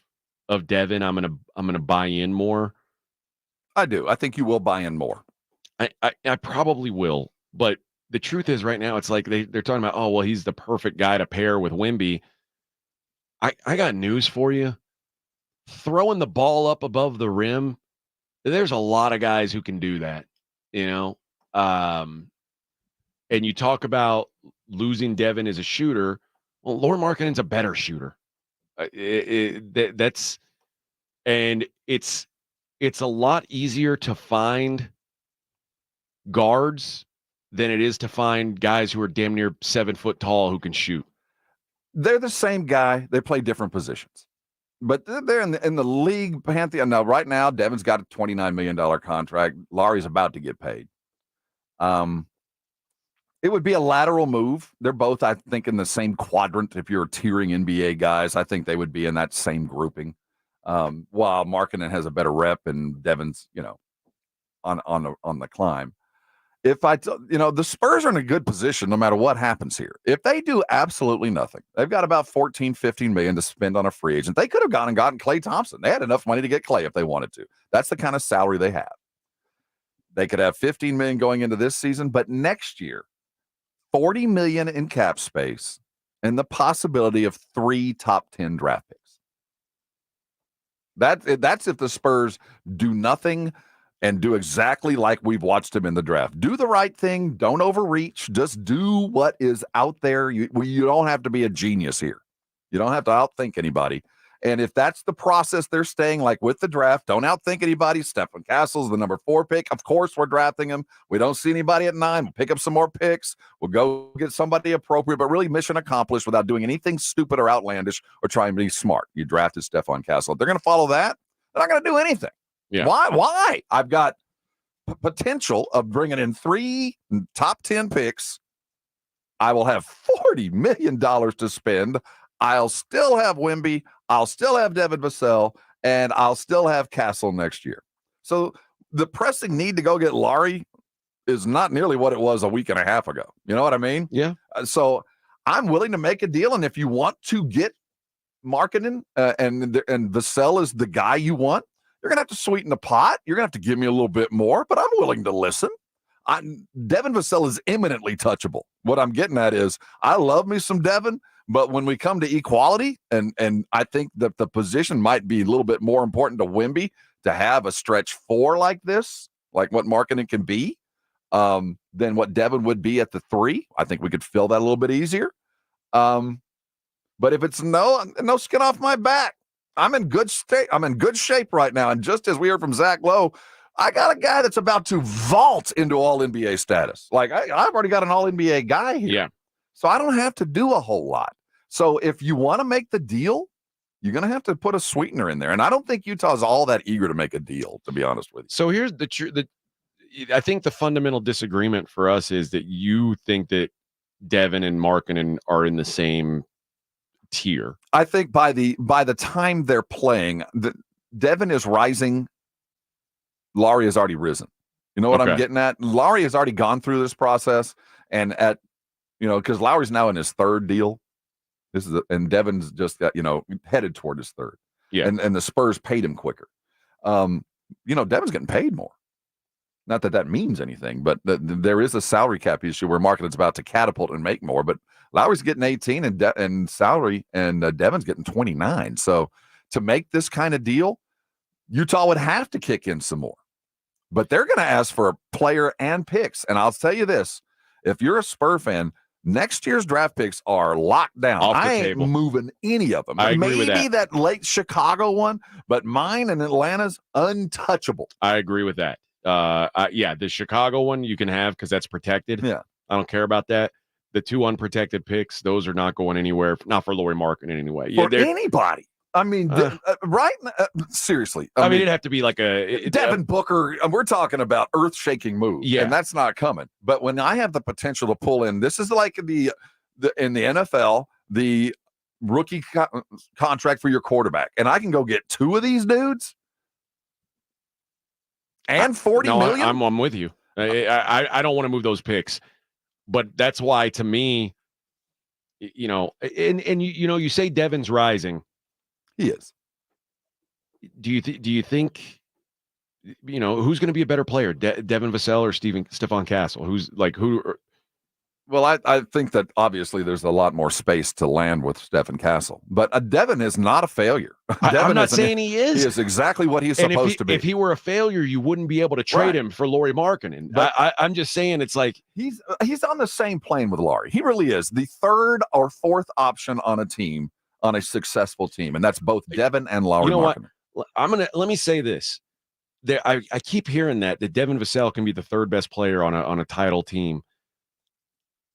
Devin, I'm gonna buy in more. I do. I think you will buy in more. I probably will. But the truth is right now, it's like they're talking about, oh, well, he's the perfect guy to pair with Wemby. I got news for you. Throwing the ball up above the rim, there's a lot of guys who can do that, you know? And you talk about losing Devin as a shooter. Well, Lauri Markkanen's a better shooter. It's a lot easier to find guards than it is to find guys who are damn near 7 foot tall who can shoot. They're the same guy. They play different positions, but they're in the league pantheon. Now, right now, Devin's got a $29 million contract. Lauri's about to get paid. It would be a lateral move. They're both, I think, in the same quadrant. If you're tiering NBA guys, I think they would be in that same grouping. While Markkanen has a better rep and Devin's, you know, on the climb. If the Spurs are in a good position no matter what happens here. If they do absolutely nothing, they've got about 14, 15 million to spend on a free agent. They could have gone and gotten Klay Thompson. They had enough money to get Klay if they wanted to. That's the kind of salary they have. They could have 15 million going into this season, but next year, 40 million in cap space and the possibility of 3 top 10 draft picks. That's if the Spurs do nothing and do exactly like we've watched them in the draft. Do the right thing. Don't overreach. Just do what is out there. You don't have to be a genius here. You don't have to outthink anybody. And if that's the process they're staying like with the draft, don't outthink anybody. Stephen Castle's the number 4 pick. Of course, we're drafting him. We don't see anybody at 9. We'll pick up some more picks. We'll go get somebody appropriate, but really mission accomplished without doing anything stupid or outlandish or trying to be smart. You drafted Stephon Castle. If they're going to follow that, they're not going to do anything. Yeah. Why? I've got potential of bringing in 3 top 10 picks. I will have $40 million to spend. I'll still have Wemby. I'll still have Devin Vassell, and I'll still have Castle next year. So the pressing need to go get Larry is not nearly what it was a week and a half ago. You know what I mean? Yeah. So I'm willing to make a deal, and if you want to get Markkanen and Vassell is the guy you want, you're going to have to sweeten the pot. You're going to have to give me a little bit more, but I'm willing to listen. Devin Vassell is eminently touchable. What I'm getting at is I love me some Devin, but when we come to equality, and I think that the position might be a little bit more important to Wemby to have a stretch 4 like this, like what Markkanen can be, than what Devin would be at the 3. I think we could fill that a little bit easier. But if it's no skin off my back, I'm in good state. I'm in good shape right now. And just as we heard from Zach Lowe, I got a guy that's about to vault into all NBA status. Like I've already got an all NBA guy here. Yeah. So I don't have to do a whole lot. So if you want to make the deal, you're going to have to put a sweetener in there. And I don't think Utah's all that eager to make a deal, to be honest with you. So here's I think the fundamental disagreement for us is that you think that Devin and Markkanen are in the same tier. I think by the time they're playing, Devin is rising. Larry has already risen. You know what I'm getting at? Larry has already gone through this process, and because Lowry's now in his 3rd deal. And Devin's just got, headed toward his 3rd. Yeah. And the Spurs paid him quicker. Devin's getting paid more. Not that means anything, but there is a salary cap issue where Markkanen's about to catapult and make more. But Lowry's getting 18 and salary, and Devin's getting 29. So to make this kind of deal, Utah would have to kick in some more. But they're going to ask for a player and picks. And I'll tell you this, if you're a Spur fan, next year's draft picks are locked down. I ain't moving any of them. I agree with Maybe that late Chicago one, but mine and Atlanta's untouchable. I agree with that. The Chicago one you can have because that's protected. Yeah. I don't care about that. The 2 unprotected picks, those are not going anywhere. Not for Lauri Markkanen anyway. For anybody. I mean, right? Seriously. I mean, it'd have to be like Devin Booker. We're talking about earth-shaking move, and that's not coming. But when I have the potential to pull in, this is like the in the NFL, the rookie contract for your quarterback, and I can go get 2 of these dudes and $40 million. I'm with you. I don't want to move those picks, but that's why to me, you say Devin's rising. He is. Do you think, who's going to be a better player, Devin Vassell or Stephon Castle? Well, I think that obviously there's a lot more space to land with Stephen Castle, but Devin is not a failure. I'm not saying he is. He is exactly what he's supposed to be. If he were a failure, you wouldn't be able to trade him for Lauri Markkanen. But I'm just saying it's like he's on the same plane with Larry. He really is the 3rd or 4th option on a team, on a successful team, and that's both Devin and Lauri Markkanen. What? Let me say this. I keep hearing that Devin Vassell can be the 3rd best player on a title team.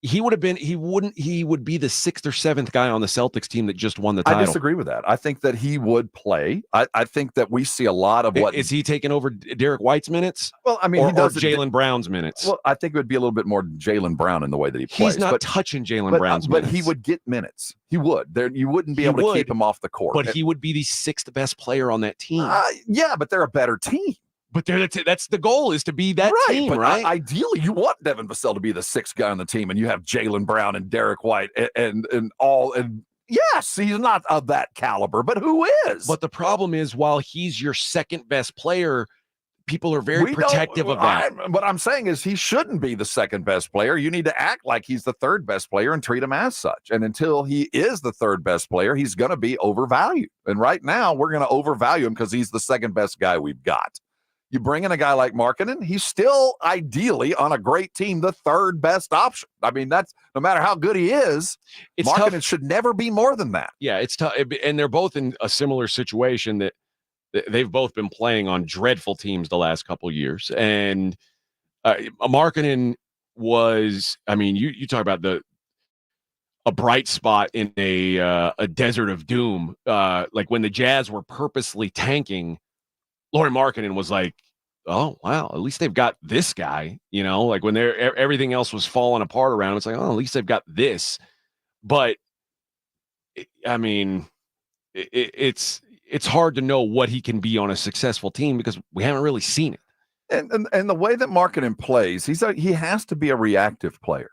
He would be the 6th or 7th guy on the Celtics team that just won the title. I disagree with that. I think that he would play. I think that we see a lot of what is he taking over Derek White's minutes? Well, I mean, or Jaylen Brown's minutes. Well, I think it would be a little bit more Jaylen Brown in the way that he plays. He's not touching Jaylen Brown's minutes. But he would get minutes. He would. You wouldn't be able to keep him off the court. But he would be the 6th best player on that team. Yeah, but they're a better team. But that's the goal, is to be that team, but right? Ideally, you want Devin Vassell to be the 6th guy on the team, and you have Jaylen Brown and Derek White and all. And yes, he's not of that caliber, but who is? But the problem is, while he's your 2nd best player, people are very protective of that. What I'm saying is he shouldn't be the 2nd best player. You need to act like he's the 3rd best player and treat him as such. And until he is the 3rd best player, he's going to be overvalued. And right now, we're going to overvalue him because he's the 2nd best guy we've got. You bring in a guy like Markkanen, he's still ideally on a great team, the third best option. I mean, that's no matter how good he is, Markkanen should never be more than that. Yeah, it's tough. And they're both in a similar situation that they've both been playing on dreadful teams the last couple of years. And Markkanen was, I mean, you talk about a bright spot in a desert of doom. Like when the Jazz were purposely tanking, Lauri Markkanen was like, oh, wow, at least they've got this guy, like when everything else was falling apart around him, it's like, oh, at least they've got this. But I mean, it's hard to know what he can be on a successful team because we haven't really seen it. And the way that Markkanen plays, he has to be a reactive player.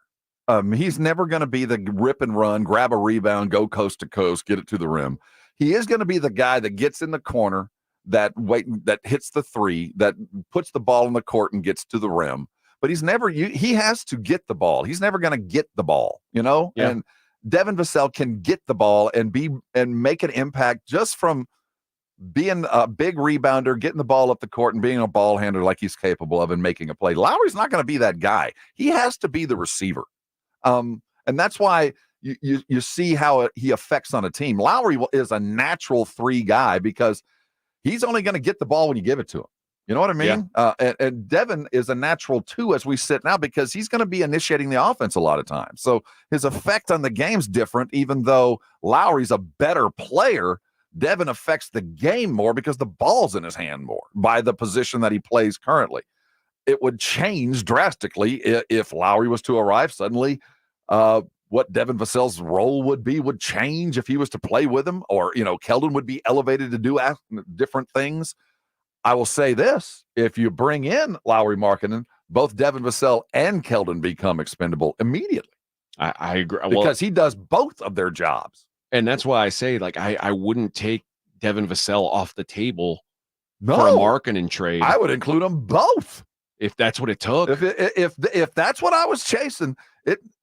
He's never going to be the rip and run, grab a rebound, go coast to coast, get it to the rim. He is going to be the guy that gets in the corner, that hits the three, that puts the ball in the court and gets to the rim. But he has to get the ball. He's never going to get the ball, Yeah. And Devin Vassell can get the ball and make an impact just from being a big rebounder, getting the ball up the court and being a ball handler like he's capable of and making a play. Lowry's not going to be that guy. He has to be the receiver. And that's why you see how he affects on a team. Lowry is a natural 3 guy because he's only going to get the ball when you give it to him. You know what I mean? Yeah. And Devin is a natural 2 as we sit now because he's going to be initiating the offense a lot of times. So his effect on the game's different, even though Lowry's a better player. Devin affects the game more because the ball's in his hand more by the position that he plays currently. It would change drastically if Lowry was to arrive suddenly. What Devin Vassell's role would change if he was to play with him, or, Keldon would be elevated to do different things. I will say this, if you bring in Lauri Markkanen, both Devin Vassell and Keldon become expendable immediately. I agree. Because he does both of their jobs. And that's why I say, like, I wouldn't take Devin Vassell off the table for a Markkanen trade. I would include them both. If that's what it took. If that's what I was chasing,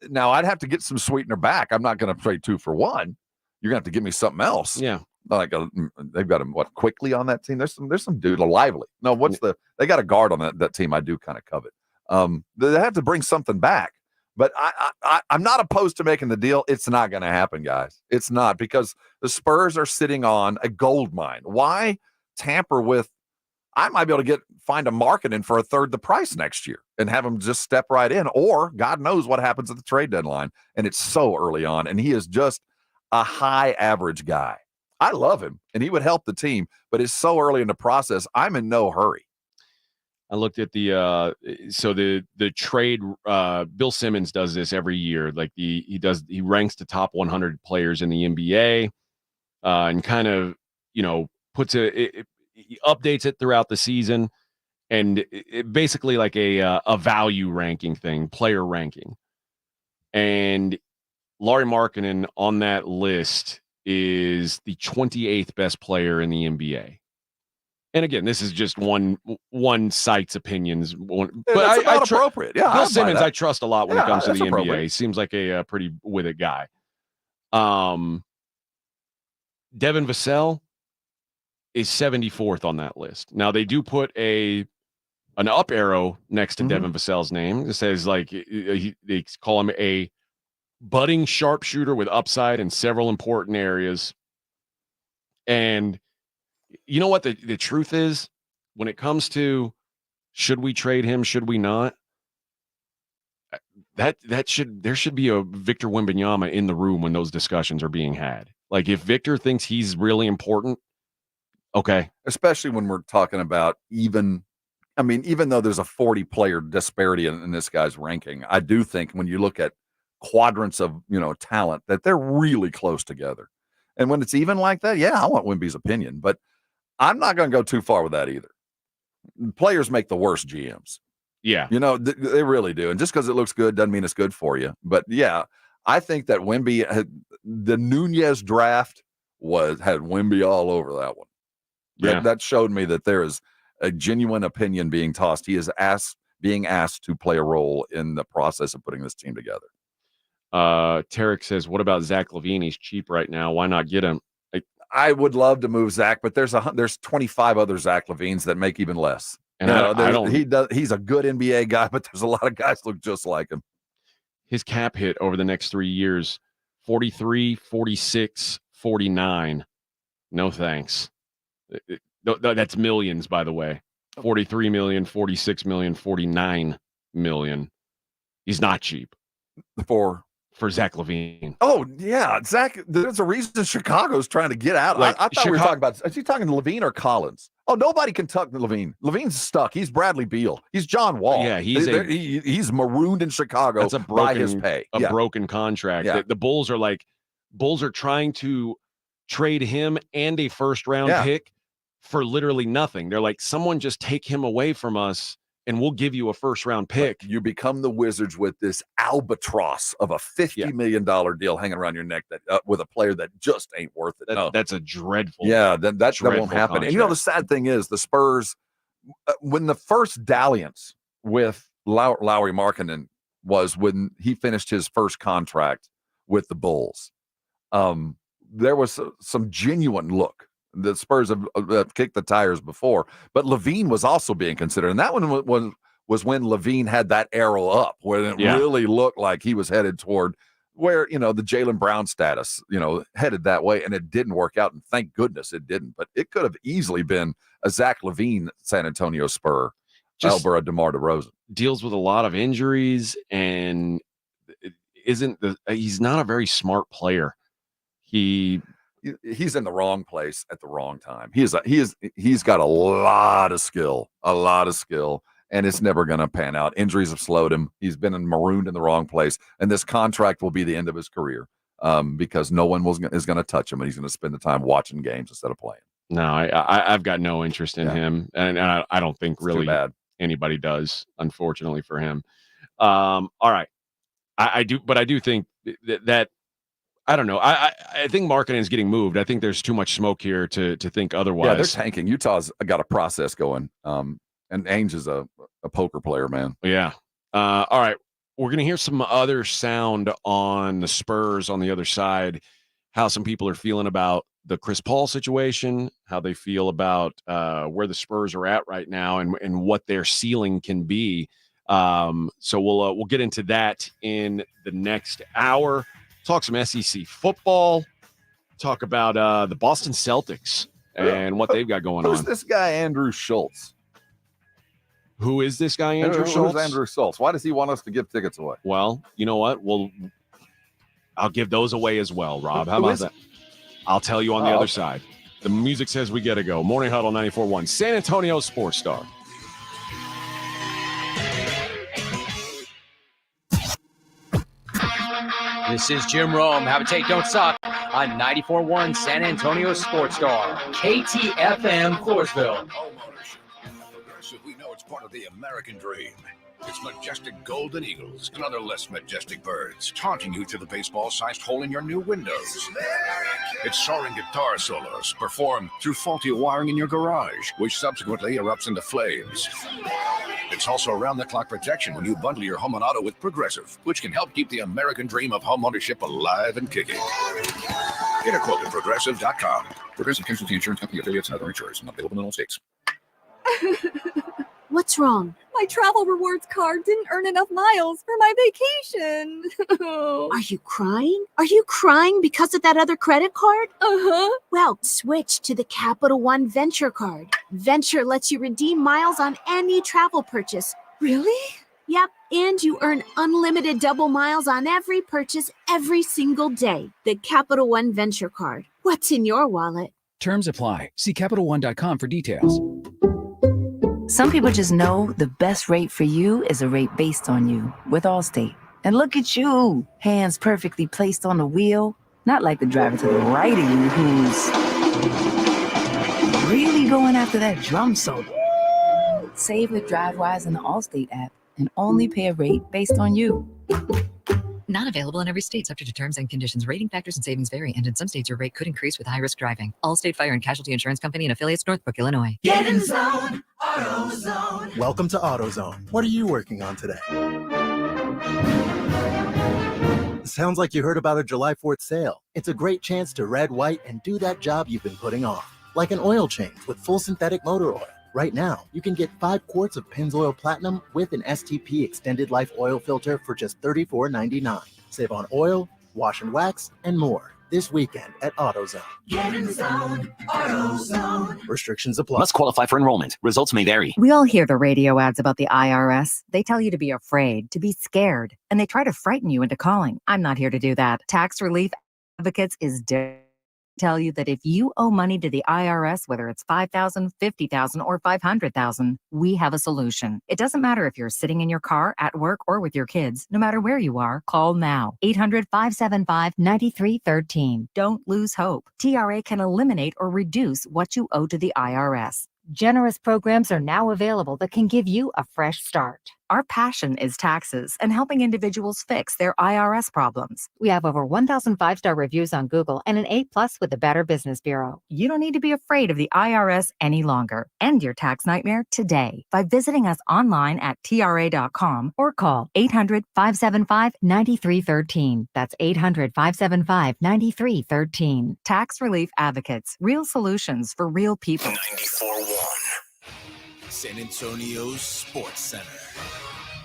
now I'd have to get some sweetener back. I'm not going to trade 2 for 1. You're going to have to give me something else. Yeah. Like they've got him quickly on that team. There's some dude, a Lively. No, they got a guard on that team I do kind of covet. They have to bring something back. But I'm not opposed to making the deal. It's not going to happen, guys. It's not, because the Spurs are sitting on a gold mine. Why tamper with? I might be able to find a Markkanen for a third the price next year and have him just step right in. Or God knows what happens at the trade deadline. And it's so early on. And he is just a high average guy. I love him and he would help the team, but it's so early in the process. I'm in no hurry. I looked at the trade. Bill Simmons does this every year. Like he ranks the top 100 players in the NBA, and kind of puts he updates it throughout the season, and it basically like a value ranking thing, player ranking. And Lauri Markkanen on that list is the 28th best player in the NBA. And again, this is just one site's opinions. But that's appropriate. Yeah, Bill Simmons, I trust a lot when it comes to the NBA. He seems like a pretty with it guy. Devin Vassell is 74th on that list. Now they do put an up arrow next to Devin Vassell's name. It says like they call him a budding sharpshooter with upside in several important areas. And you know what the truth is when it comes to should we trade him, should we not? There should be a Victor Wembanyama in the room when those discussions are being had. Like if Victor thinks he's really important, okay. Especially when we're talking about even though there's a 40 player disparity in this guy's ranking, I do think when you look at quadrants of talent that they're really close together. And when it's even like that, yeah, I want Wemby's opinion, but I'm not going to go too far with that either. Players make the worst GMs. Yeah. They really do. And just because it looks good doesn't mean it's good for you. But yeah, I think that Wemby, the Nunez draft had Wemby all over that one. Yeah. That showed me that there is a genuine opinion being tossed. He is being asked to play a role in the process of putting this team together. Tarek says, what about Zach LaVine? He's cheap right now. Why not get him? I would love to move Zach, but there's 25 other Zach LaVines that make even less. And I don't. He's a good NBA guy, but there's a lot of guys look just like him. His cap hit over the next 3 years, 43, 46, 49. No thanks. That's millions, by the way. 43 million, 46 million, 49 million. He's not cheap for Zach LaVine. Oh yeah, Zach. There's a reason Chicago's trying to get out. Like, I thought we were talking about. Is he talking to LaVine or Collins? Oh, nobody can tuck LaVine. LaVine's stuck. He's Bradley Beal. He's John Wall. Yeah, he's marooned in Chicago. That's by his pay. Broken contract. Yeah. The Bulls are trying to trade him and a first round pick for literally nothing. They're like, someone just take him away from us and we'll give you a first round pick. But you become the Wizards with this albatross of a $50 million deal hanging around your neck that with a player that just ain't worth it. That's a dreadful. Yeah, that won't happen. Contract. And you know, the sad thing is the Spurs, when the first dalliance with Lauri Markkanen was when he finished his first contract with the Bulls, there was some genuine look. The Spurs have kicked the tires before, but LaVine was also being considered. And that one was when LaVine had that arrow up, where it really looked like he was headed toward where, the Jaylen Brown status, headed that way. And it didn't work out. And thank goodness it didn't. But it could have easily been a Zach LaVine San Antonio Spur, Albert DeMar DeRozan. Deals with a lot of injuries and he's not a very smart player. He's in the wrong place at the wrong time. He's got a lot of skill, and it's never going to pan out. Injuries have slowed him. He's been marooned in the wrong place, and this contract will be the end of his career because no one is going to touch him, and he's going to spend the time watching games instead of playing. No, I've got no interest in him, and I don't think really anybody does, unfortunately for him. All right, I do think that. I don't know. I think Markkanen is getting moved. I think there's too much smoke here to think otherwise. Yeah, they're tanking. Utah's got a process going. And Ainge is a poker player, man. Yeah. All right. We're going to hear some other sound on the Spurs on the other side, how some people are feeling about the Chris Paul situation, how they feel about where the Spurs are at right now and what their ceiling can be. So we'll get into that in the next hour. Talk some SEC football, talk about the Boston Celtics and what they've got going on. Who's this guy, Andrew Schultz? Who is this guy, Andrew Schultz? Who's Andrew Schultz? Why does he want us to give tickets away? Well, you know what? I'll give those away as well, Rob. How about that? I'll tell you on the other side. The music says we got to go. Morning Huddle 94.1, San Antonio Sports Star. This is Jim Rome. Have a take, don't suck on 94.1 San Antonio Sports Star, KTFM, Floresville. We know it's part of the American dream. It's majestic golden eagles and other less majestic birds taunting you through the baseball-sized hole in your new windows. It's soaring guitar solos performed through faulty wiring in your garage, which subsequently erupts into flames. It's also around-the-clock protection when you bundle your home and auto with Progressive, which can help keep the American dream of homeownership alive and kicking. Get a quote at Progressive.com. Progressive Casualty Insurance Company affiliates and other insurers not available in all states. What's wrong? My travel rewards card didn't earn enough miles for my vacation. Are you crying? Are you crying because of that other credit card? Uh-huh. Well, switch to the Capital One Venture card. Venture lets you redeem miles on any travel purchase. Really? Yep, and you earn unlimited double miles on every purchase every single day. The Capital One Venture card. What's in your wallet? Terms apply. See CapitalOne.com for details. Some people just know the best rate for you is a rate based on you with Allstate. And look at you, hands perfectly placed on the wheel, not like the driver to the right of you who's really going after that drum solo. Save with DriveWise in the Allstate app and only pay a rate based on you. Not available in every state, subject to terms and conditions. Rating factors and savings vary, and in some states your rate could increase with high-risk driving. Allstate Fire and Casualty Insurance Company and affiliates, Northbrook, Illinois. Get in zone, AutoZone. Welcome to AutoZone. What are you working on today? Sounds like you heard about a July 4th sale. It's a great chance to red, white, and do that job you've been putting off. Like an oil change with full synthetic motor oil. Right now, you can get 5 quarts of Pennzoil Platinum with an STP extended life oil filter for just $34.99. Save on oil, wash and wax, and more this weekend at AutoZone. Get in the zone, AutoZone. Restrictions apply. Must qualify for enrollment. Results may vary. We all hear the radio ads about the IRS. They tell you to be afraid, to be scared, and they try to frighten you into calling. I'm not here to do that. Tax Relief Advocates is tell you that if you owe money to the IRS, whether it's $5,000, $50,000, or $500,000, we have a solution. It doesn't matter if you're sitting in your car, at work, or with your kids. No matter where you are, call now. 800-575-9313. Don't lose hope. TRA can eliminate or reduce what you owe to the IRS. Generous programs are now available that can give you a fresh start. Our passion is taxes and helping individuals fix their IRS problems. We have over 1,000 5-star reviews on Google and an A+ with the Better Business Bureau. You don't need to be afraid of the IRS any longer. End your tax nightmare today by visiting us online at TRA.com or call 800-575-9313. That's 800-575-9313. Tax Relief Advocates. Real solutions for real people. 94.1 San Antonio Sports Center.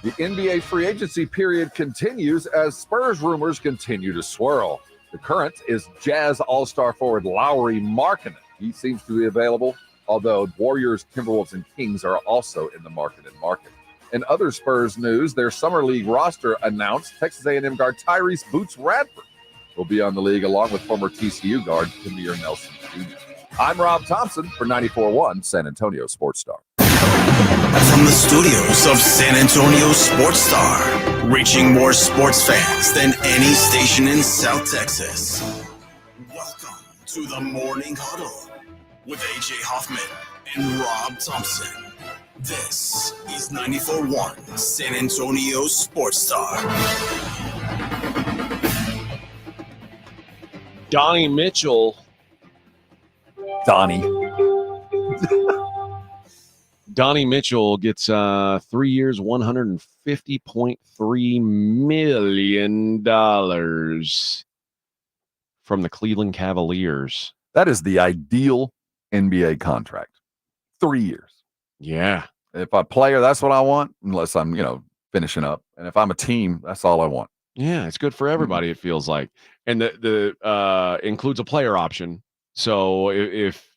The NBA free agency period continues as Spurs rumors continue to swirl. The current is Jazz All-Star forward Lauri Markkanen. He seems to be available, although Warriors, Timberwolves, and Kings are also in the market. In other Spurs news, their Summer League roster announced Texas A&M guard Tyrese Boots Radford will be on the league along with former TCU guard Jameer Nelson Jr. I'm Rob Thompson for 94.1 San Antonio Sports Star. From the studios of San Antonio Sports Star, reaching more sports fans than any station in South Texas. Welcome to the Morning Huddle with AJ Hoffman and Rob Thompson. This is 94.1 San Antonio Sports Star. Donnie Mitchell. Donnie Mitchell gets 3 years, $150.3 million from the Cleveland Cavaliers. That is the ideal NBA contract. 3 years. Yeah. If I'm a player, that's what I want, unless I'm, finishing up. And if I'm a team, that's all I want. Yeah, it's good for everybody, it feels like. And the includes a player option. So if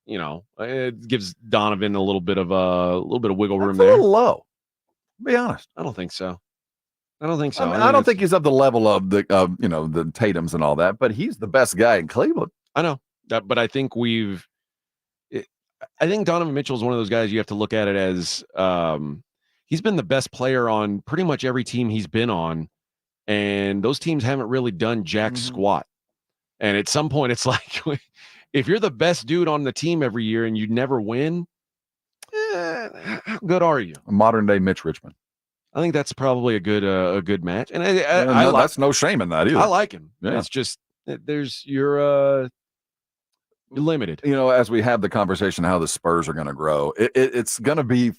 it gives Donovan a little bit of wiggle room there. A little low. To be honest, I don't think so. I don't think he's of the level of the Tatums and all that, but he's the best guy in Cleveland. I know that, but I think I think Donovan Mitchell is one of those guys you have to look at it as he's been the best player on pretty much every team he's been on, and those teams haven't really done jack squat. And at some point, it's like, if you're the best dude on the team every year and you never win, how good are you? A modern day Mitch Richmond. I think that's probably a good match. And that's no shame in that either. I like him. Yeah. It's just you're limited. As we have the conversation how the Spurs are going to grow, it's going to be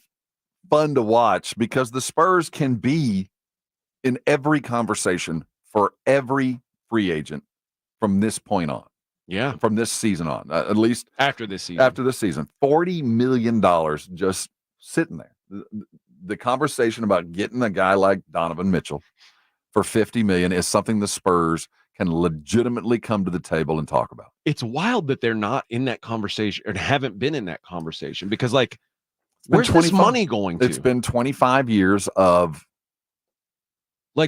fun to watch because the Spurs can be in every conversation for every free agent from this point on. Yeah. From this season on, at least after this season. $40 million just sitting there. The conversation about getting a guy like Donovan Mitchell for $50 million is something the Spurs can legitimately come to the table and talk about. It's wild that they're not in that conversation or haven't been in that conversation because, where's this money going to? It's been 25 years of.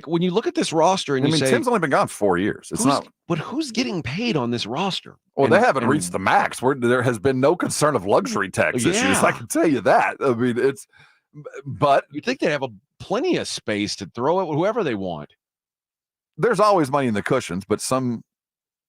When you look at this roster and say, Tim's only been gone 4 years. But who's getting paid on this roster? Well, they haven't reached the max. There has been no concern of luxury tax issues. I can tell you that. But you think they have plenty of space to throw at whoever they want. There's always money in the cushions, but some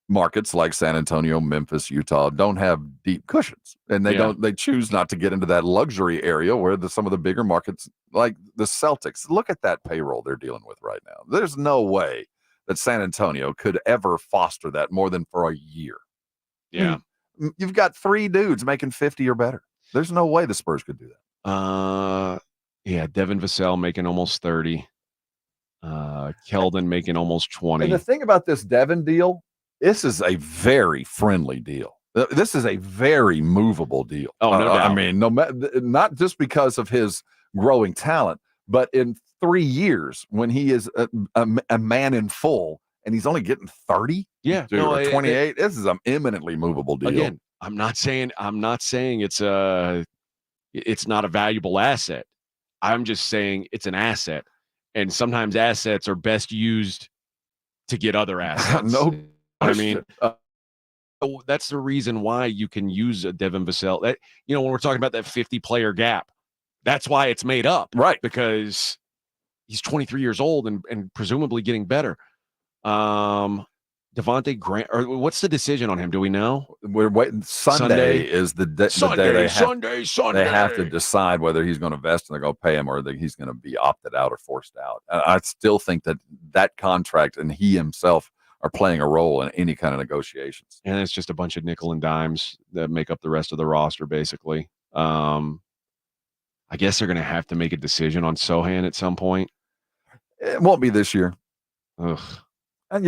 markets like San Antonio, Memphis, Utah don't have deep cushions, and they choose not to get into that luxury area where some of the bigger markets like the Celtics, look at that payroll they're dealing with right now. There's no way that San Antonio could ever foster that more than for a year. Yeah. You've got 3 dudes making 50 or better. There's no way the Spurs could do that. Devin Vassell making almost 30. Keldon making almost 20. And the thing about this Devin deal, this is a very friendly deal. This is a very movable deal. Oh, no doubt. I mean, not just because of his growing talent, but in 3 years when he is a man in full and he's only getting 30 or 28, this is an eminently movable deal. Again, I'm not saying it's not a valuable asset. I'm just saying it's an asset. And sometimes assets are best used to get other assets. No I mean, that's the reason why you can use a Devin Vassell. That, when we're talking about that 50-player gap, that's why it's made up. Right. Because he's 23 years old and presumably getting better. Devontae Grant, or what's the decision on him? Do we know? We're waiting. Sunday is the day they have to decide whether he's going to vest and they're going to pay him or that he's going to be opted out or forced out. I still think that contract and he himself are playing a role in any kind of negotiations. And it's just a bunch of nickel and dimes that make up the rest of the roster, basically. I guess they're going to have to make a decision on Sohan at some point. It won't be this year. Ugh. And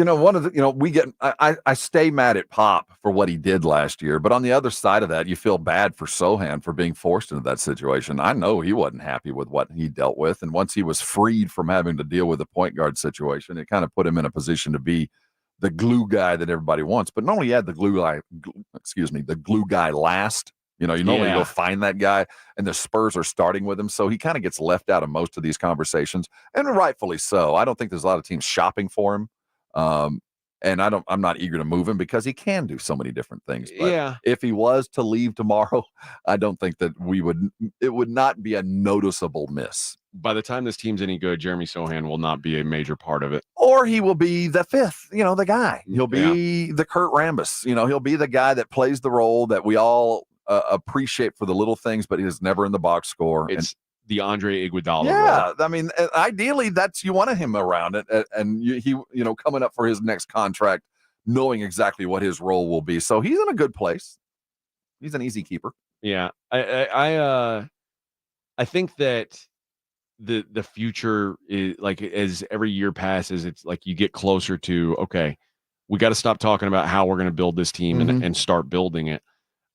I stay mad at Pop for what he did last year, but on the other side of that, you feel bad for Sohan for being forced into that situation. I know he wasn't happy with what he dealt with, and once he was freed from having to deal with the point guard situation, it kind of put him in a position to be the glue guy that everybody wants. But not only had the glue guy last. You normally go find that guy, and the Spurs are starting with him, so he kind of gets left out of most of these conversations, and rightfully so. I don't think there's a lot of teams shopping for him. And I'm not eager to move him because he can do so many different things. But if he was to leave tomorrow, I don't think that it would not be a noticeable miss. By the time this team's any good, Jeremy Sohan will not be a major part of it. Or he will be the fifth, the guy. He'll be the Kurt Rambis. He'll be the guy that plays the role that we all appreciate for the little things, but he is never in the box score. It's the Andre Iguodala. Yeah, role. I mean, ideally, you wanted him around it, and he coming up for his next contract, knowing exactly what his role will be. So he's in a good place. He's an easy keeper. Yeah, I think that the future is like as every year passes, it's like you get closer to okay, we got to stop talking about how we're going to build this team and start building it.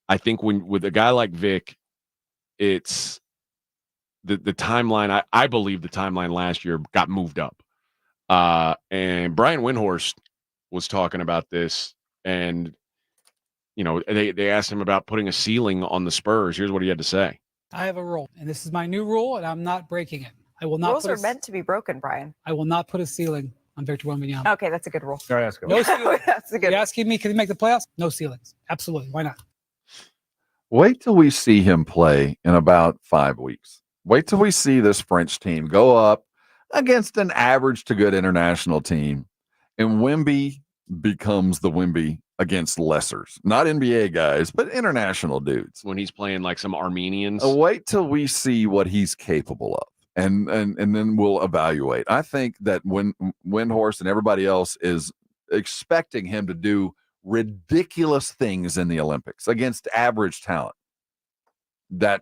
I think with a guy like Vic, it's the timeline. I believe the timeline last year got moved up. And Brian Windhorst was talking about this, and they asked him about putting a ceiling on the Spurs. Here's what he had to say. I have a rule, and this is my new rule, and I'm not breaking it. I will not. Rules are meant to be broken, Brian. I will not put a ceiling on Victor Wembanyama. Okay, that's a good rule. No ceiling. That's a good. You're asking me, can he make the playoffs? No ceilings. Absolutely. Why not? Wait till we see him play in about 5 weeks. Wait till we see this French team go up against an average to good international team, and Wemby becomes the Wemby against lessers, not NBA guys, but international dudes. When he's playing like some Armenians. Wait till we see what he's capable of, and then we'll evaluate. I think that when Windhorst and everybody else is expecting him to do ridiculous things in the Olympics against average talent, that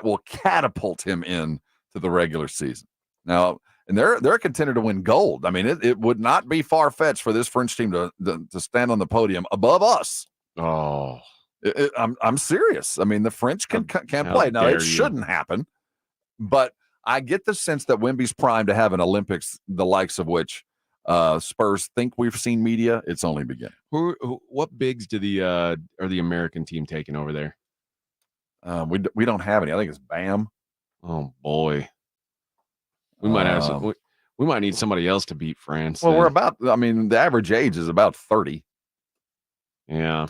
will catapult him in to the regular season. Now, and they're a contender to win gold. I mean, it would not be far-fetched for this French team to stand on the podium above us. Oh, I'm serious. I mean, the French can play. Now, it shouldn't happen, but I get the sense that Wemby's primed to have an Olympics, the likes of which Spurs think we've seen media. It's only beginning. What bigs are the American team taking over there? We don't have any. I think it's Bam. Oh boy, we might have some. We might need somebody else to beat France. Well, the average age is about 30. Yeah.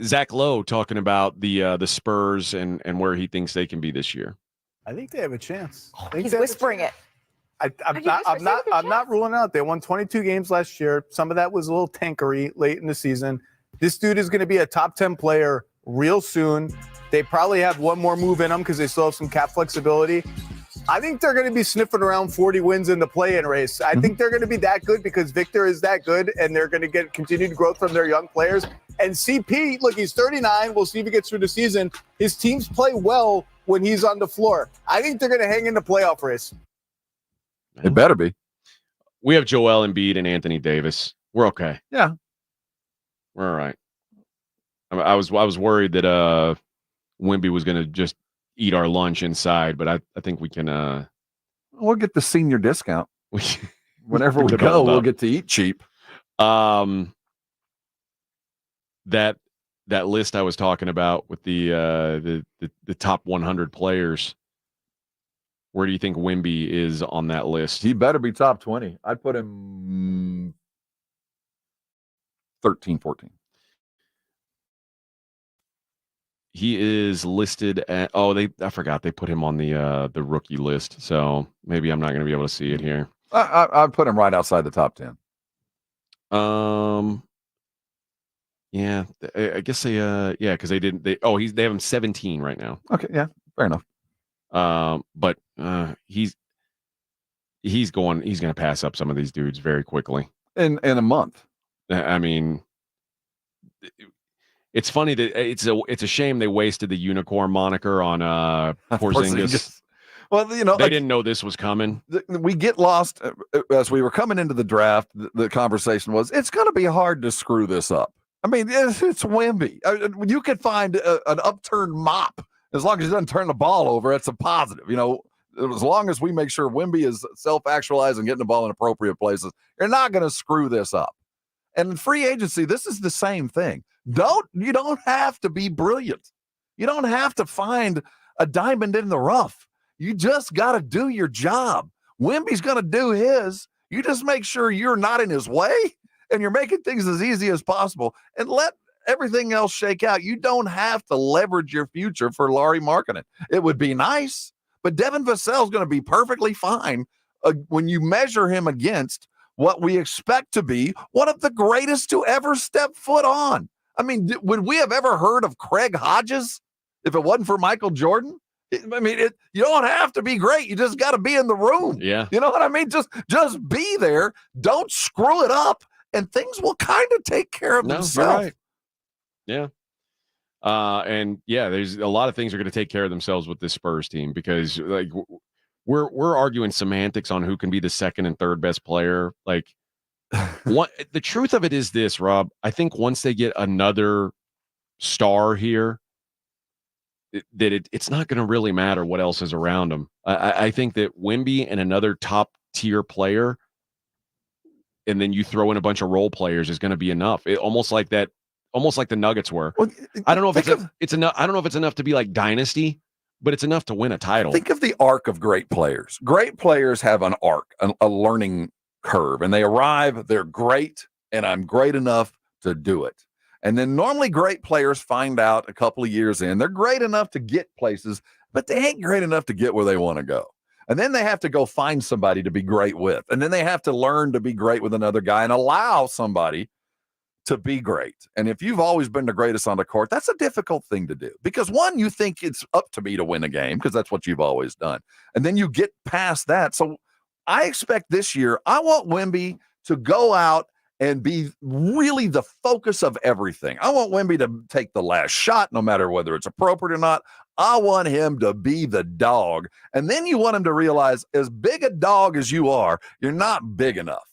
Zach Lowe talking about the Spurs and where he thinks they can be this year. I think they have a chance. He's whispering it. I'm not ruling out. They won 22 games last year. Some of that was a little tankery late in the season. This dude is going to be a top 10 player real soon. They probably have one more move in them because they still have some cap flexibility. I think they're going to be sniffing around 40 wins in the play-in race. I think they're going to be that good because Victor is that good, and they're going to get continued growth from their young players. And CP, look, he's 39. We'll see if he gets through the season. His teams play well when he's on the floor. I think they're going to hang in the playoff race. It better be. We have Joel Embiid and Anthony Davis. We're okay. Yeah. We're all right. I was worried that Wemby was going to just eat our lunch inside, but I think we can. We'll get the senior discount. Whenever we go, we'll get to eat cheap. That list I was talking about with the top 100 players. Where do you think Wemby is on that list? He better be top 20. I'd put him 13, 14. He is listed at I forgot they put him on the rookie list, so maybe I'm not going to be able to see it here. I'd put him right outside the top 10. Yeah, I guess because they didn't. They have him 17 right now. Okay, yeah, fair enough. But he's going to pass up some of these dudes very quickly in a month. I mean, it's funny that it's a shame they wasted the unicorn moniker on Porzingis. Well, they didn't know this was coming. We get lost as we were coming into the draft. The conversation was, it's going to be hard to screw this up. I mean, it's Wemby. You could find an upturned mop as long as he doesn't turn the ball over. It's a positive, as long as we make sure Wemby is self-actualizing, getting the ball in appropriate places. You're not going to screw this up. And in free agency, this is the same thing. You don't have to be brilliant. You don't have to find a diamond in the rough. You just got to do your job. Wemby's going to do his. You just make sure you're not in his way and you're making things as easy as possible and let everything else shake out. You don't have to leverage your future for Lauri Markkanen. It would be nice, but Devin Vassell's going to be perfectly fine when you measure him against what we expect to be one of the greatest to ever step foot on. I mean, would we have ever heard of Craig Hodges if it wasn't for Michael Jordan? You don't have to be great. You just got to be in the room. Yeah. You know what I mean? Just be there. Don't screw it up, and things will kind of take care of themselves. Right. Yeah. There's a lot of things are going to take care of themselves with this Spurs team because we're arguing semantics on who can be the second and third best player. The truth of it is this, Rob. I think once they get another star here, it's not going to really matter what else is around them. I think that Wemby and another top tier player, and then you throw in a bunch of role players is going to be enough. Almost like the Nuggets were. Well, I don't know if it's enough. I don't know if it's enough to be like dynasty, but it's enough to win a title. Think of the arc of great players. Great players have an arc, a learning curve, and they arrive, they're great, and I'm great enough to do it. And then normally great players find out a couple of years in, they're great enough to get places, but they ain't great enough to get where they want to go. And then they have to go find somebody to be great with. And then they have to learn to be great with another guy and allow somebody to be great. And if you've always been the greatest on the court, that's a difficult thing to do because one, you think it's up to me to win a game because that's what you've always done. And then you get past that. So I expect this year, I want Wemby to go out and be really the focus of everything. I want Wemby to take the last shot, no matter whether it's appropriate or not. I want him to be the dog. And then you want him to realize as big a dog as you are, you're not big enough.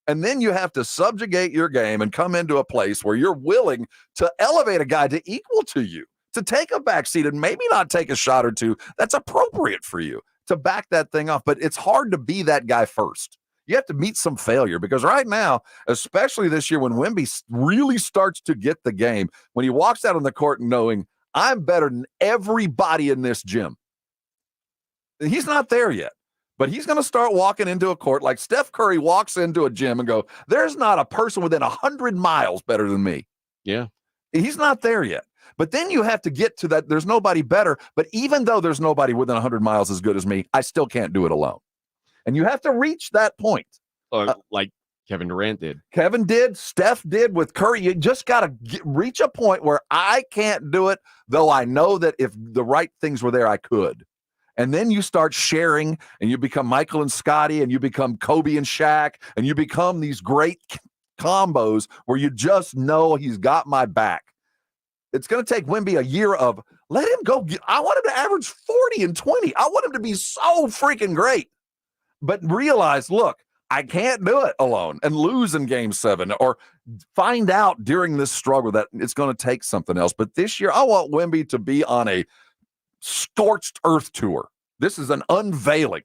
And then you have to subjugate your game and come into a place where you're willing to elevate a guy to equal to you, to take a back seat and maybe not take a shot or two that's appropriate for you to back that thing off. But it's hard to be that guy first. You have to meet some failure because right now, especially this year when Wemby really starts to get the game, when he walks out on the court knowing I'm better than everybody in this gym. He's not there yet, but he's going to start walking into a court like Steph Curry walks into a gym and go, there's not a person within 100 miles better than me. Yeah. He's not there yet. But then you have to get to that. There's nobody better. But even though there's nobody within 100 miles as good as me, I still can't do it alone. And you have to reach that point. Like Kevin Durant did. Kevin did. Steph did with Curry. You just got to reach a point where I can't do it, though I know that if the right things were there, I could. And then you start sharing, and you become Michael and Scotty, and you become Kobe and Shaq, and you become these great combos where you just know he's got my back. It's going to take Wemby a year of let him go. I want him to average 40 and 20. I want him to be so freaking great. But realize, look, I can't do it alone and lose in game 7 or find out during this struggle that it's going to take something else. But this year, I want Wemby to be on a scorched earth tour. This is an unveiling.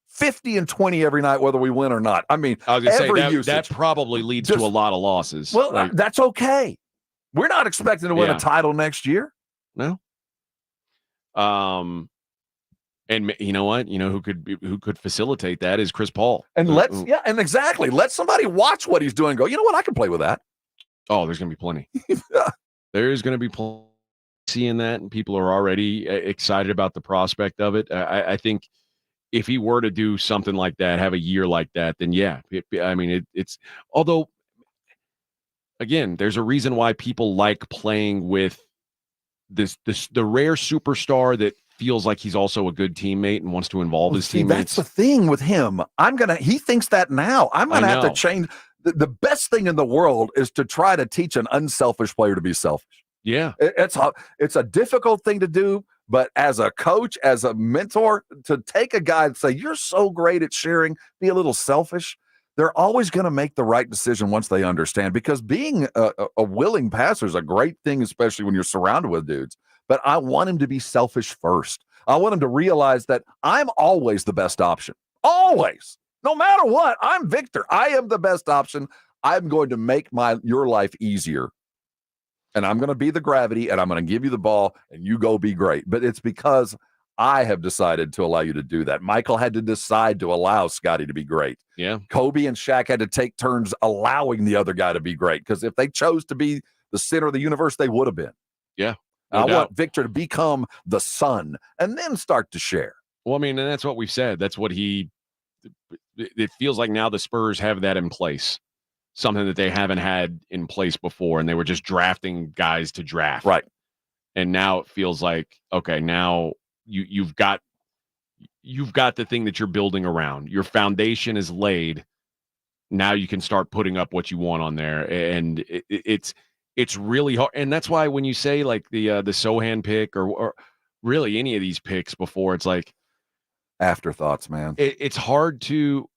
50 and 20 every night, whether we win or not. I mean, I was going to say every that probably leads to a lot of losses. Well, that's okay. We're not expecting to win a title next year. No. And you know what? You know who could facilitate that is Chris Paul. And exactly. Let somebody watch what he's doing and go, you know what? I can play with that. Oh, there's going to be plenty. There's going to be plenty seeing that, and people are already excited about the prospect of it. I think if he were to do something like that, have a year like that, then yeah. It's although, again, there's a reason why people like playing with the rare superstar that feels like he's also a good teammate and wants to involve his teammates. That's the thing with him. He thinks that now. I'm going to have to change. The best thing in the world is to try to teach an unselfish player to be selfish. Yeah. It's a difficult thing to do, but as a coach, as a mentor, to take a guy and say, you're so great at sharing, be a little selfish, they're always going to make the right decision once they understand, because being a willing passer is a great thing, especially when you're surrounded with dudes. But I want him to be selfish first. I want him to realize that I'm always the best option. Always. No matter what, I'm Victor. I am the best option. I'm going to make your life easier. And I'm going to be the gravity, and I'm going to give you the ball, and you go be great. But it's because I have decided to allow you to do that. Michael had to decide to allow Scotty to be great. Yeah. Kobe and Shaq had to take turns allowing the other guy to be great, because if they chose to be the center of the universe, they would have been. Yeah. I want Victor to become the sun and then start to share. Well, I mean, and that's what we've said. That's what it feels like now the Spurs have that in place. Something that they haven't had in place before, and they were just drafting guys to draft. Right. And now it feels like, okay, now you've got the thing that you're building around. Your foundation is laid. Now you can start putting up what you want on there. And it's really hard. And that's why when you say like the Sohan pick or really any of these picks before, it's like afterthoughts, man. It's hard to.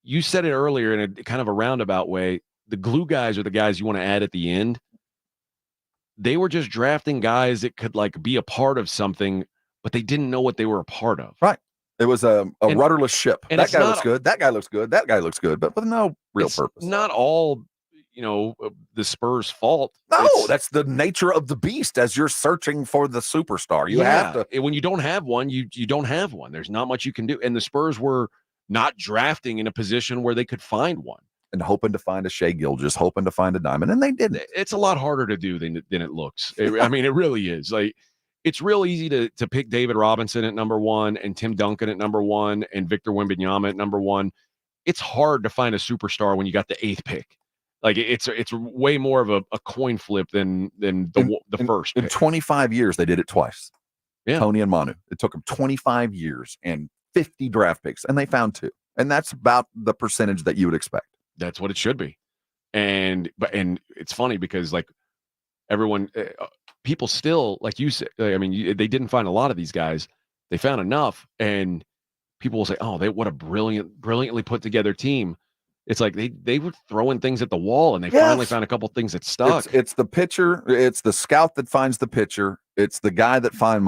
You said it earlier in a kind of a roundabout way. The glue guys are the guys you want to add at the end. They were just drafting guys that could like be a part of something, but they didn't know what they were a part of. Right. It was a rudderless ship. And that guy looks good. That guy looks good. That guy looks good, but with no real purpose. Not all, the Spurs' fault. No, that's the nature of the beast as you're searching for the superstar. You have to. When you don't have one, you don't have one. There's not much you can do. And the Spurs were not drafting in a position where they could find one. And hoping to find a Shea Gilgeous, hoping to find a diamond, and they didn't. It's a lot harder to do than it looks. I mean, it really is. Like, it's real easy to pick David Robinson at number 1 and Tim Duncan at number 1 and Victor Wembanyama at number 1. It's hard to find a superstar when you got the 8th pick. Like, it's way more of a coin flip than the first pick. In 25 years, they did it twice. Yeah. Tony and Manu. It took them 25 years and 50 draft picks, and they found 2. And that's about the percentage that you would expect. That's what it should be. And it's funny because like everyone, people still, like you said, I mean, they didn't find a lot of these guys. They found enough, and people will say, "Oh, what a brilliantly put together team." It's like they were throwing things at the wall, and they finally found a couple things that stuck. It's the pitcher. It's the scout that finds the pitcher. It's the guy that found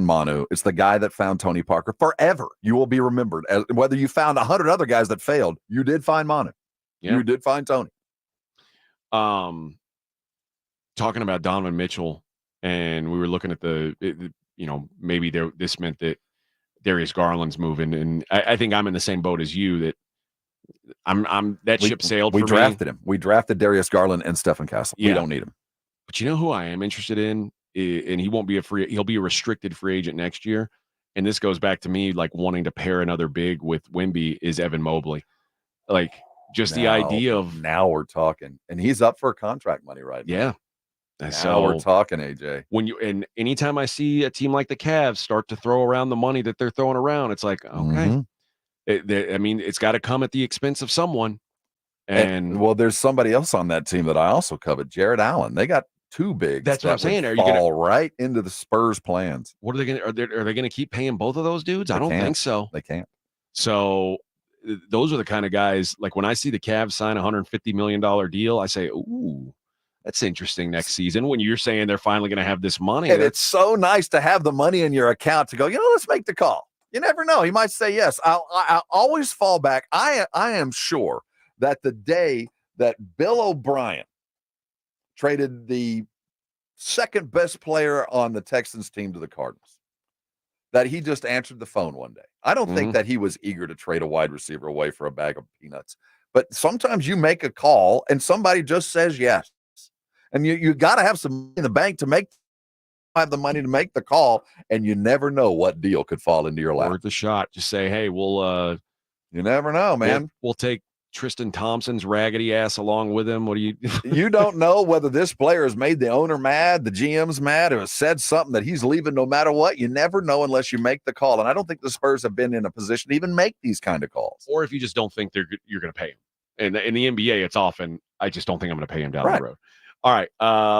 Manu. It's the guy that found Tony Parker. Forever, you will be remembered. As whether you found 100 other guys that failed, you did find Manu. Yeah. You did find Tony. Talking about Donovan Mitchell, and we were looking at maybe this meant that Darius Garland's moving, and I think I'm in the same boat as you that ship sailed. We drafted him. We drafted Darius Garland and Stephen Castle. Yeah. We don't need him. But you know who I am interested in, and he won't be he'll be a restricted free agent next year. And this goes back to me like wanting to pair another big with Wemby is Evan Mobley, like. Just the idea of now we're talking, and he's up for contract money right now. Yeah. So we're talking, AJ. And anytime I see a team like the Cavs start to throw around the money that they're throwing around, it's like, okay, it's got to come at the expense of someone. And well, there's somebody else on that team that I also covet, Jared Allen. They got 2 bigs. That's what I'm saying. Are you fall right into the Spurs plans? What are they going to? Are they going to keep paying both of those dudes? I don't think so. They can't. So those are the kind of guys, like when I see the Cavs sign a $150 million deal, I say, ooh, that's interesting next season. When you're saying they're finally going to have this money. And it's so nice to have the money in your account to go, let's make the call. You never know. He might say yes. I'll always fall back. I am sure that the day that Bill O'Brien traded the second best player on the Texans team to the Cardinals, that he just answered the phone one day. I don't think that he was eager to trade a wide receiver away for a bag of peanuts. But sometimes you make a call and somebody just says yes. And you got to have some money in the bank to have the money to make the call, and you never know what deal could fall into your lap. Worth a shot. Just say, hey, we'll you never know, man. We'll take Tristan Thompson's raggedy ass along with him. What do you You don't know whether this player has made the owner mad, the GM's mad, or has said something that he's leaving no matter what. You never know unless you make the call. And I don't think the Spurs have been in a position to even make these kind of calls. Or if you just don't think you're going to pay him. And in the NBA, it's often, I just don't think I'm going to pay him down the road. All right,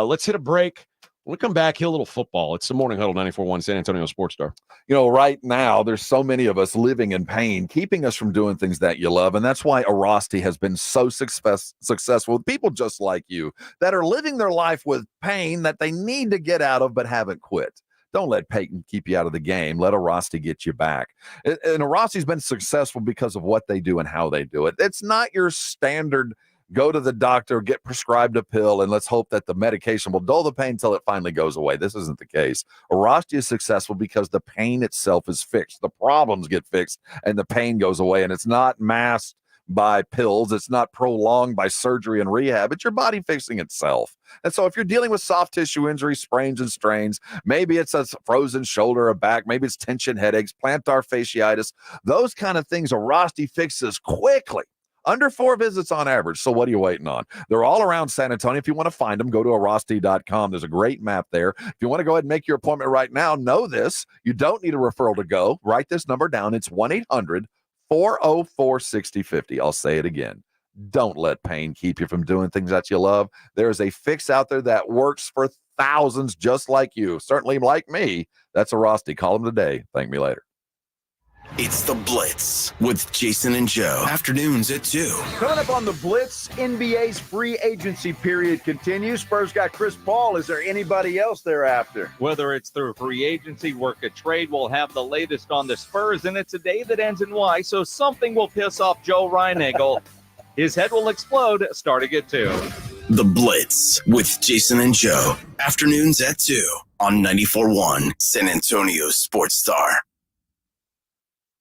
let's hit a break. When we come back, hit a little football. It's the Morning Huddle, 94.1 San Antonio Sports Star. Right now, there's so many of us living in pain, keeping us from doing things that you love. And that's why Arasti has been so successful with people just like you that are living their life with pain that they need to get out of but haven't quit. Don't let Peyton keep you out of the game. Let Arasti get you back. And Arasti's been successful because of what they do and how they do it. It's not your standard go to the doctor, get prescribed a pill, and let's hope that the medication will dull the pain until it finally goes away. This isn't the case. Arasti is successful because the pain itself is fixed. The problems get fixed, and the pain goes away, and it's not masked by pills. It's not prolonged by surgery and rehab. It's your body fixing itself. And so if you're dealing with soft tissue injuries, sprains, and strains, maybe it's a frozen shoulder or back, maybe it's tension headaches, plantar fasciitis, those kind of things Arasti fixes quickly. Under 4 visits on average. So what are you waiting on? They're all around San Antonio. If you want to find them, go to Arasti.com. There's a great map there. If you want to go ahead and make your appointment right now, know this. You don't need a referral to go. Write this number down. It's 1-800-404-6050. I'll say it again. Don't let pain keep you from doing things that you love. There is a fix out there that works for thousands just like you. Certainly like me. That's Arasti. Call them today. Thank me later. It's The Blitz with Jason and Joe. Afternoons at 2. Coming up on The Blitz, NBA's free agency period continues. Spurs got Chris Paul. Is there anybody else they're after? Whether it's through free agency, work a trade, we'll have the latest on the Spurs, and it's a day that ends in Y, so something will piss off Joe Reinagle. His head will explode starting at 2. The Blitz with Jason and Joe. Afternoons at 2 on 94.1 San Antonio Sports Star.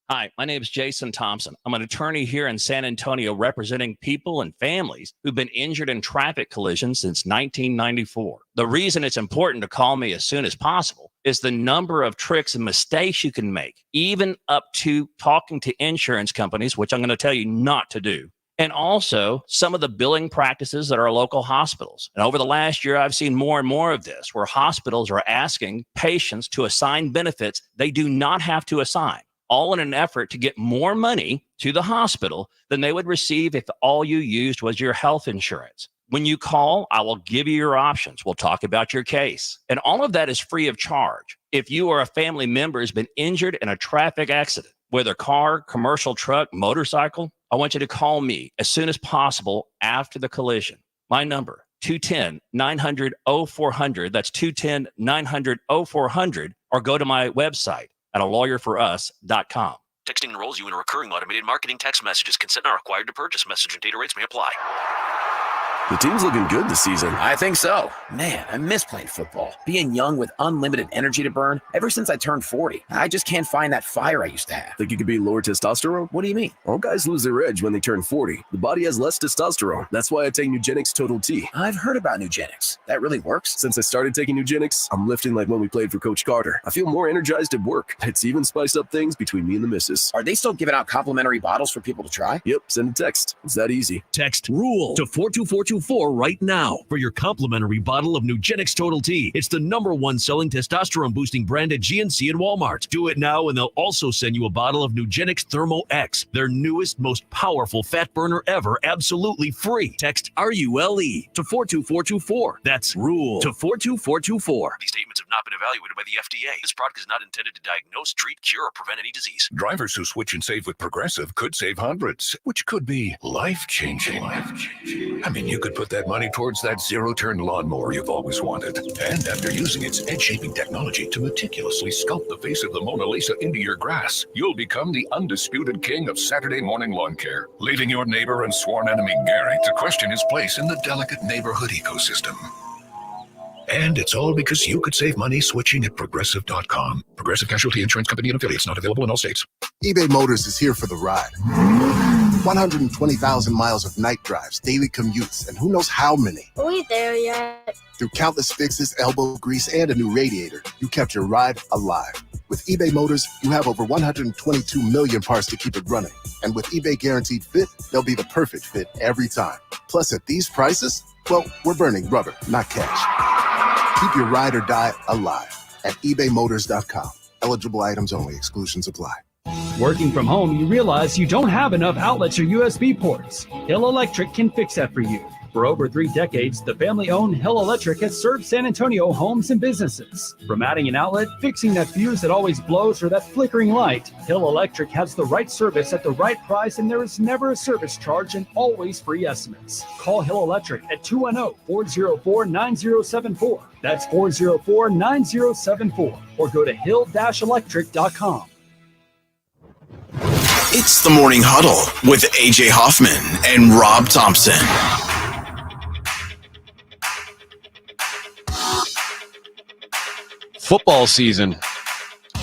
Hi, my name is Jason Thompson. I'm an attorney here in San Antonio representing people and families who've been injured in traffic collisions since 1994. The reason it's important to call me as soon as possible is the number of tricks and mistakes you can make, even up to talking to insurance companies, which I'm going to tell you not to do. And also some of the billing practices at our local hospitals. And over the last year, I've seen more and more of this, where hospitals are asking patients to assign benefits they do not have to assign, all in an effort to get more money to the hospital than they would receive if all you used was your health insurance. When you call, I will give you your options. We'll talk about your case. And all of that is free of charge. If you or a family member has been injured in a traffic accident, whether car, commercial truck, motorcycle, I want you to call me as soon as possible after the collision. My number, 210-900-0400. That's 210-900-0400. Or go to my website at alawyerforus.com. Texting enrolls you in a recurring automated marketing text messages. Consent not required to purchase. Message and data rates may apply. The team's looking good this season. I think so. Man, I miss playing football. Being young with unlimited energy to burn. Ever since I turned 40, I just can't find that fire I used to have. Think you could be lower testosterone? What do you mean? All guys lose their edge when they turn 40. The body has less testosterone. That's why I take Nugenix Total T. I've heard about Nugenix. That really works? Since I started taking Nugenix, I'm lifting like when we played for Coach Carter. I feel more energized at work. It's even spiced up things between me and the missus. Are they still giving out complimentary bottles for people to try? Yep, send a text. It's that easy. Text RULE to 42424 4424 right now for your complimentary bottle of Nugenix Total T. It's the #1 selling testosterone boosting brand at GNC and Walmart. Do it now and they'll also send you a bottle of Nugenix Thermo X, their newest, most powerful fat burner ever, absolutely free. Text RULE to 42424. That's RULE to 42424. These statements have not been evaluated by the FDA. This product is not intended to diagnose, treat, cure, or prevent any disease. Drivers who switch and save with Progressive could save hundreds, which could be life-changing. I mean, you could put that money towards that zero-turn lawnmower you've always wanted. And after using its edge-shaping technology to meticulously sculpt the face of the Mona Lisa into your grass, you'll become the undisputed king of Saturday morning lawn care, leaving your neighbor and sworn enemy Gary to question his place in the delicate neighborhood ecosystem. And it's all because you could save money switching at Progressive.com. Progressive Casualty Insurance Company and affiliates, not available in all states. eBay Motors is here for the ride. 120,000 miles of night drives, daily commutes, and who knows how many. Are we there yet? Through countless fixes, elbow grease, and a new radiator, you kept your ride alive. With eBay Motors, you have over 122 million parts to keep it running. And with eBay Guaranteed Fit, they'll be the perfect fit every time. Plus, at these prices, well, we're burning rubber, not cash. Keep your ride or die alive at ebaymotors.com. Eligible items only. Exclusions apply. Working from home, you realize you don't have enough outlets or USB ports. Hill Electric can fix that for you. For over 3 decades, the family-owned Hill Electric has served San Antonio homes and businesses. From adding an outlet, fixing that fuse that always blows, or that flickering light, Hill Electric has the right service at the right price, and there is never a service charge and always free estimates. Call Hill Electric at 210-404-9074. That's 404-9074. Or go to hill-electric.com. It's the Morning Huddle with AJ Hoffman and Rob Thompson. Football season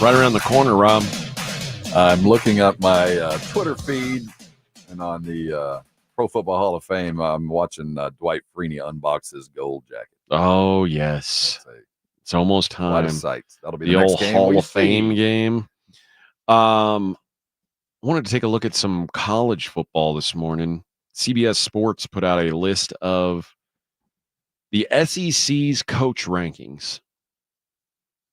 right around the corner, Rob. I'm looking up my Twitter feed, and on the Pro Football Hall of Fame, I'm watching Dwight Freeney unbox his gold jacket. Oh, yes. It's almost time. What a sight. That'll be the the next old game Hall we of Fame see. game. Wanted to take a look at some college football this morning. CBS Sports put out a list of the SEC's coach rankings.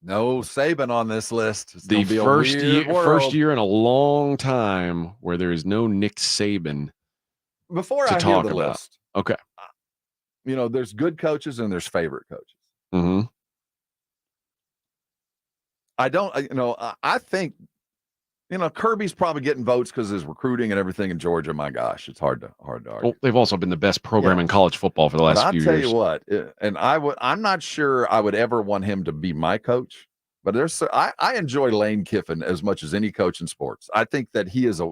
No Saban on this list. It's The gonna be a first weird year, world. in a long time where there is no Nick Saban Before to I talk hear the about. list, Okay. you know, there's good coaches and there's favorite coaches. Mm-hmm. I think, Kirby's probably getting votes because his recruiting and everything in Georgia. My gosh, it's hard to argue. Well, they've also been the best program in college football for the last few years. I'll tell you what, and I'm not sure I would ever want him to be my coach, but I enjoy Lane Kiffin as much as any coach in sports. I think that he's a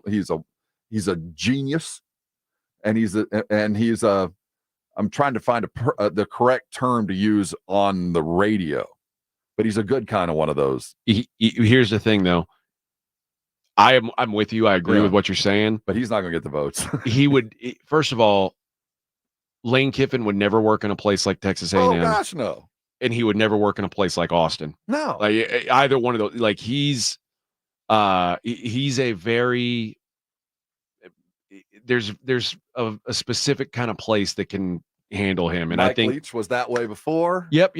genius, and I'm trying to find the correct term to use on the radio, but he's a good kind of one of those. Here's the thing, though. I'm with you. I agree with what you're saying. But he's not going to get the votes. He would, first of all, Lane Kiffin would never work in a place like Texas A&M. Oh, gosh, no. And he would never work in a place like Austin. No. Like either one of those. Like he's a very, there's a specific kind of place that can handle him. And Mike I think Leach was that way before. Yep.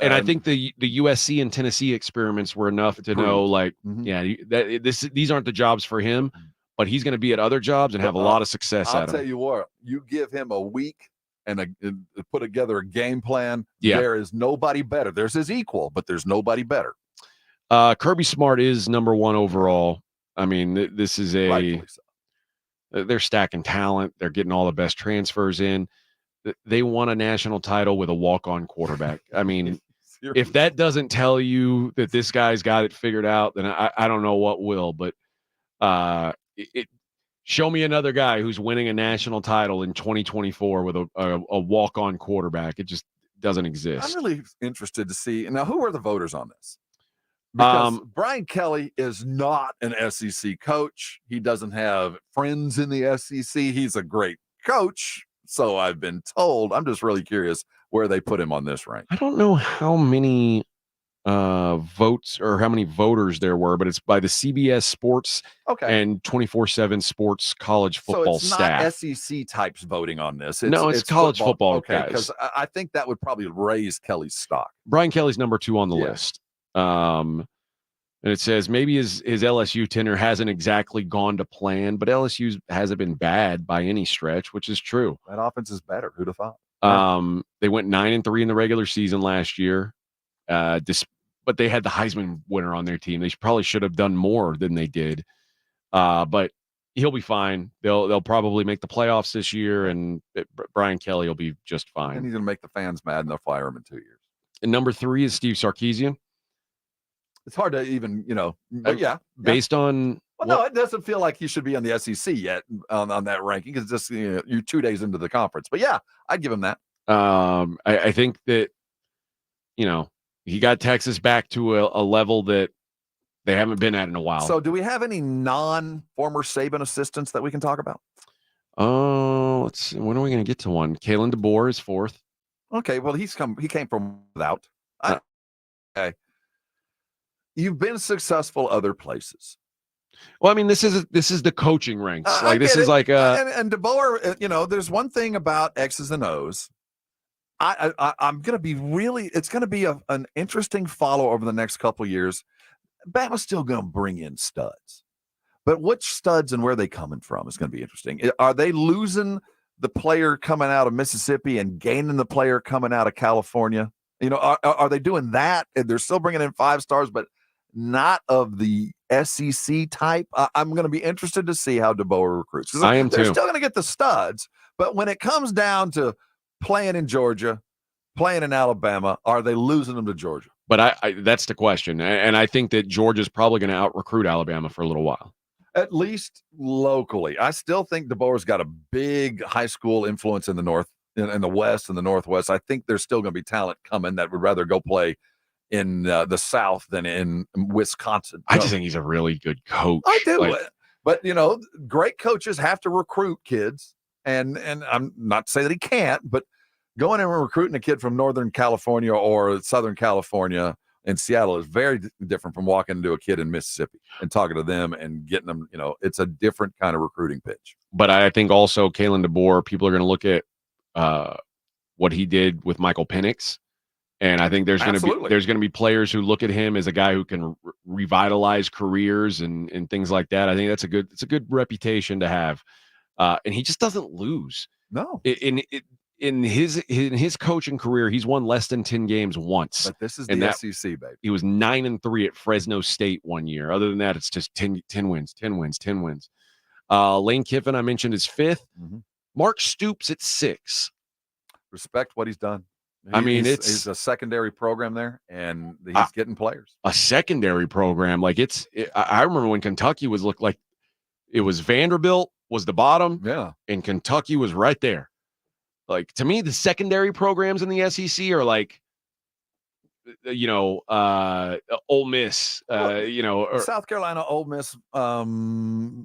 And I think the USC and Tennessee experiments were enough to know, like, these aren't the jobs for him, but he's going to be at other jobs and have a lot of success I'll at tell them. you what, you give him a week and put together a game plan. Yeah. There is nobody better. There's his equal, but there's nobody better. Kirby Smart is #1 overall. I mean, this is they're stacking talent. They're getting all the best transfers in. They won a national title with a walk-on quarterback. I mean, if that doesn't tell you that this guy's got it figured out, then I don't know what will. But show me another guy who's winning a national title in 2024 with a walk-on quarterback. It just doesn't exist. I'm really interested to see. Now, who are the voters on this? Because Brian Kelly is not an SEC coach. He doesn't have friends in the SEC. He's a great coach. So I've been told. I'm just really curious where they put him on this rank. I don't know how many votes or how many voters there were, but it's by the CBS Sports and 24/7 Sports college football so it's staff. not SEC types voting on this. It's college football okay, guys. because I think that would probably raise Kelly's stock. Brian Kelly's number 2 on the list. And it says maybe his LSU tenure hasn't exactly gone to plan, but LSU hasn't been bad by any stretch, which is true. That offense is better. Who'd have thought? They went 9-3 in the regular season last year. But they had the Heisman winner on their team. They probably should have done more than they did. But he'll be fine. They'll probably make the playoffs this year, and Brian Kelly will be just fine. And he's going to make the fans mad, and they'll fire him in 2 years. And number 3 is Steve Sarkisian. It's hard to even, but based on. Well, no, it doesn't feel like he should be on the SEC yet on that ranking. It's just you're 2 days into the conference. But yeah, I'd give him that. I think that he got Texas back to a level that they haven't been at in a while. So, do we have any non-former Saban assistants that we can talk about? Oh, let's see. When are we going to get to one? Kalen DeBoer is 4th. Okay, well, he came from without. Okay. You've been successful other places. Well, I mean, this is the coaching ranks. This is like and DeBoer. There's one thing about X's and O's. I'm going to be it's going to be an interesting follow over the next couple of years. Bama's still going to bring in studs, but which studs and where they coming from is going to be interesting. Are they losing the player coming out of Mississippi and gaining the player coming out of California? Are they doing that? And they're still bringing in 5 stars, but not of the SEC type. I'm going to be interested to see how DeBoer recruits. I am They're too. still going to get the studs, but when it comes down to playing in Georgia, playing in Alabama, are they losing them to Georgia? But I that's the question, and I think that Georgia's probably going to out-recruit Alabama for a little while. At least locally. I still think DeBoer's got a big high school influence in the North, in the West and the Northwest. I think there's still going to be talent coming that would rather go play in the South than in Wisconsin. I just think he's a really good coach. I do. But, great coaches have to recruit kids. And I'm not to say that he can't, but going in and recruiting a kid from Northern California or Southern California in Seattle is very different from walking into a kid in Mississippi and talking to them and getting them, it's a different kind of recruiting pitch. But I think also Kalen DeBoer, people are going to look at what he did with Michael Penix. And I think there's going to be players who look at him as a guy who can revitalize careers and things like that. I think it's a good reputation to have. And he just doesn't lose. No. In his coaching career, he's won less than 10 games once. But this is the SEC, baby. He was 9-3 at Fresno State one year. Other than that, it's just 10 wins. Lane Kiffin, I mentioned, is 5th. Mm-hmm. Mark Stoops at 6. Respect what he's done. He's a secondary program there, and he's getting players. A secondary program, I remember when Kentucky looked like it was Vanderbilt was the bottom, and Kentucky was right there. Like, to me, the secondary programs in the SEC are like, Ole Miss, South Carolina, Ole Miss,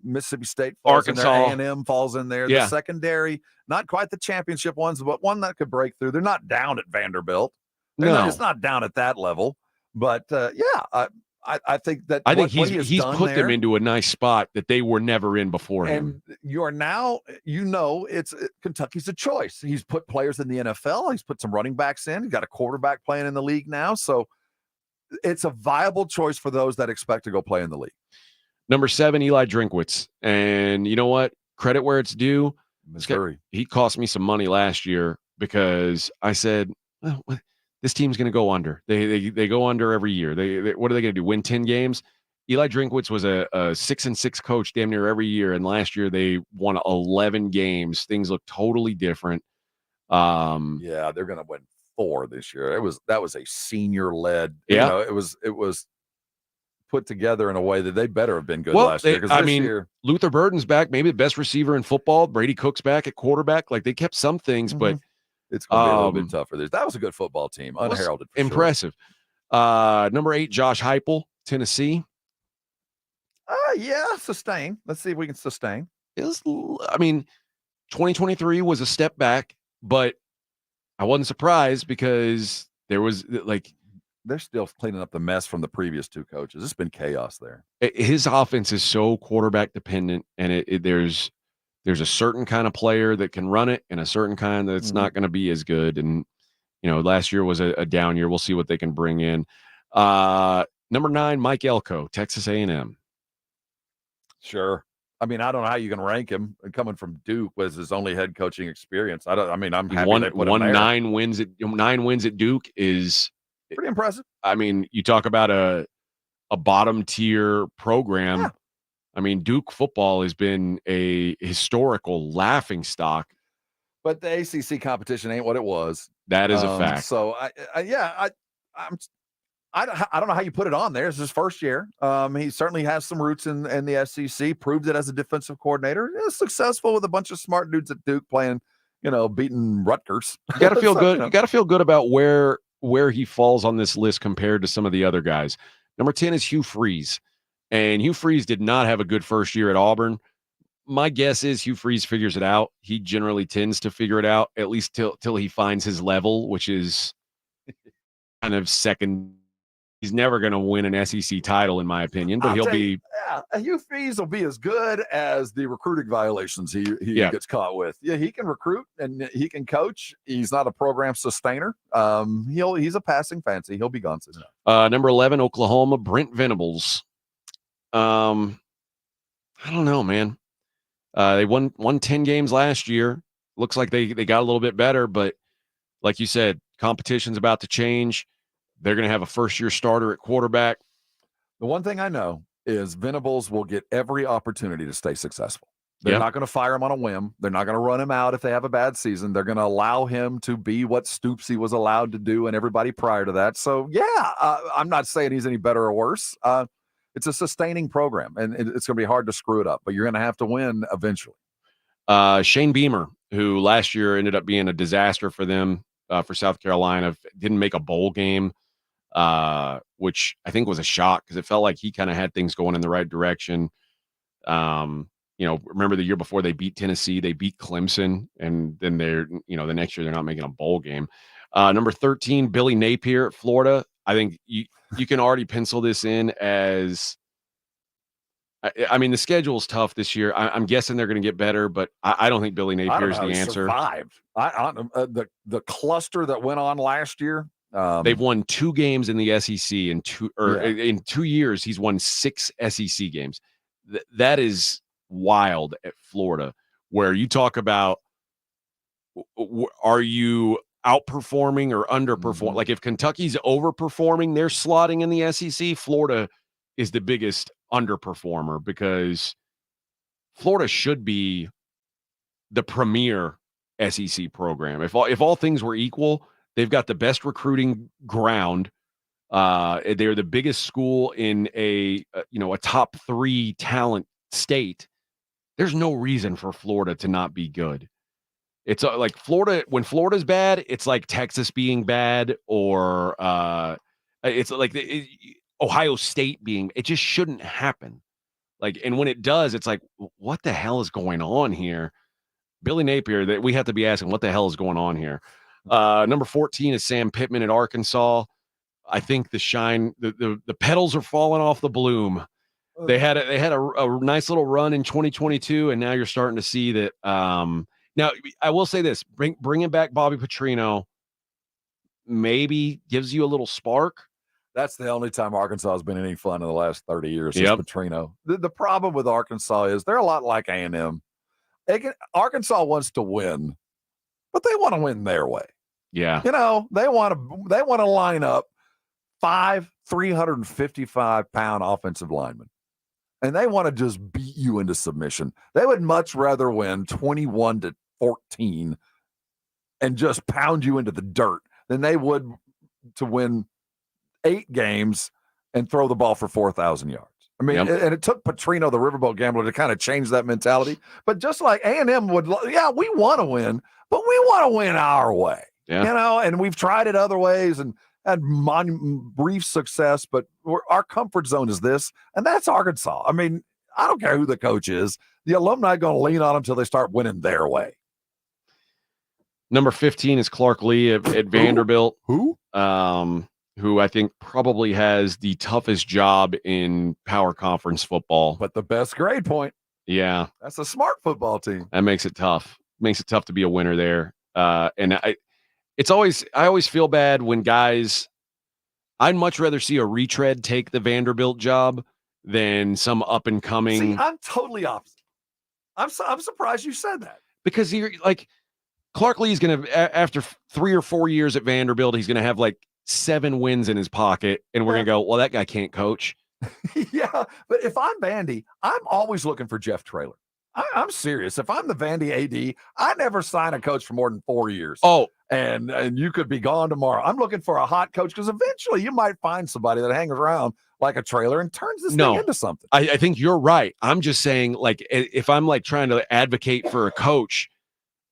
Mississippi State, Arkansas, A&M falls in there. Yeah. The secondary, not quite the championship ones, but one that could break through. They're not down at Vanderbilt. It's not down at that level. But I think that he's put them into a nice spot that they were never in before him. And you are now, Kentucky's a choice. He's put players in the NFL. He's put some running backs in. He's got a quarterback playing in the league now. So it's a viable choice for those that expect to go play in the league. Number 7, Eli Drinkwitz. And you know what? Credit where it's due. Missouri. He cost me some money last year because I said, well, this team's going to go under. They go under every year. They what are they going to do? Win 10 games? Eli Drinkwitz was a 6-6 coach damn near every year, and last year they won 11 games. Things look totally different. They're going to win 4 this year. That was a senior led. Yeah, it was put together in a way that they better have been good last year. Luther Burden's back, maybe the best receiver in football. Brady Cook's back at quarterback. Like, they kept some things, but. It's going to be a little bit tougher. That was a good football team, unheralded. Impressive. Sure. Number 8, Josh Heupel, Tennessee. Sustain. Let's see if we can sustain. 2023 was a step back, but I wasn't surprised because there was they're still cleaning up the mess from the previous two coaches. It's been chaos there. His offense is so quarterback dependent, and there's a certain kind of player that can run it and a certain kind that's not going to be as good. And, last year was a down year. We'll see what they can bring in. Number 9, Mike Elko, Texas A&M. Sure. I mean, I don't know how you can rank him. Coming from Duke was his only head coaching experience. I'm happy they put him there. 9 wins at Duke is pretty impressive. I mean, you talk about a bottom tier program. Yeah. I mean, Duke football has been a historical laughing stock. But the ACC competition ain't what it was. That is a fact. So I don't know how you put it on there. It's his first year. He certainly has some roots in the SEC. Proved it as a defensive coordinator. Successful with a bunch of smart dudes at Duke playing, beating Rutgers. You got to feel good. You got to feel good about where he falls on this list compared to some of the other guys. Number 10 is Hugh Freeze, and Hugh Freeze did not have a good first year at Auburn. My guess is Hugh Freeze figures it out. He generally tends to figure it out, at least till he finds his level, which is kind of second. He's never going to win an SEC title, in my opinion, but Hugh Freeze will be as good as the recruiting violations he gets caught with. Yeah, he can recruit and he can coach. He's not a program sustainer. He's a passing fancy. He'll be gone soon. Number 11, Oklahoma, Brent Venables. I don't know, man. They won 10 games last year. Looks like they got a little bit better, but like you said, competition's about to change. They're going to have a first-year starter at quarterback. The one thing I know is Venables will get every opportunity to stay successful. They're not going to fire him on a whim. They're not going to run him out if they have a bad season. They're going to allow him to be what Stoops was allowed to do and everybody prior to that. So, I'm not saying he's any better or worse. It's a sustaining program, and it's going to be hard to screw it up, but you're going to have to win eventually. Shane Beamer, who last year ended up being a disaster for them, for South Carolina, didn't make a bowl game. Which I think was a shock because it felt like he kind of had things going in the right direction. Remember the year before they beat Tennessee, they beat Clemson, and then the next year they're not making a bowl game. Number 13, Billy Napier at Florida. I think you can already pencil this in as, I mean, the schedule's tough this year. I'm guessing they're going to get better, but I don't think Billy Napier is the answer. Survived. The cluster that went on last year. They've won 2 games in the SEC in 2 years. He's won 6 SEC games. That is wild at Florida, where you talk about, are you outperforming or underperforming? Like if Kentucky's overperforming, they're slotting in the SEC. Florida is the biggest underperformer because Florida should be the premier SEC program. If all things were equal, they've got the best recruiting ground. They're the biggest school in a top 3 talent state. There's no reason for Florida to not be good. It's like Florida, when Florida's bad, it's like Texas being bad, or it's like Ohio State being. It just shouldn't happen. And when it does, it's like, what the hell is going on here? Billy Napier, that we have to be asking, what the hell is going on here? Number 14 is Sam Pittman at Arkansas. I think the petals are falling off the bloom. They had a nice little run in 2022, and now you're starting to see that. Now, I will say this: bringing back Bobby Petrino maybe gives you a little spark. That's the only time Arkansas has been any fun in the last 30 years. Is Petrino. The problem with Arkansas is they're a lot like A&M. Arkansas wants to win, but they want to win their way. Yeah. They want to line up 5 355-pound offensive linemen, and they want to just beat you into submission. They would much rather win 21-14 and just pound you into the dirt than they would to win 8 games and throw the ball for 4,000 yards. I mean, and it took Petrino, the Riverboat Gambler, to kind of change that mentality. But just like A&M would, we want to win, but we want to win our way. Yeah. And we've tried it other ways and had brief success, but our comfort zone is this, and that's Arkansas. I mean, I don't care who the coach is. The alumni are going to lean on them until they start winning their way. Number 15 is Clark Lee at Vanderbilt. Who? who I think probably has the toughest job in power conference football. But the best grade point. Yeah. That's a smart football team. That makes it tough. Makes it tough to be a winner there. And I always feel bad when guys, I'd much rather see a retread take the Vanderbilt job than some up and coming. See, I'm totally opposite. I'm surprised you said that. Because you're like, Clark Lee's going to, after 3 or 4 years at Vanderbilt, he's going to have like 7 wins in his pocket. And we're going to go, well, that guy can't coach. Yeah. But if I'm Vandy, I'm always looking for Jeff Traylor. I'm serious. If I'm the Vandy AD, I never sign a coach for more than 4 years. Oh, and you could be gone tomorrow. I'm looking for a hot coach because eventually you might find somebody that hangs around like a trailer and turns this thing into something. I think you're right. I'm just saying, like, if I'm like trying to advocate for a coach,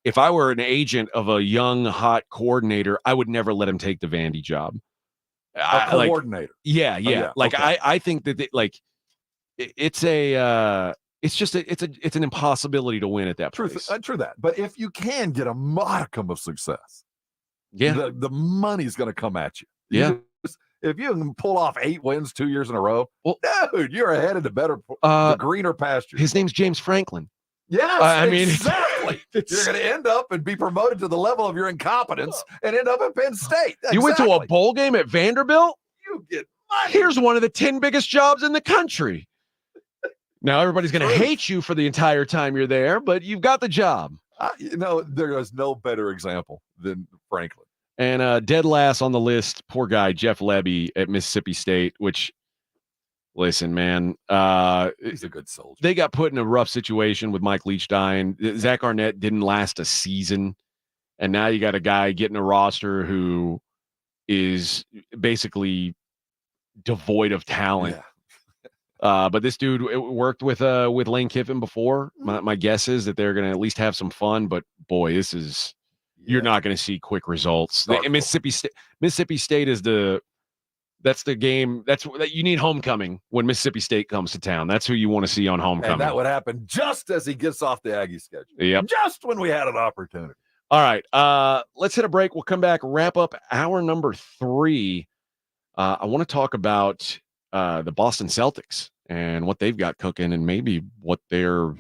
if I were an agent of a young, hot coordinator, I would never let him take the Vandy job. A coordinator. Yeah. Like, okay. I think that it's an impossibility to win at that place. True that. But if you can get a modicum of success, yeah, the money's going to come at you. Yeah. If you can pull off 8 wins 2 years in a row, well, dude, you're ahead of the greener pasture. His name's James Franklin. Yes, I mean, exactly. You're going to end up and be promoted to the level of your incompetence and end up at Penn State. You went to a bowl game at Vanderbilt? You get money. Here's one of the 10 biggest jobs in the country. Now everybody's going to hate you for the entire time you're there, but you've got the job. There is no better example than Franklin. And dead last on the list, poor guy, Jeff Lebby at Mississippi State, which, listen, man. He's a good soldier. They got put in a rough situation with Mike Leach dying. Zach Arnett didn't last a season. And now you got a guy getting a roster who is basically devoid of talent. Yeah. But this dude worked with Lane Kiffin before. My guess is that they're going to at least have some fun. But, boy, this is – you're not going to see quick results. Mississippi State is that's the game. That you need homecoming when Mississippi State comes to town. That's who you want to see on homecoming. And that would happen just as he gets off the Aggie schedule. Yep. Just when we had an opportunity. All right. Let's hit a break. We'll come back, wrap up hour number 3. I want to talk about the Boston Celtics and what they've got cooking and maybe what their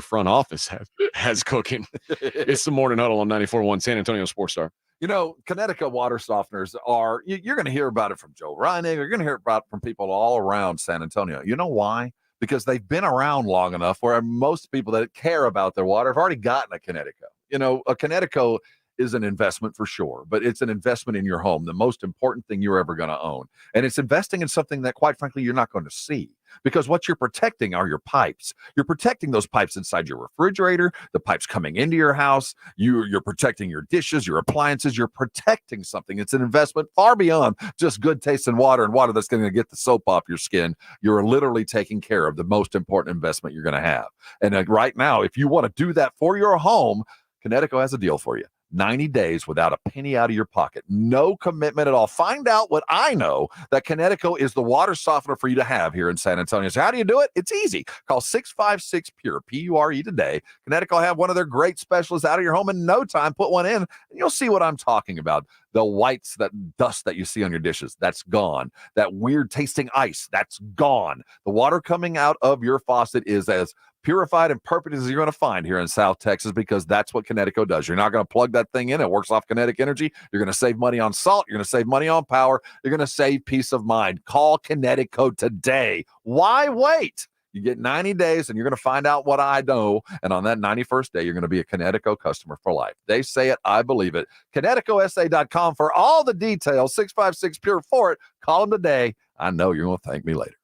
front office has cooking. It's the Morning Huddle on 94.1 San Antonio Sports Star. You know, Connecticut water softeners are, you're going to hear about it from Joe Reinig. You're going to hear about it from people all around San Antonio. You know why? Because they've been around long enough where most people that care about their water have already gotten a Connecticut. You know, a Connecticut is an investment for sure, but it's an investment in your home, the most important thing you're ever going to own. And it's investing in something that, quite frankly, you're not going to see, because what you're protecting are your pipes. You're protecting those pipes inside your refrigerator, the pipes coming into your house. You're protecting your dishes, your appliances. You're protecting something. It's an investment far beyond just good tasting water and water that's going to get the soap off your skin. You're literally taking care of the most important investment you're going to have. And right now, if you want to do that for your home, Connecticut has a deal for you. 90 days without a penny out of your pocket. No commitment at all. Find out what I know, that Connecticut is the water softener for you to have here in San Antonio. So how do you do it? It's easy. Call 656-PURE, P-U-R-E today. Connecticut will have one of their great specialists out of your home in no time. Put one in, and you'll see what I'm talking about. The whites, that dust that you see on your dishes, that's gone. That weird tasting ice, that's gone. The water coming out of your faucet is as purified and perfect as you're going to find here in South Texas, because that's what Connecticut does. You're not going to plug that thing in. It works off kinetic energy. You're going to save money on salt. You're going to save money on power. You're going to save peace of mind. Call Connecticut today. Why wait? You get 90 days, and you're going to find out what I know. And on that 91st day, you're going to be a Connecticut customer for life. They say it. I believe it. ConnecticutSA.com for all the details. 656-PURE for it. Call them today. I know you're going to thank me later.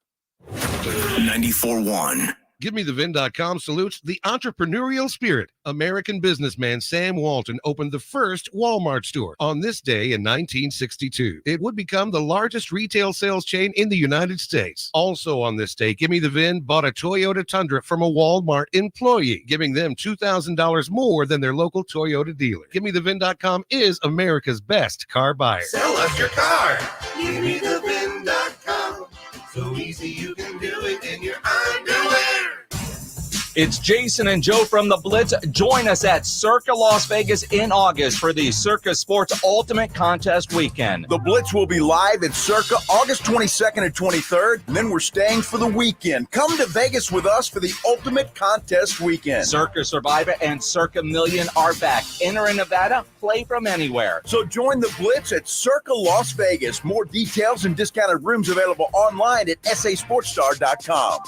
94.1. GiveMeTheVin.com salutes the entrepreneurial spirit. American businessman Sam Walton opened the first Walmart store on this day in 1962. It would become the largest retail sales chain in the United States. Also on this day, Gimme the Vin bought a Toyota Tundra from a Walmart employee, giving them $2,000 more than their local Toyota dealer. GiveMeTheVin.com is America's best car buyer. Sell us your car. GiveMeTheVin.com. So easy you can do it in your underwear. It's Jason and Joe from The Blitz. Join us at Circa Las Vegas in August for the Circa Sports Ultimate Contest Weekend. The Blitz will be live at Circa August 22nd and 23rd, and then we're staying for the weekend. Come to Vegas with us for the Ultimate Contest Weekend. Circa Survivor and Circa Million are back. Enter in Nevada, play from anywhere. So join the Blitz at Circa Las Vegas. More details and discounted rooms available online at sasportstar.com.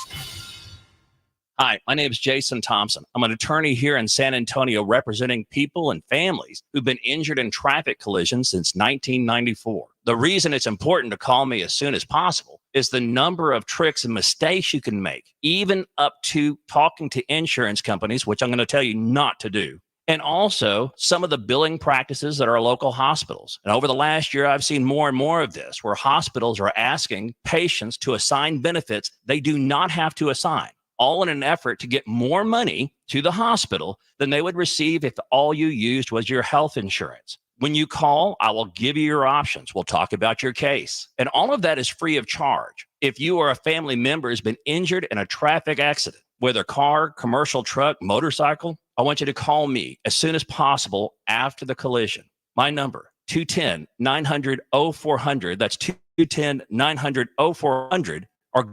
Hi, my name is Jason Thompson. I'm an attorney here in San Antonio representing people and families who've been injured in traffic collisions since 1994. The reason it's important to call me as soon as possible is the number of tricks and mistakes you can make, even up to talking to insurance companies, which I'm going to tell you not to do. And also some of the billing practices at our local hospitals. And over the last year, I've seen more and more of this, where hospitals are asking patients to assign benefits they do not have to assign, all in an effort to get more money to the hospital than they would receive if all you used was your health insurance. When you call, I will give you your options. We'll talk about your case. And all of that is free of charge. If you or a family member has been injured in a traffic accident, whether car, commercial truck, motorcycle, I want you to call me as soon as possible after the collision. My number, 210-900-0400. That's 210-900-0400, or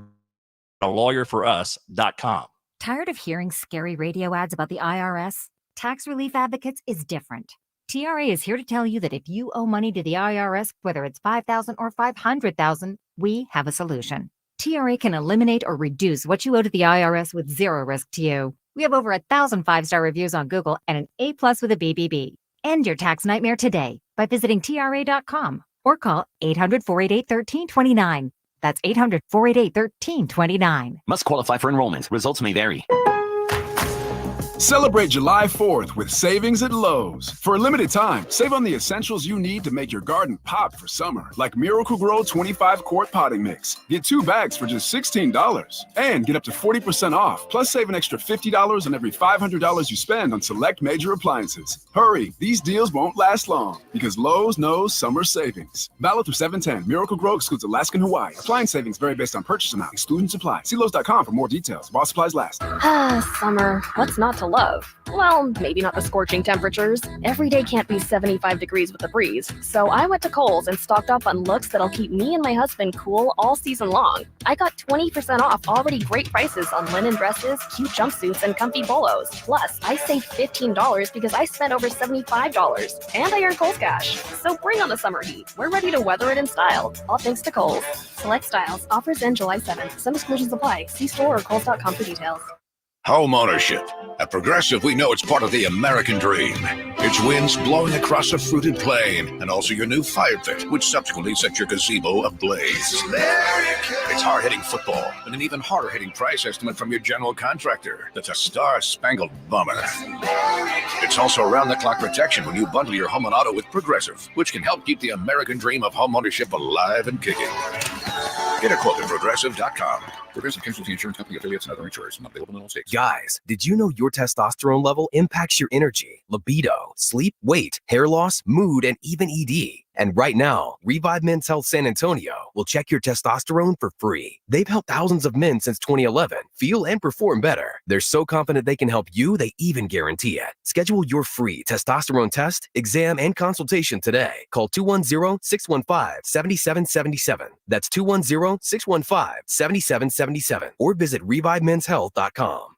lawyerforus.com. Tired of hearing scary radio ads about the IRS? Tax Relief Advocates is different. TRA is here to tell you that if you owe money to the IRS, whether it's $5,000 or $500,000, we have a solution. TRA can eliminate or reduce what you owe to the IRS with zero risk to you. We have over 1,000 5-star reviews on Google and an A+ with a BBB. End your tax nightmare today by visiting TRA.com or call 800-488-1329. That's 800-488-1329. Must qualify for enrollment. Results may vary. Celebrate July 4th with savings at Lowe's. For a limited time, save on the essentials you need to make your garden pop for summer, like Miracle-Gro 25-quart potting mix. Get 2 bags for just $16 and get up to 40% off, plus save an extra $50 on every $500 you spend on select major appliances. Hurry, these deals won't last long because Lowe's knows summer savings. Valid through 7/10. Miracle-Gro excludes Alaska and Hawaii. Appliance savings vary based on purchase amount, excluding supply. See Lowe's.com for more details. While supplies last. Summer. What's not to love? Well, maybe not the scorching temperatures. Every day can't be 75 degrees with a breeze. So I went to Kohl's and stocked up on looks that'll keep me and my husband cool all season long. I got 20% off already great prices on linen dresses, cute jumpsuits, and comfy polos. Plus, I saved $15 because I spent over $75. And I earned Kohl's cash. So bring on the summer heat. We're ready to weather it in style. All thanks to Kohl's. Select styles. Offers end July 7th. Some exclusions apply. See store or Kohl's.com for details. Home ownership. At Progressive, we know it's part of the American dream. It's winds blowing across a fruited plain, and also your new fire pit, which subsequently sets your gazebo ablaze. It's hard-hitting football, and an even harder-hitting price estimate from your general contractor. That's a star-spangled bummer. It's also around-the-clock protection when you bundle your home and auto with Progressive, which can help keep the American dream of home ownership alive and kicking. Get a quote at Progressive.com. Progressive Casualty Insurance Company, affiliates, and other insurers. Not available in all states. Guys, did you know your testosterone level impacts your energy, libido, sleep, weight, hair loss, mood, and even ED? And right now, Revive Men's Health San Antonio will check your testosterone for free. They've helped thousands of men since 2011 feel and perform better. They're so confident they can help you, they even guarantee it. Schedule your free testosterone test, exam, and consultation today. Call 210-615-7777. That's 210-615-7777. Or visit ReviveMen'sHealth.com.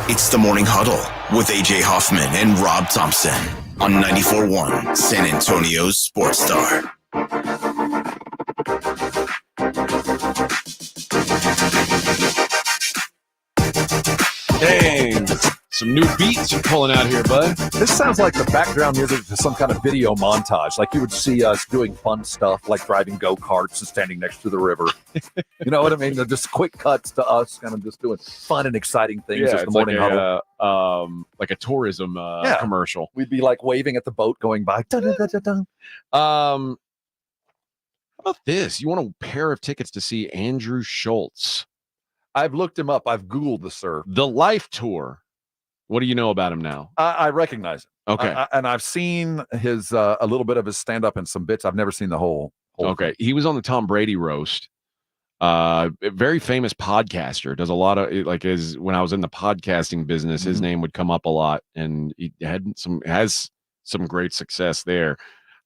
It's the Morning Huddle with AJ Hoffman and Rob Thompson on 94.1 San Antonio's Sports Star. Dang, some new beats you're pulling out here, bud. This sounds like the background music to some kind of video montage. Like you would see us doing fun stuff like driving go-karts and standing next to the river. You know what I mean? They're just quick cuts to us kind of just doing fun and exciting things as the Morning Huddle. Like a tourism commercial. We'd be like waving at the boat going by. How about this? You want a pair of tickets to see Andrew Schultz? I've looked him up. I've Googled the sir. The Life Tour. What do you know about him now? I recognize him. Okay. And I've seen his a little bit of his stand-up and some bits. I've never seen the whole okay. thing. He was on the Tom Brady roast A very famous podcaster, does a lot of when I was in the podcasting business, his name would come up a lot, and he has some great success there.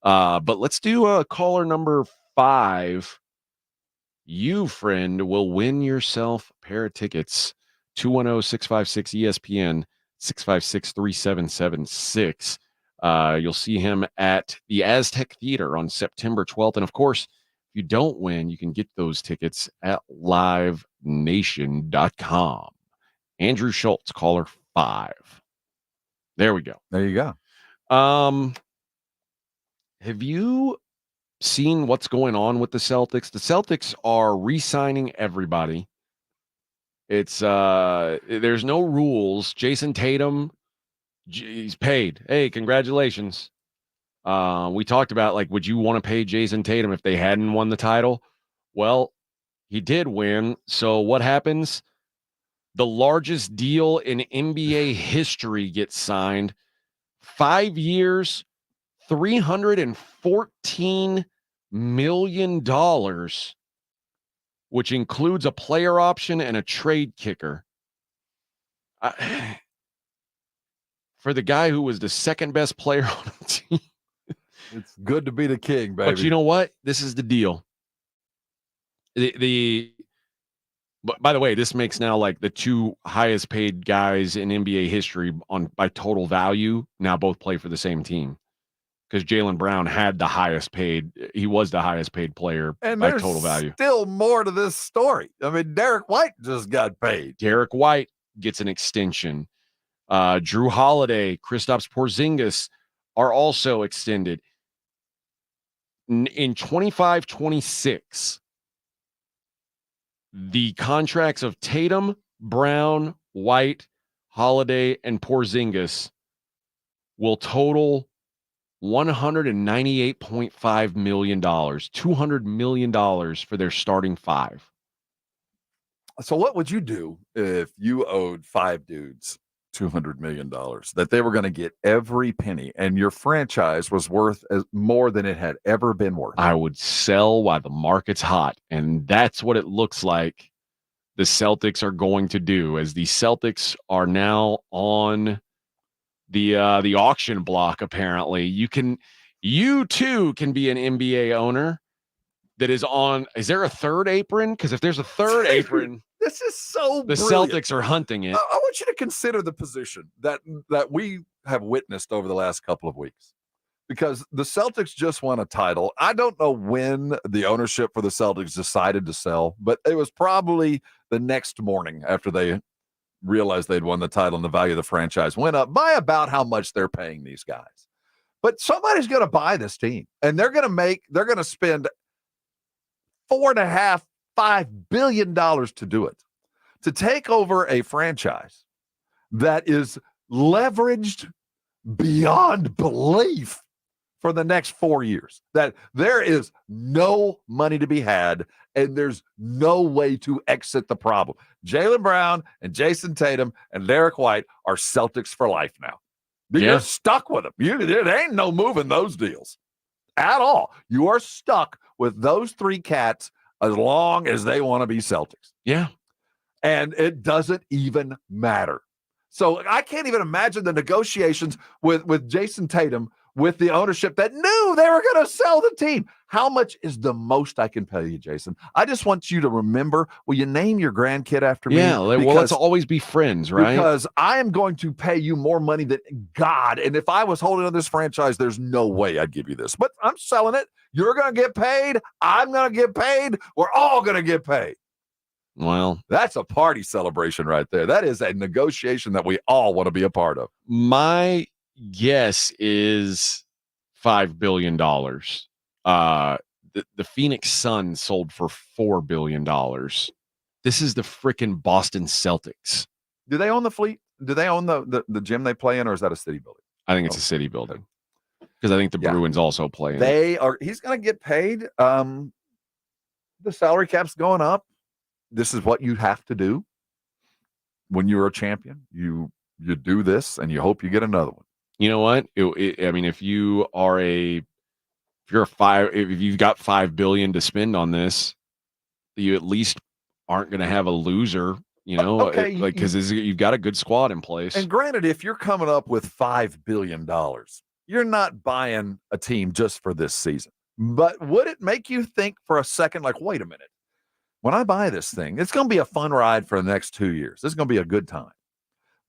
But let's do caller number 5. You, friend, will win yourself a pair of tickets. 210-656-ESPN, 656-3776. You'll see him at the Aztec Theater on September 12th. And of course, if you don't win, you can get those tickets at livenation.com. Andrew Schultz, caller 5. There we go. There you go. Have you seen what's going on with the Celtics? The Celtics are re-signing everybody. It's there's no rules. Jason Tatum, he's paid. Hey, congratulations. We talked about, would you want to pay Jason Tatum if they hadn't won the title? Well, he did win. So what happens? The largest deal in NBA history gets signed. 5 years, $314 million, which includes a player option and a trade kicker. For the guy who was the second best player on the team. It's good to be the king, baby. But you know what? This is the deal. But by the way, this makes now the 2 highest paid guys in NBA history by total value now both play for the same team. Because Jaylen Brown had the highest paid. He was the highest paid player by total value. Still more to this story. I mean, Derek White just got paid. Derek White gets an extension. Drew Holiday, Kristaps Porzingis are also extended. In 25-26, the contracts of Tatum, Brown, White, Holiday, and Porzingis will total $198.5 million, $200 million for their starting 5. So what would you do if you owed 5 dudes $200 million, that they were going to get every penny, and your franchise was worth more than it had ever been worth? I would sell while the market's hot, and that's what it looks like the Celtics are going to do, as the Celtics are now on the auction block. Apparently, you too can be an NBA owner that is on. Is there a third apron? Because if there's a third apron, this is so the brilliant. Celtics are hunting it. I want you to consider the position that we have witnessed over the last couple of weeks, because the Celtics just won a title. I don't know when the ownership for the Celtics decided to sell, but it was probably the next morning after they realized they'd won the title and the value of the franchise went up by about how much they're paying these guys. But somebody's going to buy this team, and they're going to spend $4.5-5 billion to do it, to take over a franchise that is leveraged beyond belief for the next 4 years, that there is no money to be had and there's no way to exit the problem. Jaylen Brown and Jason Tatum and Derek White are Celtics for life now. You're stuck with them. There ain't no moving those deals at all. You are stuck with those 3 cats as long as they want to be Celtics. Yeah. And it doesn't even matter. So I can't even imagine the negotiations with Jason Tatum, with the ownership that knew they were going to sell the team. How much is the most I can pay you, Jason? I just want you to remember, will you name your grandkid after me? Yeah, well, let's always be friends, right? Because I am going to pay you more money than God. And if I was holding on this franchise, there's no way I'd give you this. But I'm selling it. You're going to get paid. I'm going to get paid. We're all going to get paid. Well, that's a party celebration right there. That is a negotiation that we all want to be a part of. My guess is $5 billion. The Phoenix Suns sold for $4 billion. This is the freaking Boston Celtics. Do they own the fleet? Do they own the gym they play in, or is that a city building? I think it's a city building, because I think the Bruins also play in it. He's going to get paid. The salary cap's going up. This is what you have to do when you're a champion. You do this, and you hope you get another one. You know what? I mean, if you've got $5 billion to spend on this, you at least aren't going to have a loser, because you've got a good squad in place. And granted, if you're coming up with $5 billion, you're not buying a team just for this season. But would it make you think for a second, like, wait a minute, when I buy this thing, it's going to be a fun ride for the next 2 years. This is going to be a good time.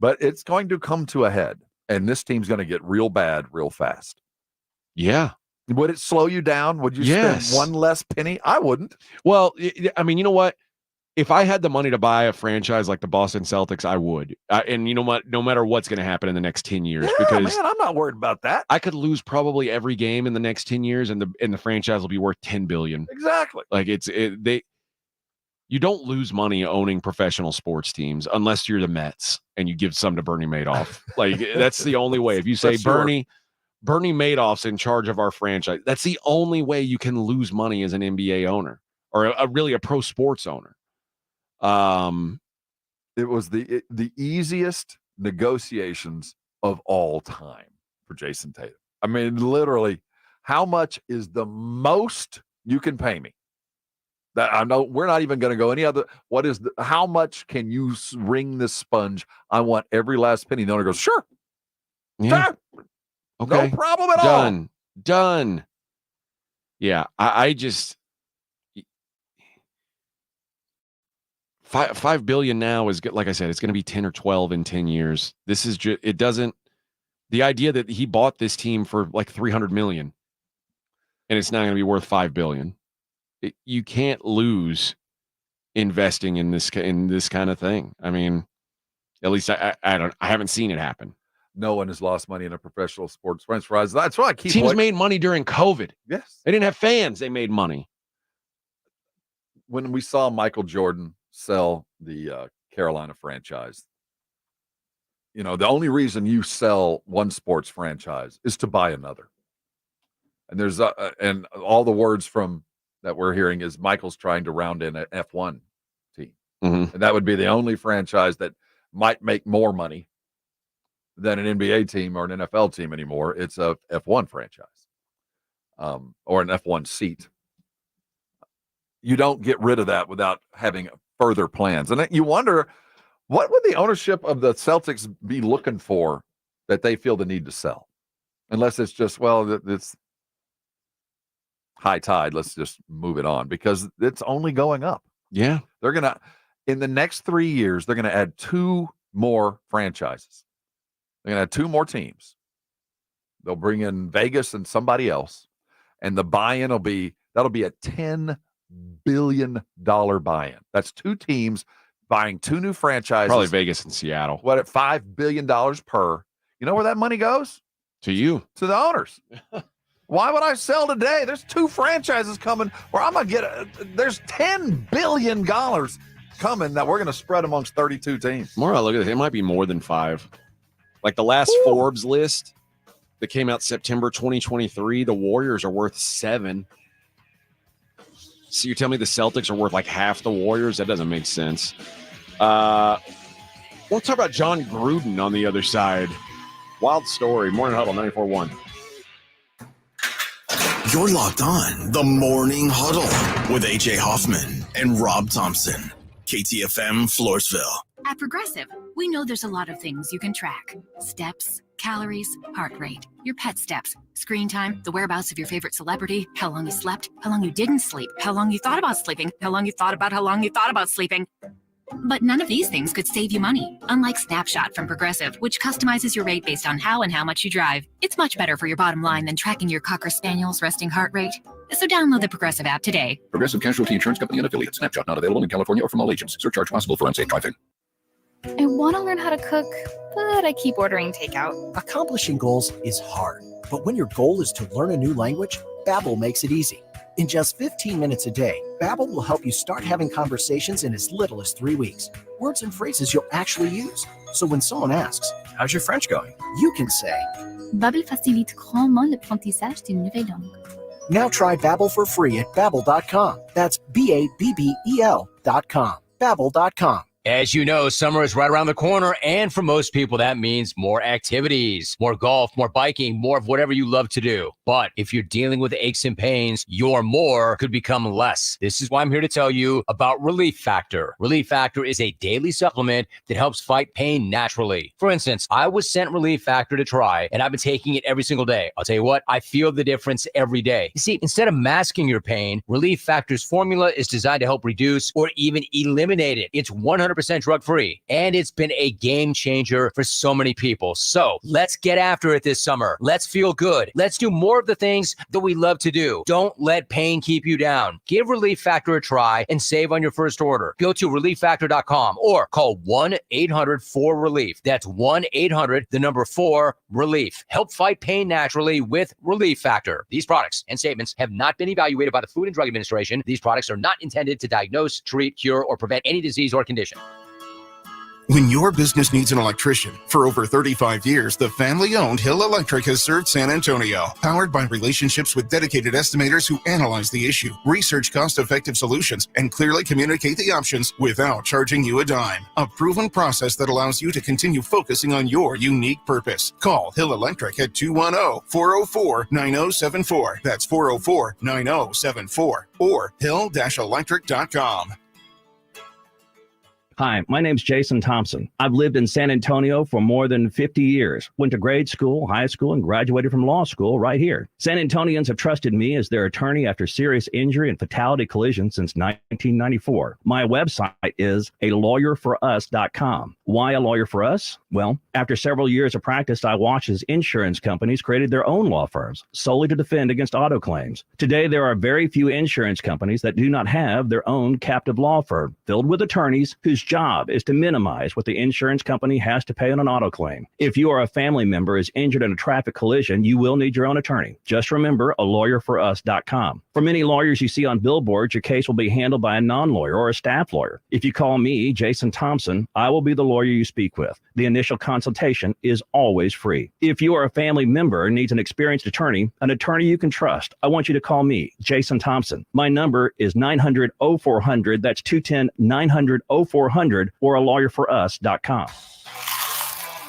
But it's going to come to a head, and this team's going to get real bad real fast. Yeah. Would it slow you down? Would you spend one less penny? I wouldn't. Well, I mean, you know what? If I had the money to buy a franchise like the Boston Celtics, I would. And you know what? No matter what's going to happen in the next 10 years, because man, I'm not worried about that. I could lose probably every game in the next 10 years, and the franchise will be worth $10 billion. Exactly. Like you don't lose money owning professional sports teams unless you're the Mets and you give some to Bernie Madoff. Like that's the only way. If you say Bernie Madoff's in charge of our franchise, that's the only way you can lose money as an NBA owner or really a pro sports owner. It was the easiest negotiations of all time for Jason Tatum. I mean, literally, how much is the most you can pay me? That I know we're not even going to go any other. How much can you wring this sponge? I want every last penny. The owner goes, sure. Yeah. Sure. Okay. No problem at all. Done. Yeah. I just $5 billion now is, like I said, it's going to be 10 or 12 in 10 years. This is just, the idea that he bought this team for like $300 million and it's not going to be worth $5 billion. You can't lose investing in this kind of thing. I mean, at least I haven't seen it happen. No one has lost money in a professional sports franchise. That's why I keep teams made money during COVID. Yes. They didn't have fans. They made money. When we saw Michael Jordan sell the Carolina franchise, the only reason you sell one sports franchise is to buy another. And there's and all the words from that we're hearing is Michael's trying to round in an F1 team. Mm-hmm. And that would be the only franchise that might make more money than an NBA team or an NFL team anymore. It's a F1 franchise or an F1 seat. You don't get rid of that without having further plans. And you wonder, what would the ownership of the Celtics be looking for that they feel the need to sell? Unless it's just, it's high tide. Let's just move it on because it's only going up. Yeah. They're going to, in the next 3 years, they're going to add 2 more franchises. They're going to have 2 more teams. They'll bring in Vegas and somebody else. And the buy-in that'll be a $10 billion buy-in. That's 2 teams buying 2 new franchises. Probably Vegas and Seattle. What, at $5 billion per? You know where that money goes? To you. To the owners. Why would I sell today? There's 2 franchises coming where I'm going to get there's $10 billion coming that we're going to spread amongst 32 teams. More I look at it might be more than 5. Like the last Forbes list that came out September 2023, the Warriors are worth 7. So you're telling me the Celtics are worth like half the Warriors? That doesn't make sense. We'll talk about John Gruden on the other side. Wild story. Morning Huddle 94.1. You're locked on the Morning Huddle with AJ Hoffman and Rob Thompson. KTFM Floresville. At Progressive, we know there's a lot of things you can track. Steps, calories, heart rate, your pet steps, screen time, the whereabouts of your favorite celebrity, how long you slept, how long you didn't sleep, how long you thought about sleeping, how long you thought about sleeping. But none of these things could save you money. Unlike Snapshot from Progressive, which customizes your rate based on how and how much you drive. It's much better for your bottom line than tracking your Cocker Spaniel's resting heart rate. So download the Progressive app today. Progressive Casualty Insurance Company and affiliates. Snapshot not available in California or from all agents. Surcharge possible for unsafe driving. I want to learn how to cook, but I keep ordering takeout. Accomplishing goals is hard, but when your goal is to learn a new language, Babbel makes it easy. In just 15 minutes a day, Babbel will help you start having conversations in as little as 3 weeks. Words and phrases you'll actually use. So when someone asks, "How's your French going?" you can say, Babbel facilite grandement l'apprentissage d'une nouvelle langue. Now try Babbel for free at Babbel.com. That's Babbel.com. Babbel.com. As you know, summer is right around the corner, and for most people, that means more activities, more golf, more biking, more of whatever you love to do. But if you're dealing with aches and pains, your more could become less. This is why I'm here to tell you about Relief Factor. Relief Factor is a daily supplement that helps fight pain naturally. For instance, I was sent Relief Factor to try, and I've been taking it every single day. I'll tell you what, I feel the difference every day. You see, instead of masking your pain, Relief Factor's formula is designed to help reduce or even eliminate it. It's 100% drug-free, and it's been a game changer for so many people. So let's get after it this summer. Let's feel good. Let's do more of the things that we love to do. Don't let pain keep you down. Give Relief Factor a try and save on your first order. Go to relieffactor.com or call 1-800-4RELIEF. That's 1-800-4RELIEF. Help fight pain naturally with Relief Factor. These products and statements have not been evaluated by the Food and Drug Administration. These products are not intended to diagnose, treat, cure, or prevent any disease or condition. When your business needs an electrician, for over 35 years, the family-owned Hill Electric has served San Antonio. Powered by relationships with dedicated estimators who analyze the issue, research cost-effective solutions, and clearly communicate the options without charging you a dime. A proven process that allows you to continue focusing on your unique purpose. Call Hill Electric at 210-404-9074. That's 404-9074. Or hill-electric.com. Hi, my name's Jason Thompson. I've lived in San Antonio for more than 50 years. Went to grade school, high school, and graduated from law school right here. San Antonians have trusted me as their attorney after serious injury and fatality collision since 1994. My website is alawyerforus.com. Why a lawyer for us? Well, after several years of practice, I watched as insurance companies created their own law firms solely to defend against auto claims. Today, there are very few insurance companies that do not have their own captive law firm filled with attorneys whose job is to minimize what the insurance company has to pay on an auto claim. If you or a family member is injured in a traffic collision, you will need your own attorney. Just remember alawyerforus.com. For many lawyers you see on billboards, your case will be handled by a non-lawyer or a staff lawyer. If you call me, Jason Thompson, I will be the lawyer you speak with. The initial consultation is always free. If you or a family member needs an experienced attorney you can trust, I want you to call me, Jason Thompson. My number is 900-0400. That's 210-900-0400 or alawyerforus.com.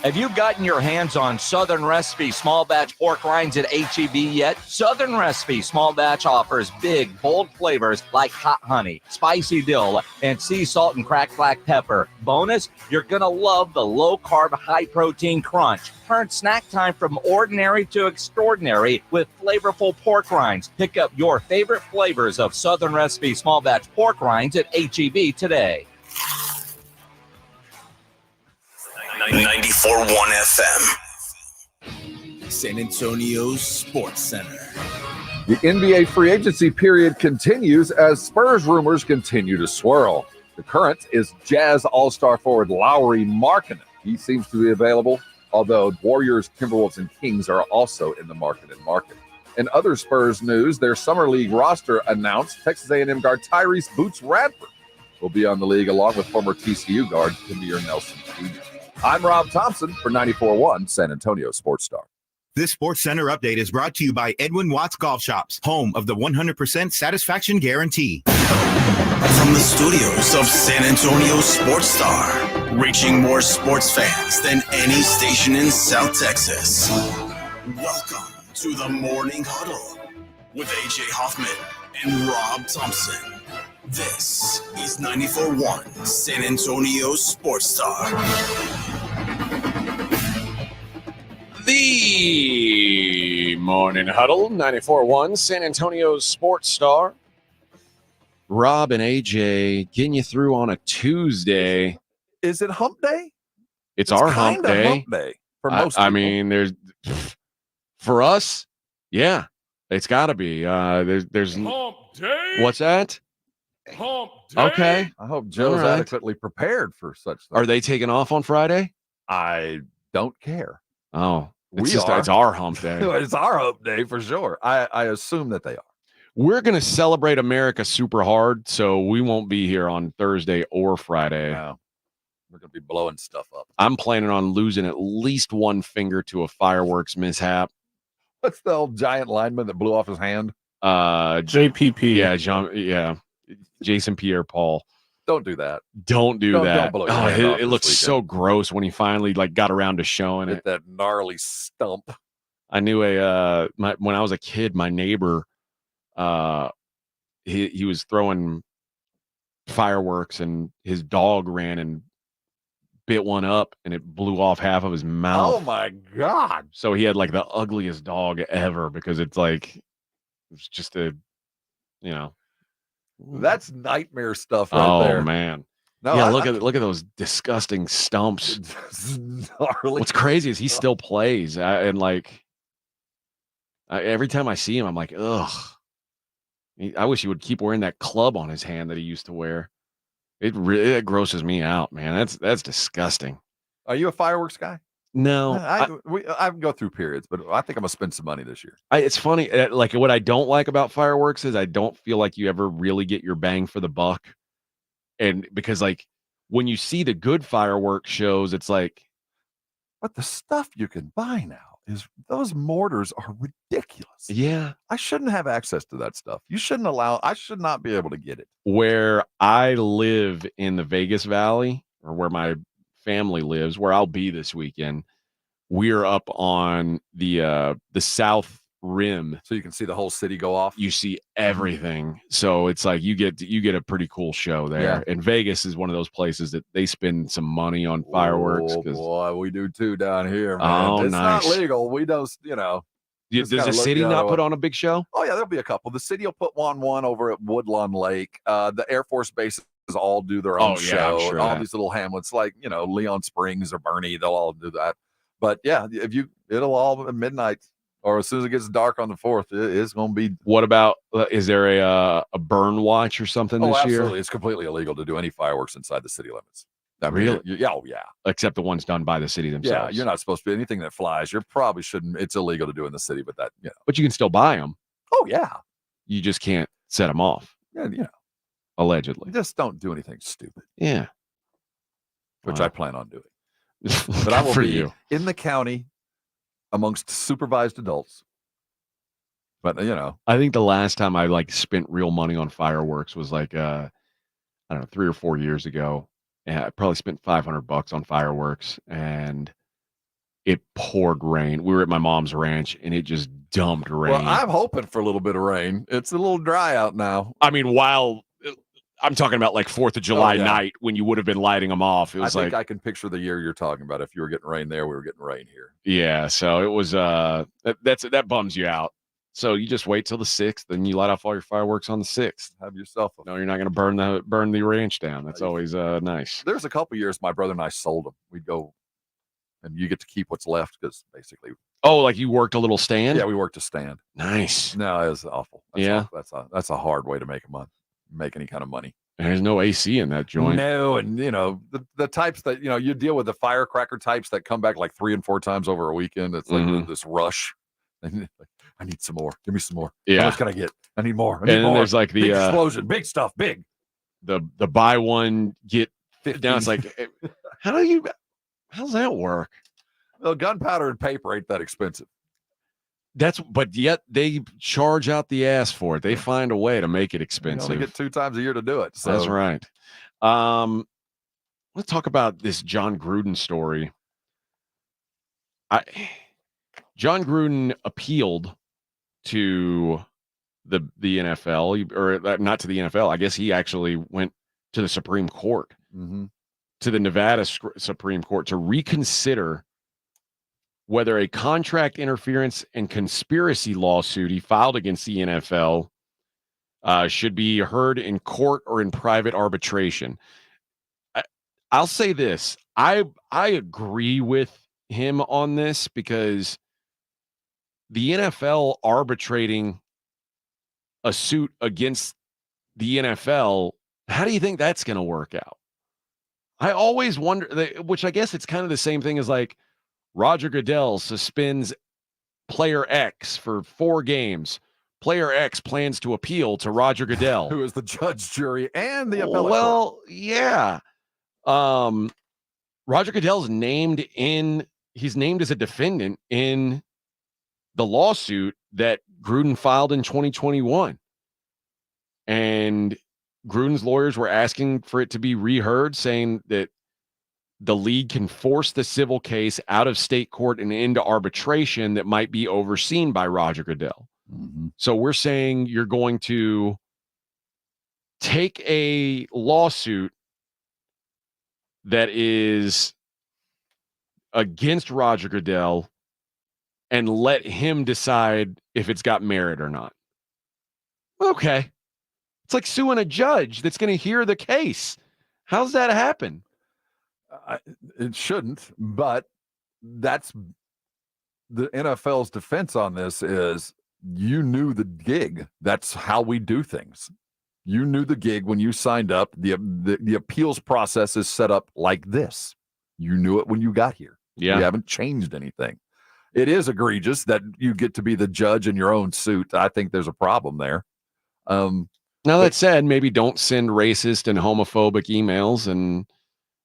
Have you gotten your hands on Southern Recipe small batch pork rinds at HEB yet? Southern Recipe small batch offers big, bold flavors like hot honey, spicy dill, and sea salt and cracked black pepper. Bonus, you're going to love the low-carb, high-protein crunch. Turn snack time from ordinary to extraordinary with flavorful pork rinds. Pick up your favorite flavors of Southern Recipe small batch pork rinds at HEB today. 94.1 FM. San Antonio's Sports Center. The NBA free agency period continues as Spurs rumors continue to swirl. The current is Jazz All-Star forward Lauri Markkanen. He seems to be available, although Warriors, Timberwolves, and Kings are also in the market. In other Spurs news, their Summer League roster announced Texas A&M guard Tyrese Boots Radford will be on the league along with former TCU guard Jameer Nelson Jr. I'm Rob Thompson for 94.1 San Antonio Sports Star. This Sports Center update is brought to you by Edwin Watts Golf Shops, home of the 100% satisfaction guarantee. From the studios of San Antonio Sports Star, reaching more sports fans than any station in South Texas. Welcome to the Morning Huddle with AJ Hoffman and Rob Thompson. This is 94.1 San Antonio Sports Star. The Morning Huddle, 94.1 San Antonio Sports Star. Rob and AJ getting you through on a Tuesday. Is it hump day? It's our hump day. Hump day for most people. I mean, there's for us, yeah, it's got to be. There's hump day. What's that? Hump day. Okay. I hope Joe's adequately prepared for such things. Are they taking off on Friday? I don't care. Oh, it's our hump day. It's our hump day for sure. I assume that they are. We're going to celebrate America super hard, so we won't be here on Thursday or Friday. No. We're going to be blowing stuff up. I'm planning on losing at least one finger to a fireworks mishap. What's the old giant lineman that blew off his hand? JPP. Yeah, Jason Pierre-Paul. Don't do that. Don't do that. Don't blow your hand off It this looks weekend. so gross when he finally got around to showing it. That gnarly stump. I knew when I was a kid, my neighbor, he was throwing fireworks and his dog ran and bit one up and it blew off half of his mouth. Oh my God. So he had the ugliest dog ever because it's just That's nightmare stuff right there. Oh man. No, yeah, look at those disgusting stumps. What's crazy is he still plays every time I see him, I'm like, ugh. I wish he would keep wearing that club on his hand that he used to wear. It grosses me out, man. That's disgusting. Are you a fireworks guy? No, I go through periods, but I think I'm gonna spend some money this year. It's funny. What I don't like about fireworks is I don't feel like you ever really get your bang for the buck, and because when you see the good fireworks shows, it's like, but the stuff you can buy now is those mortars are ridiculous. Yeah, I shouldn't have access to that stuff. You shouldn't allow. I should not be able to get it. Where I live in the Vegas Valley, or where my family lives, where I'll be this weekend, we're up on the south rim, so you can see the whole city go off. You see everything, so it's like you get a pretty cool show there. Yeah. And Vegas is one of those places that they spend some money on fireworks. Oh boy, we do too down here, man. Oh, it's nice. not legal. We don't, Does the city not put on a big show? Oh yeah, there'll be a couple. The city will put one over at Woodlawn Lake. The Air Force bases all do their own show. I'm sure all that. These little hamlets like Leon Springs or Bernie, they'll all do that. But yeah, it'll all at midnight or as soon as it gets dark on the 4th, it's going to be. What about is there a burn watch or something this year? Absolutely. It's completely illegal to do any fireworks inside the city limits. Really? Yeah. Oh, yeah. Except the ones done by the city themselves. Yeah, you're not supposed to. Anything that flies, you probably shouldn't. It's illegal to do in the city, but that, But you can still buy them. Oh, yeah. You just can't set them off. Yeah. Allegedly. Just don't do anything stupid. Yeah. Which Wow. I plan on doing. But I will for be you. in the county amongst supervised adults. But, I think the last time I spent real money on fireworks was I don't know, 3 or 4 years ago. And I probably spent $500 on fireworks, and it poured rain. We were at my mom's ranch, and it just dumped rain. Well, I'm hoping for a little bit of rain. It's a little dry out now. I mean, I'm talking about 4th of July night when you would have been lighting them off. It was I think I can picture the year you're talking about. If you were getting rain there, we were getting rain here. Yeah. So it was, that bums you out. So you just wait till the 6th, and you light off all your fireworks on the 6th. Have yourself No, you're not going to burn the ranch down. That's always nice. There's a couple years my brother and I sold them. We'd go, and you get to keep what's left because basically. Oh, you worked a little stand? Yeah, we worked a stand. Nice. No, it was awful. That's a hard way to make any kind of money. There's no AC in that joint. No, and the types that you deal with, the firecracker types that come back 3 and 4 times over a weekend. It's like this rush. I need some more. Give me some more. Yeah. How much can I get? I need more. And then there's the big explosion, big stuff, big. The buy one get 15. Now it's how's that work? Well, gunpowder and paper ain't that expensive. But yet they charge out the ass for it. They find a way to make it expensive. You only get 2 times a year to do it. So. That's right. Let's talk about this John Gruden story. John Gruden appealed to the NFL, or not to the NFL. I guess he actually went to the Supreme Court, to the Nevada Supreme Court, to reconsider whether a contract interference and conspiracy lawsuit he filed against the NFL should be heard in court or in private arbitration. I'll say this. I agree with him on this because the NFL arbitrating a suit against the NFL, how do you think that's going to work out? I always wonder, which I guess it's kind of the same thing as Roger Goodell suspends player X for 4 games. Player X plans to appeal to Roger Goodell, who is the judge, jury, and the appellate. Well, yeah. Roger Goodell's named as a defendant in the lawsuit that Gruden filed in 2021. And Gruden's lawyers were asking for it to be reheard, saying that the league can force the civil case out of state court and into arbitration that might be overseen by Roger Goodell. Mm-hmm. So we're saying you're going to take a lawsuit that is against Roger Goodell and let him decide if it's got merit or not. Okay. It's like suing a judge that's going to hear the case. How's that happen? It shouldn't, but that's the NFL's defense on this is you knew the gig. That's how we do things. You knew the gig when you signed up. The appeals process is set up like this. You knew it when you got here. Yeah. We haven't changed anything. It is egregious that you get to be the judge in your own suit. I think there's a problem there. Now that said, maybe don't send racist and homophobic emails. And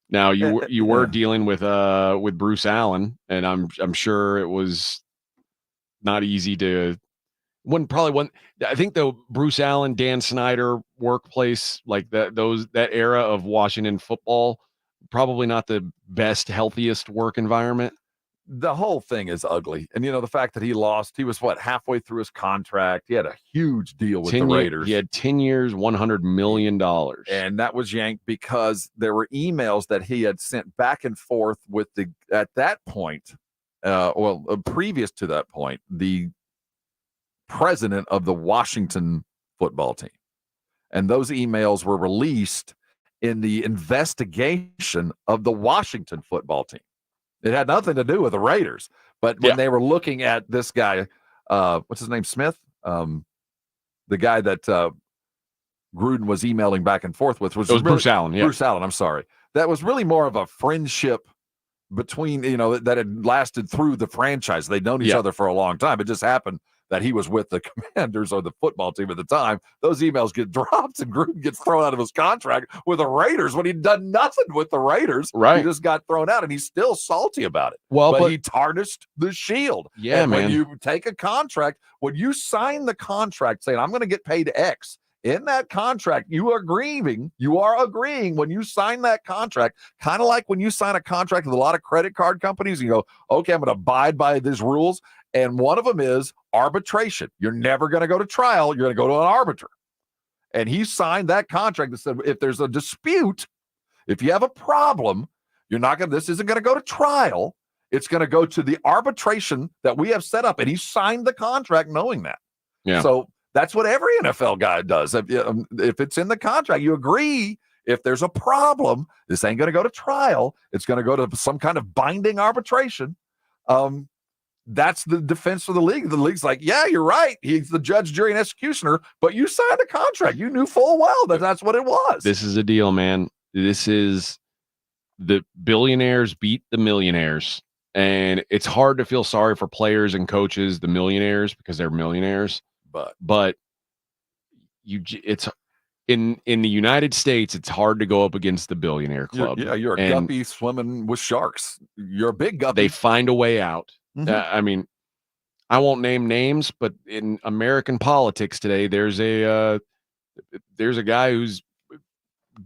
now you were dealing with Bruce Allen, and I'm sure it was not easy to. I think the Bruce Allen, Dan Snyder workplace, like that era of Washington football, probably not the best, healthiest work environment. The whole thing is ugly. And, the fact that he lost, he was halfway through his contract. He had a huge deal with the Raiders. He had 10 years, $100 million. And that was yanked because there were emails that he had sent back and forth with at that point, previous to that point, the president of the Washington football team. And those emails were released in the investigation of the Washington football team. It had nothing to do with the Raiders, but when they were looking at this guy, what's his name, Smith, the guy that Gruden was emailing back and forth with was Bruce Allen. Yeah. Bruce Allen. I'm sorry. That was really more of a friendship between, that had lasted through the franchise. They'd known each other for a long time. It just happened that he was with the Commanders or the football team at the time. Those emails get dropped and Gruden gets thrown out of his contract with the Raiders when he'd done nothing with the Raiders. Right. He just got thrown out and he's still salty about it. Well, but he tarnished the shield. Yeah, and man. When you take a contract, when you sign the contract saying, I'm going to get paid X, in that contract, you are agreeing when you sign that contract, kind of like when you sign a contract with a lot of credit card companies, you go, okay, I'm going to abide by these rules. And one of them is arbitration. You're never going to go to trial. You're going to go to an arbiter. And he signed that contract that said, if there's a dispute, if you have a problem, this isn't going to go to trial. It's going to go to the arbitration that we have set up. And he signed the contract knowing that. Yeah. So that's what every NFL guy does. If it's in the contract, you agree. If there's a problem, this ain't going to go to trial. It's going to go to some kind of binding arbitration. That's the defense for the league. The league's like, yeah, you're right. He's the judge, jury, and executioner, but you signed a contract. You knew full well that that's what it was. This is a deal, man. This is the billionaires beat the millionaires. And it's hard to feel sorry for players and coaches, the millionaires, because they're millionaires. But it's in the United States, it's hard to go up against the billionaire club. You're a guppy swimming with sharks. You're a big guppy. They find a way out. Mm-hmm. I mean, I won't name names, but in American politics today, there's a guy who's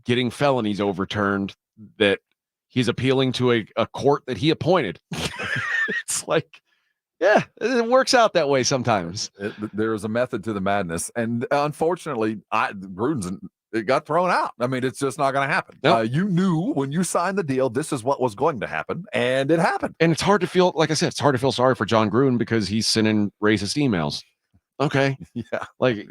getting felonies overturned that he's appealing to a court that he appointed. It's like, yeah, it works out that way sometimes. There is a method to the madness, and unfortunately, it got thrown out. I mean, it's just not going to happen. Nope. You knew when you signed the deal, this is what was going to happen, and it happened. And it's hard to feel, like I said, it's hard to feel sorry for John Gruden because he's sending racist emails. Okay. Yeah. Like,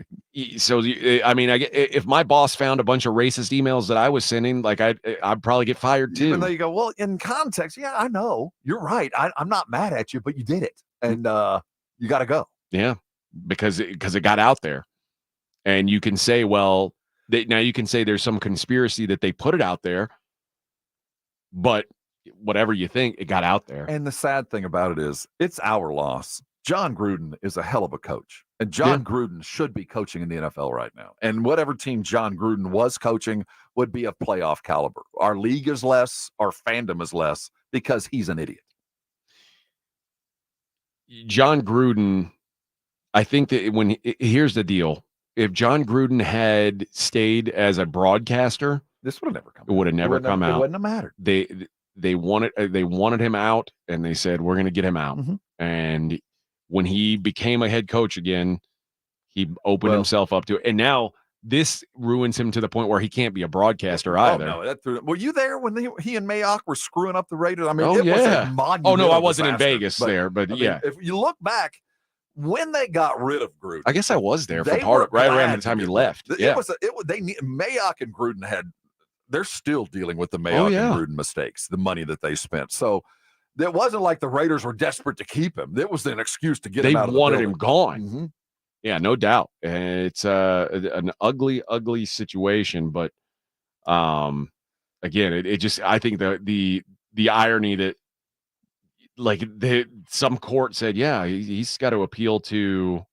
so, I mean, if my boss found a bunch of racist emails that I was sending, like I'd probably get fired too. Even though you go, well, in context, yeah, I know. You're right. I'm not mad at you, but you did it. And you got to go. Yeah. Because it got out there. And you can say, well, now you can say there's some conspiracy that they put it out there, but whatever you think, it got out there. And the sad thing about it is it's our loss. John Gruden is a hell of a coach, and John Gruden should be coaching in the NFL right now. And whatever team John Gruden was coaching would be of playoff caliber. Our league is less, our fandom is less because he's an idiot. John Gruden, I think that here's the deal. if John Gruden had stayed as a broadcaster, this would have never come. It would have never come out. It wouldn't have mattered. They wanted him out, and they said, we're going to get him out. And when he became a head coach again, he opened himself up to it. And now this ruins him to the point where he can't be a broadcaster either. Oh, no, were you there when he and Mayock were screwing up the Raiders? I mean, it was a monumental no, I wasn't disaster. in Vegas there, but I mean, yeah. if you look back, when they got rid of Gruden, I guess I was there for they part were of right around glad the time to he get left. rid. Yeah. Mayock and Gruden they're still dealing with the Mayock and Gruden mistakes, the money that they spent. So it wasn't like the Raiders were desperate to keep him. It was an excuse to get him out of the building. They wanted him gone. Yeah, no doubt. And it's an ugly, ugly situation. But again, it just, I think the irony that like some court said, yeah, he's got to appeal to,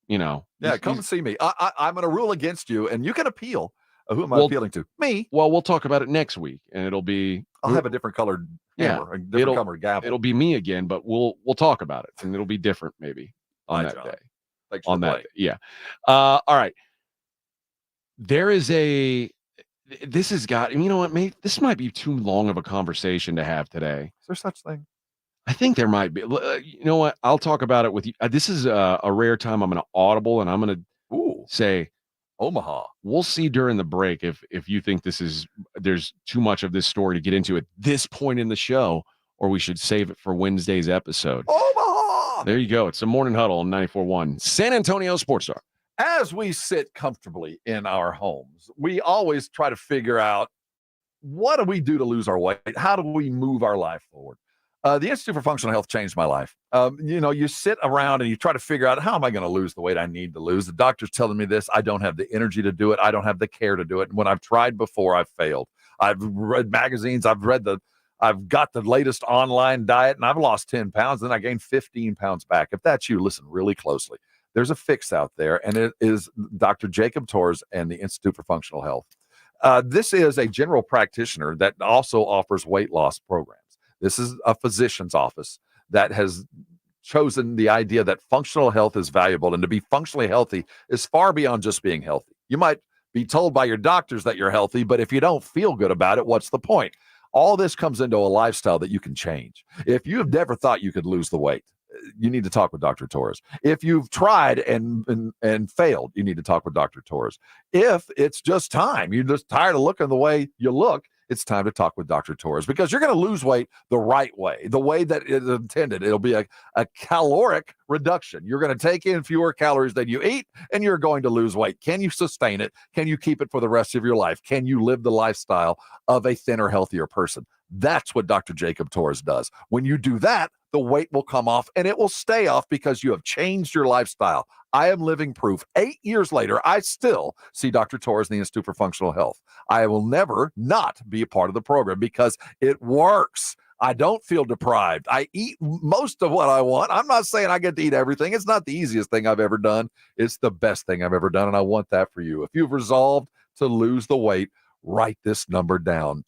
Yeah, come and see me. I'm going to rule against you, and you can appeal. Who am I appealing to? Me. Well, we'll talk about it next week, and it'll be. I'll have a different colored hammer, a different colored gavel. It'll be me again, but we'll talk about it, and it'll be different maybe on that day. Thanks on that day. Yeah. All right. There is this has got, you know what, mate? This might be too long of a conversation to have today. Is there such thing? I think there might be. You know what? I'll talk about it with you. This is a rare time I'm going to audible, and I'm going to say Omaha. We'll see during the break if you think there's too much of this story to get into at this point in the show, or we should save it for Wednesday's episode. Omaha. There you go. It's a Morning Huddle on 94.1 San Antonio Sports Star. As we sit comfortably in our homes, we always try to figure out, what do we do to lose our weight? How do we move our life forward? The Institute for Functional Health changed my life. You sit around and you try to figure out, how am I going to lose the weight I need to lose? The doctor's telling me this. I don't have the energy to do it. I don't have the care to do it. And when I've tried before, I've failed. I've read magazines. I've got the latest online diet, and I've lost 10 pounds. Then I gained 15 pounds back. If that's you, listen really closely. There's a fix out there, and it is Dr. Jacob Torres and the Institute for Functional Health. This is a general practitioner that also offers weight loss programs. This is a physician's office that has chosen the idea that functional health is valuable, and to be functionally healthy is far beyond just being healthy. You might be told by your doctors that you're healthy, but if you don't feel good about it, what's the point? All this comes into a lifestyle that you can change. If you have never thought you could lose the weight, you need to talk with Dr. Torres. If you've tried and failed, you need to talk with Dr. Torres. If it's just time, you're just tired of looking the way you look, it's time to talk with Dr. Torres, because you're going to lose weight the right way, the way that it is intended. It'll be a caloric reduction. You're going to take in fewer calories than you eat, and you're going to lose weight. Can you sustain it? Can you keep it for the rest of your life? Can you live the lifestyle of a thinner, healthier person? That's what Dr. Jacob Torres does. When you do that, the weight will come off, and it will stay off because you have changed your lifestyle. I am living proof. 8 years later, I still see Dr. Torres in the Institute for Functional Health. I will never not be a part of the program because it works. I don't feel deprived. I eat most of what I want. I'm not saying I get to eat everything. It's not the easiest thing I've ever done. It's the best thing I've ever done, and I want that for you. If you've resolved to lose the weight, write this number down,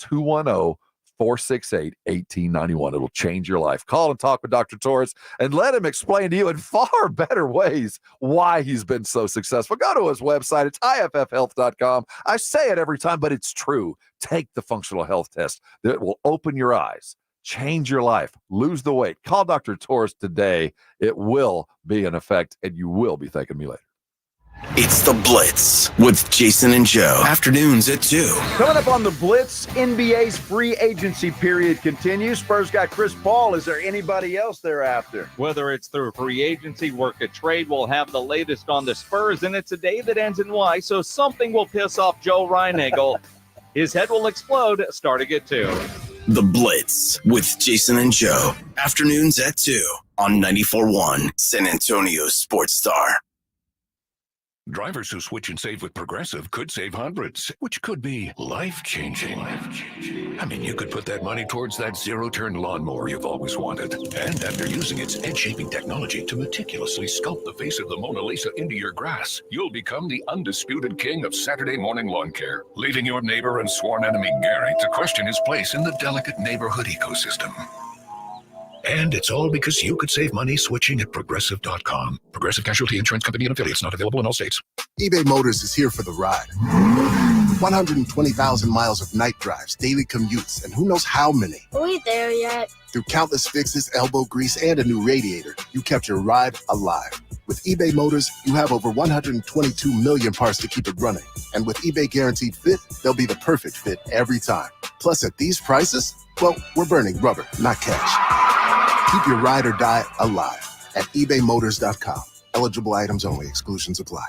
210-468-1891. It'll change your life. Call and talk with Dr. Torres and let him explain to you in far better ways why he's been so successful. Go to his website. It's iffhealth.com. I say it every time, but it's true. Take the functional health test. It will open your eyes, change your life, lose the weight. Call Dr. Torres today. It will be in effect, and you will be thanking me later. It's The Blitz with Jason and Joe. Afternoons at 2. Coming up on The Blitz, NBA's free agency period continues. Spurs got Chris Paul. Is there anybody else they're after? Whether it's through free agency, work a trade, we'll have the latest on the Spurs, and it's a day that ends in Y, so something will piss off Joe Reinagle. His head will explode starting at 2. The Blitz with Jason and Joe. Afternoons at 2 on 94.1 San Antonio Sports Star. Drivers who switch and save with Progressive could save hundreds, which could be life-changing. I mean, you could put that money towards that zero-turn lawnmower you've always wanted. And after using its edge-shaping technology to meticulously sculpt the face of the Mona Lisa into your grass, you'll become the undisputed king of Saturday morning lawn care, leaving your neighbor and sworn enemy Gary to question his place in the delicate neighborhood ecosystem. And it's all because you could save money switching at Progressive.com. Progressive Casualty Insurance Company and Affiliates, not available in all states. eBay Motors is here for the ride. 120,000 miles of night drives, daily commutes, and who knows how many. Are we there yet? Through countless fixes, elbow grease, and a new radiator, you kept your ride alive. With eBay Motors, you have over 122 million parts to keep it running. And with eBay Guaranteed Fit, they'll be the perfect fit every time. Plus, at these prices, well, we're burning rubber, not cash. Keep your ride or die alive at ebaymotors.com. Eligible items only. Exclusions apply.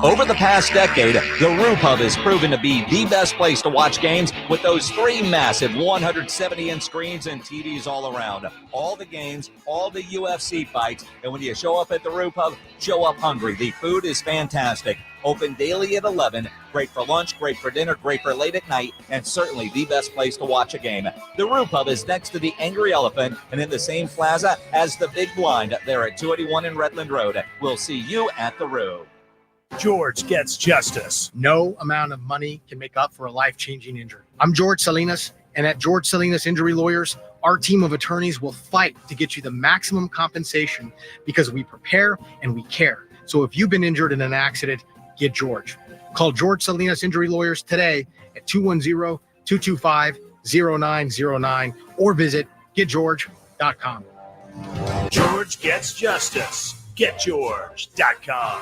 Over the past decade, the Roo Pub has proven to be the best place to watch games with those 3 massive 170-inch screens and TVs all around. All the games, all the UFC fights, and when you show up at the Roo Pub, show up hungry. The food is fantastic. Open daily at 11. Great for lunch, great for dinner, great for late at night, and certainly the best place to watch a game. The Roo Pub is next to the Angry Elephant and in the same plaza as the Big Blind. There at 281 in Redland Road. We'll see you at the Roo. George gets justice. No amount of money can make up for a life-changing injury. I'm George Salinas, and at George Salinas Injury Lawyers, our team of attorneys will fight to get you the maximum compensation because we prepare and we care. So if you've been injured in an accident, get George. Call George Salinas Injury Lawyers today at 210-225-0909 or visit getgeorge.com. George gets justice. GetGeorge.com.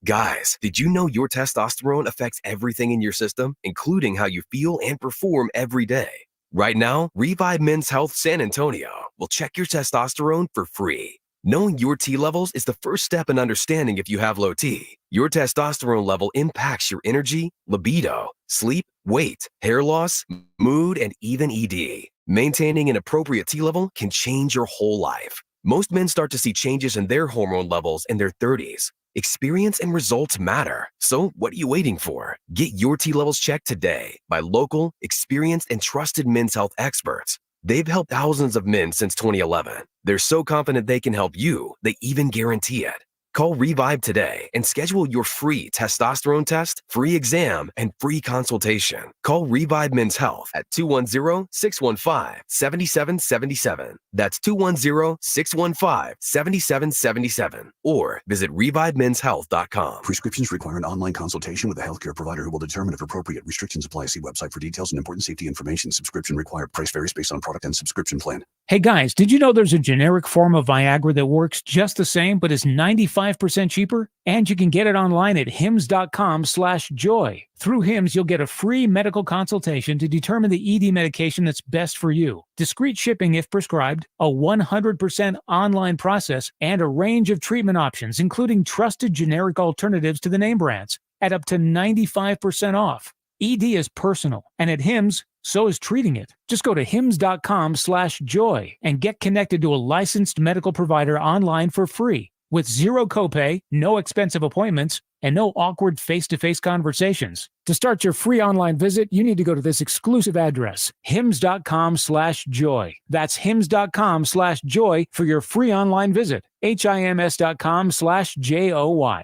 Guys, did you know your testosterone affects everything in your system, including how you feel and perform every day? Right now, Revive Men's Health San Antonio will check your testosterone for free. Knowing your T levels is the first step in understanding if you have low T. Your testosterone level impacts your energy, libido, sleep, weight, hair loss, mood, and even ED. Maintaining an appropriate T level can change your whole life. Most men start to see changes in their hormone levels in their 30s. Experience and results matter. So what are you waiting for? Get your T levels checked today by local, experienced, and trusted men's health experts. They've helped thousands of men since 2011. They're so confident they can help you, they even guarantee it. Call Revive today and schedule your free testosterone test, free exam, and free consultation. Call Revive Men's Health at 210-615-7777. That's 210-615-7777. Or visit ReviveMen'sHealth.com. Prescriptions require an online consultation with a healthcare provider who will determine if appropriate. Restrictions apply. See website for details and important safety information. Subscription required. Price varies based on product and subscription plan. Hey guys, did you know there's a generic form of Viagra that works just the same but is 95% cheaper? And you can get it online at hims.com/joy. Through Hims, you'll get a free medical consultation to determine the ED medication that's best for you. Discreet shipping if prescribed, a 100% online process, and a range of treatment options, including trusted generic alternatives to the name brands, at up to 95% off. ED is personal, and at Hims, so is treating it. Just go to hims.com/joy and get connected to a licensed medical provider online for free with zero copay, no expensive appointments, and no awkward face-to-face conversations. To start your free online visit, you need to go to this exclusive address, hims.com/joy. That's hims.com/joy for your free online visit, hims.com/joy.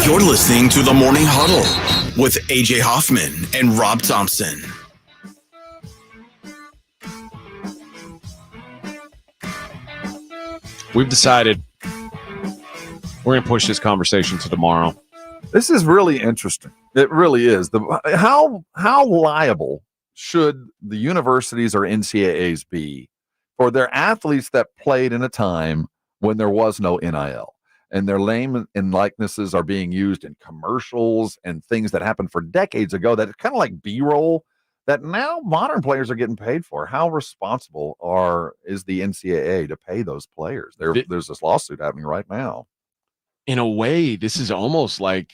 You're listening to the Morning Huddle with AJ Hoffman and Rob Thompson. We've decided we're going to push this conversation to tomorrow. This is really interesting. It really is. How liable should the universities or NCAAs be for their athletes that played in a time when there was no NIL? And their name and likenesses are being used in commercials and things that happened for decades ago that is kind of like B-roll that now modern players are getting paid for. How responsible is the NCAA to pay those players? There's this lawsuit happening right now. In a way, this is almost like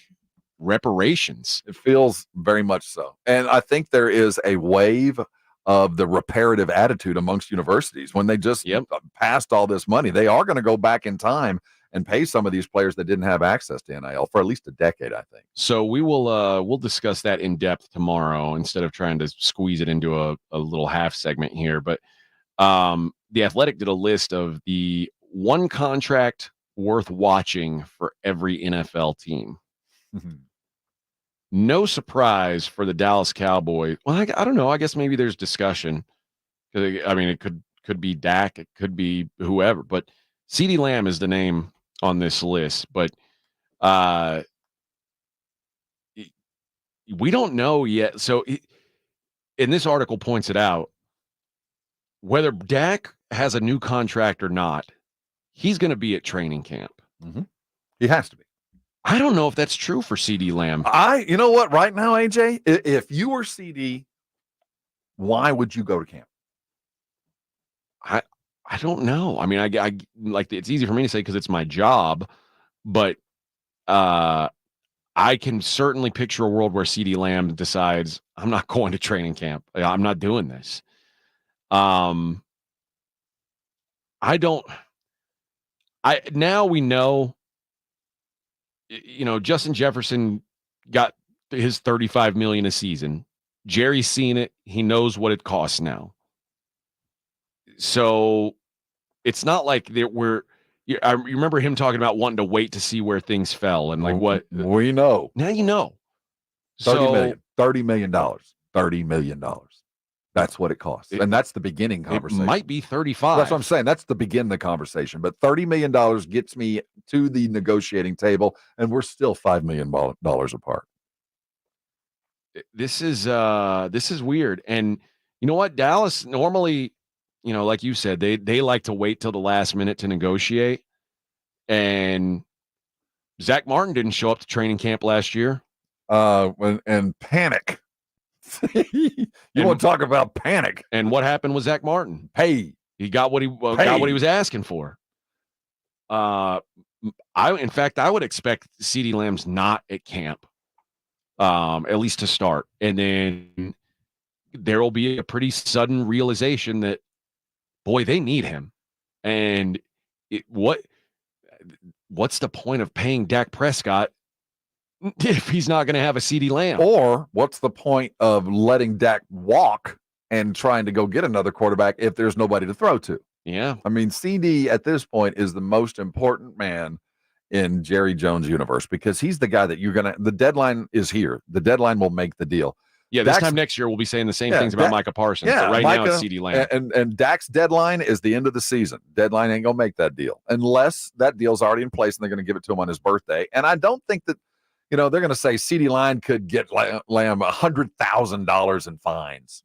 reparations. It feels very much so. And I think there is a wave of the reparative attitude amongst universities when they just passed all this money. They are going to go back in time and pay some of these players that didn't have access to NIL for at least a decade, I think. So we will we'll discuss that in depth tomorrow instead of trying to squeeze it into a little half segment here. But The Athletic did a list of the one contract worth watching for every NFL team. Mm-hmm. No surprise for the Dallas Cowboys. Well, I don't know. I guess maybe there's discussion. I mean, it could be Dak. It could be whoever. But CeeDee Lamb is the name on this list. But We don't know yet. So, and this article points it out, whether Dak has a new contract or not, he's going to be at training camp. Mm-hmm. He has to be. I don't know if that's true for CD Lamb. You know what? Right now, AJ, if you were CD, why would you go to camp? I don't know. I mean, I like, it's easy for me to say because it's my job, but I can certainly picture a world where CD Lamb decides I'm not going to training camp. I'm not doing this. Now we know, Justin Jefferson got his $35 million a season. Jerry's seen it. He knows what it costs now. So it's not like I remember him talking about wanting to wait to see where things fell and like what we know. Now you know. $30 million. $30 million. That's what it costs. And that's the beginning conversation. It might be 35. That's what I'm saying. That's the begin the conversation. But $30 million gets me to the negotiating table, and we're still $5 million apart. This is weird. And you know what? Dallas normally, like you said, they like to wait till the last minute to negotiate. And Zach Martin didn't show up to training camp last year. And panic. You want to talk about panic? And what happened with Zach Martin? Hey, he got what he was asking for. I would expect CeeDee Lamb's not at camp, at least to start, and then there will be a pretty sudden realization that, boy, they need him, and what's the point of paying Dak Prescott if he's not going to have a CeeDee Lamb? Or what's the point of letting Dak walk and trying to go get another quarterback if there's nobody to throw to? Yeah. I mean, CD at this point is the most important man in Jerry Jones' universe because he's the guy that the deadline is here. The deadline will make the deal. Yeah, this time next year we'll be saying the same things about Micah Parsons. Yeah, but right Micah, now it's CeeDee Lamb. And Dak's deadline is the end of the season. Deadline ain't going to make that deal unless that deal's already in place and they're going to give it to him on his birthday. And I don't think that, they're going to say CeeDee Lamb could get Lamb $100,000 in fines.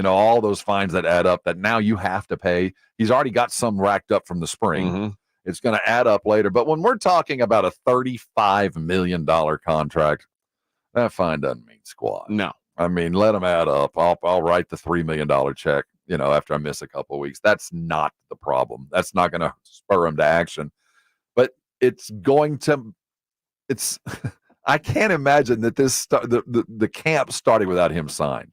All those fines that add up that now you have to pay. He's already got some racked up from the spring. Mm-hmm. It's going to add up later. But when we're talking about a $35 million contract, that fine doesn't mean squat. No. I mean, let them add up. I'll write the $3 million check, after I miss a couple of weeks. That's not the problem. That's not going to spur him to action. But it's going to I can't imagine that the camp starting without him signed.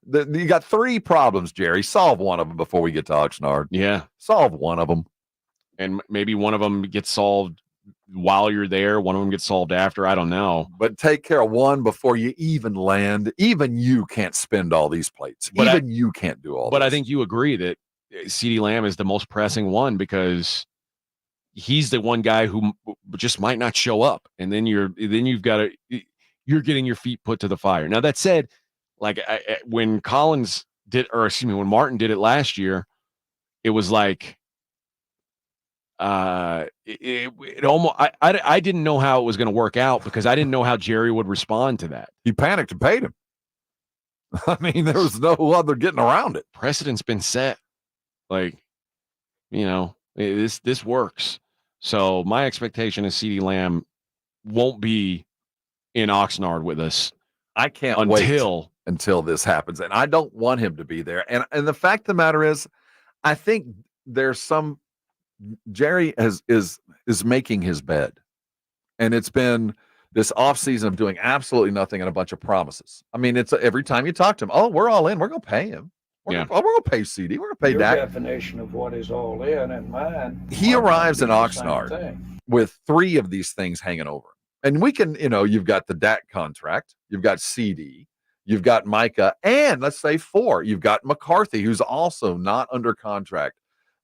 You got three problems, Jerry. Solve one of them before we get to Oxnard. Yeah. Solve one of them. And maybe one of them gets solved while you're there. One of them gets solved after. I don't know. But take care of one before you even land. Even you can't spend all these plates. But you can't do all But this. I think you agree that CeeDee Lamb is the most pressing one because he's the one guy who just might not you're getting your feet put to the fire. Now that said, like when when Martin did it last year, it was like it almost I didn't know how it was going to work out because I didn't know how Jerry would respond to that. He panicked and paid him. I mean, there was no other getting around it. Precedent's been set. Like, this works. So my expectation is CeeDee Lamb won't be in Oxnard with us. I can't wait until this happens. And I don't want him to be there. And the fact of the matter is, I think there's Jerry is making his bed. And it's been this offseason of doing absolutely nothing and a bunch of promises. I mean, it's every time you talk to him, we're all in. We're going to pay him. We're going to pay CD. We're going to pay Dak. Your definition of what is all in and mine. He arrives in Oxnard with three of these things hanging over. And we can, you've got the Dak contract, you've got CD, you've got Micah, and let's say four, you've got McCarthy, who's also not under contract.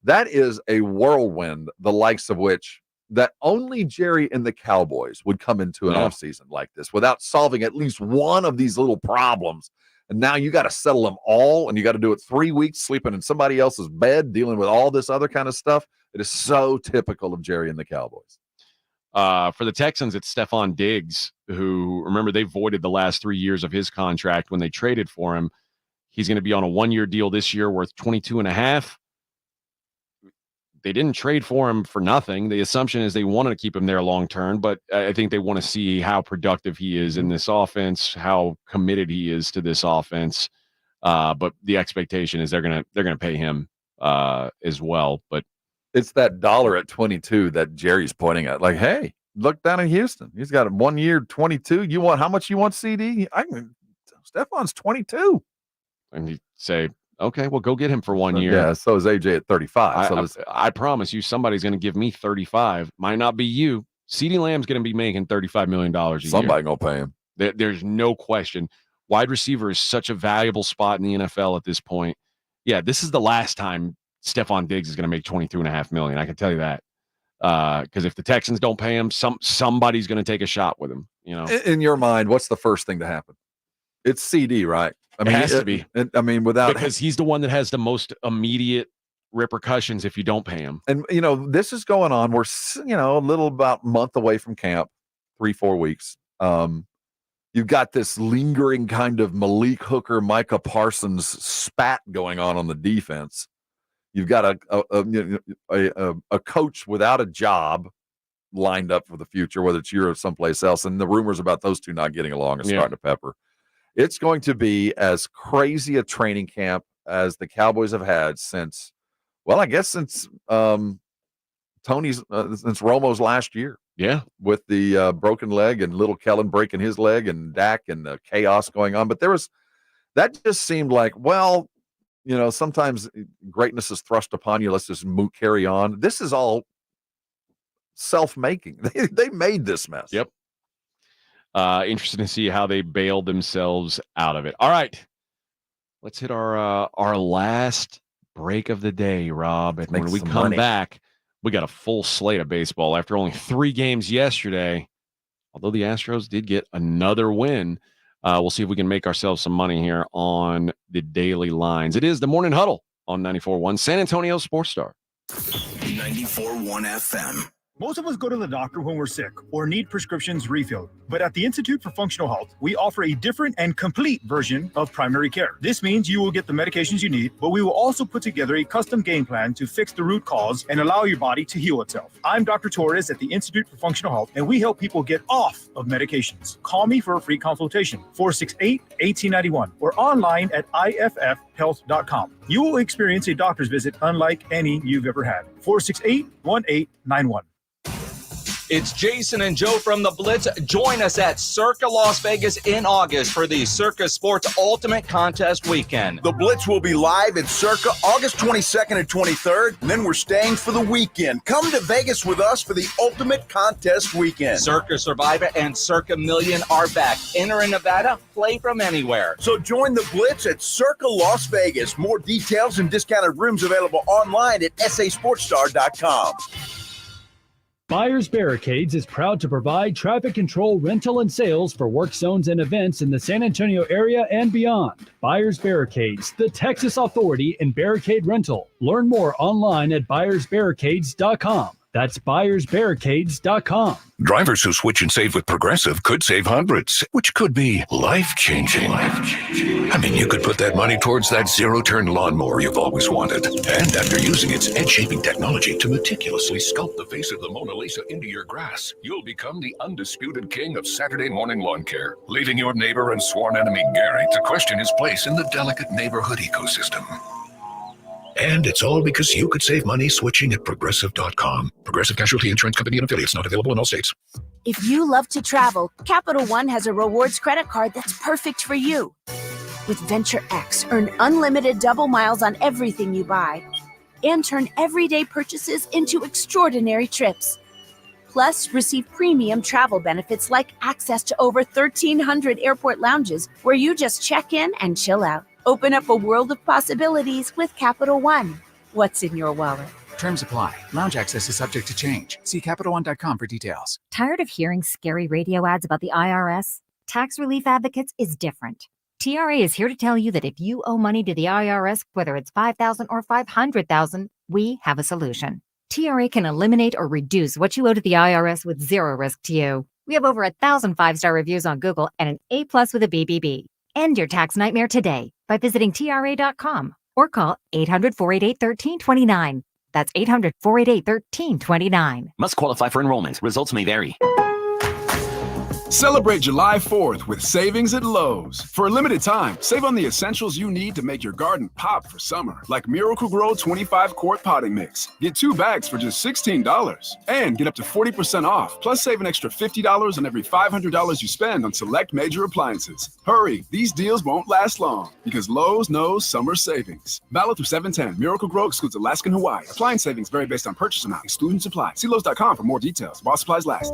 That is a whirlwind, the likes of which that only Jerry and the Cowboys would come into an offseason like this without solving at least one of these little problems. And now you got to settle them all, and you got to do it 3 weeks sleeping in somebody else's bed, dealing with all this other kind of stuff. It is so typical of Jerry and the Cowboys. For the Texans, it's Stephon Diggs, who, remember, they voided the last 3 years of his contract when they traded for him. He's going to be on a 1-year deal this year worth $22.5. They didn't trade for him for nothing. The assumption is they wanted to keep him there long term, but I think they want to see how productive he is in this offense, how committed he is to this offense. But the expectation is they're gonna pay him as well. But it's that dollar at 22 that Jerry's pointing at. Like, hey, look down in Houston. He's got a 1 year 22. You want how much you want, CD? Stephon's 22. And you say, okay, well, go get him for 1 year. Yeah, so is AJ at 35. I promise you, somebody's going to give me 35. Might not be you. CeeDee Lamb's going to be making $35 million a year. Somebody going to pay him. There's no question. Wide receiver is such a valuable spot in the NFL at this point. Yeah, this is the last time Stephon Diggs is going to make $22.5 million. I can tell you that. Because if the Texans don't pay him, somebody's going to take a shot with him. You know, in your mind, what's the first thing to happen? It's CD, right? I mean, it has to be. Without, because he's the one that has the most immediate repercussions if you don't pay him. And this is going on. We're a little about a month away from camp, 3-4 weeks. You've got this lingering kind of Malik Hooker, Micah Parsons spat going on the defense. You've got a coach without a job lined up for the future, whether it's you or someplace else, and the rumors about those two not getting along are starting to pepper. It's going to be as crazy a training camp as the Cowboys have had since since Romo's last year. Yeah. With the broken leg and little Kellen breaking his leg and Dak and the chaos going on. But that just seemed like, sometimes greatness is thrust upon you. Let's just carry on. This is all self-making. They made this mess. Yep. Interesting to see how they bailed themselves out of it. All right, let's hit our last break of the day, Rob. And when we come back, we got a full slate of baseball after only 3 games yesterday. Although the Astros did get another win, we'll see if we can make ourselves some money here on the daily lines. It is the Morning Huddle on 94.1 San Antonio Sports Star. 94.1 FM. Most of us go to the doctor when we're sick or need prescriptions refilled. But at the Institute for Functional Health, we offer a different and complete version of primary care. This means you will get the medications you need, but we will also put together a custom game plan to fix the root cause and allow your body to heal itself. I'm Dr. Torres at the Institute for Functional Health, and we help people get off of medications. Call me for a free consultation, 468-1891, or online at iffhealth.com. You will experience a doctor's visit unlike any you've ever had. 468-1891. It's Jason and Joe from the Blitz. Join us at Circa Las Vegas in August for the Circa Sports Ultimate Contest Weekend. The Blitz will be live at Circa August 22nd and 23rd, and then we're staying for the weekend. Come to Vegas with us for the Ultimate Contest Weekend. Circa Survivor and Circa Million are back. Enter in Nevada, play from anywhere. So join the Blitz at Circa Las Vegas. More details and discounted rooms available online at sasportstar.com. Buyers Barricades is proud to provide traffic control, rental, and sales for work zones and events in the San Antonio area and beyond. Buyers Barricades, the Texas authority in barricade rental. Learn more online at buyersbarricades.com. That's buyersbarricades.com. Drivers who switch and save with Progressive could save hundreds, which could be life-changing. I mean, you could put that money towards that zero-turn lawnmower you've always wanted. And after using its edge-shaping technology to meticulously sculpt the face of the Mona Lisa into your grass, you'll become the undisputed king of Saturday morning lawn care, leaving your neighbor and sworn enemy Gary to question his place in the delicate neighborhood ecosystem. And it's all because you could save money switching at Progressive.com. Progressive Casualty Insurance Company and affiliates, not available in all states. If you love to travel, Capital One has a rewards credit card that's perfect for you. With Venture X, earn unlimited double miles on everything you buy and turn everyday purchases into extraordinary trips. Plus, receive premium travel benefits like access to over 1,300 airport lounges where you just check in and chill out. Open up a world of possibilities with Capital One. What's in your wallet? Terms apply. Lounge access is subject to change. See CapitalOne.com for details. Tired of hearing scary radio ads about the IRS? Tax Relief Advocates is different. TRA is here to tell you that if you owe money to the IRS, whether it's $5,000 or $500,000, we have a solution. TRA can eliminate or reduce what you owe to the IRS with zero risk to you. We have over 1,000 5-star reviews on Google and an A+ with a BBB. End your tax nightmare today by visiting TRA.com or call 800-488-1329. That's 800-488-1329. Must qualify for enrollment. Results may vary. Celebrate July 4th with savings at Lowe's. For a limited time, save on the essentials you need to make your garden pop for summer, like Miracle-Gro 25-quart potting mix. Get 2 bags for just $16 and get up to 40% off, plus save an extra $50 on every $500 you spend on select major appliances. Hurry, these deals won't last long because Lowe's knows summer savings. Valid through 7/10. Miracle-Gro excludes Alaska and Hawaii. Appliance savings vary based on purchase amount. Exclusions apply. See Lowe's.com for more details while supplies last.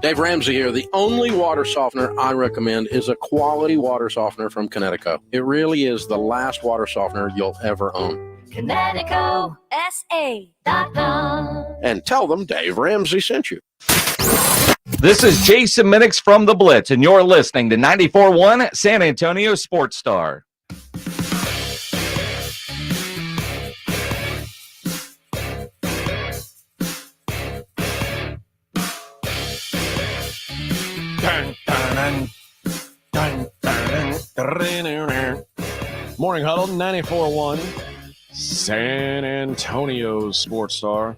Dave Ramsey here. The only water softener I recommend is a quality water softener from Connecticut. It really is the last water softener you'll ever own. ConnecticutSA.com. And tell them Dave Ramsey sent you. This is Jason Minix from The Blitz, and you're listening to 94.1 San Antonio Sports Star. Morning Huddle, 94.1 San Antonio Sports Star.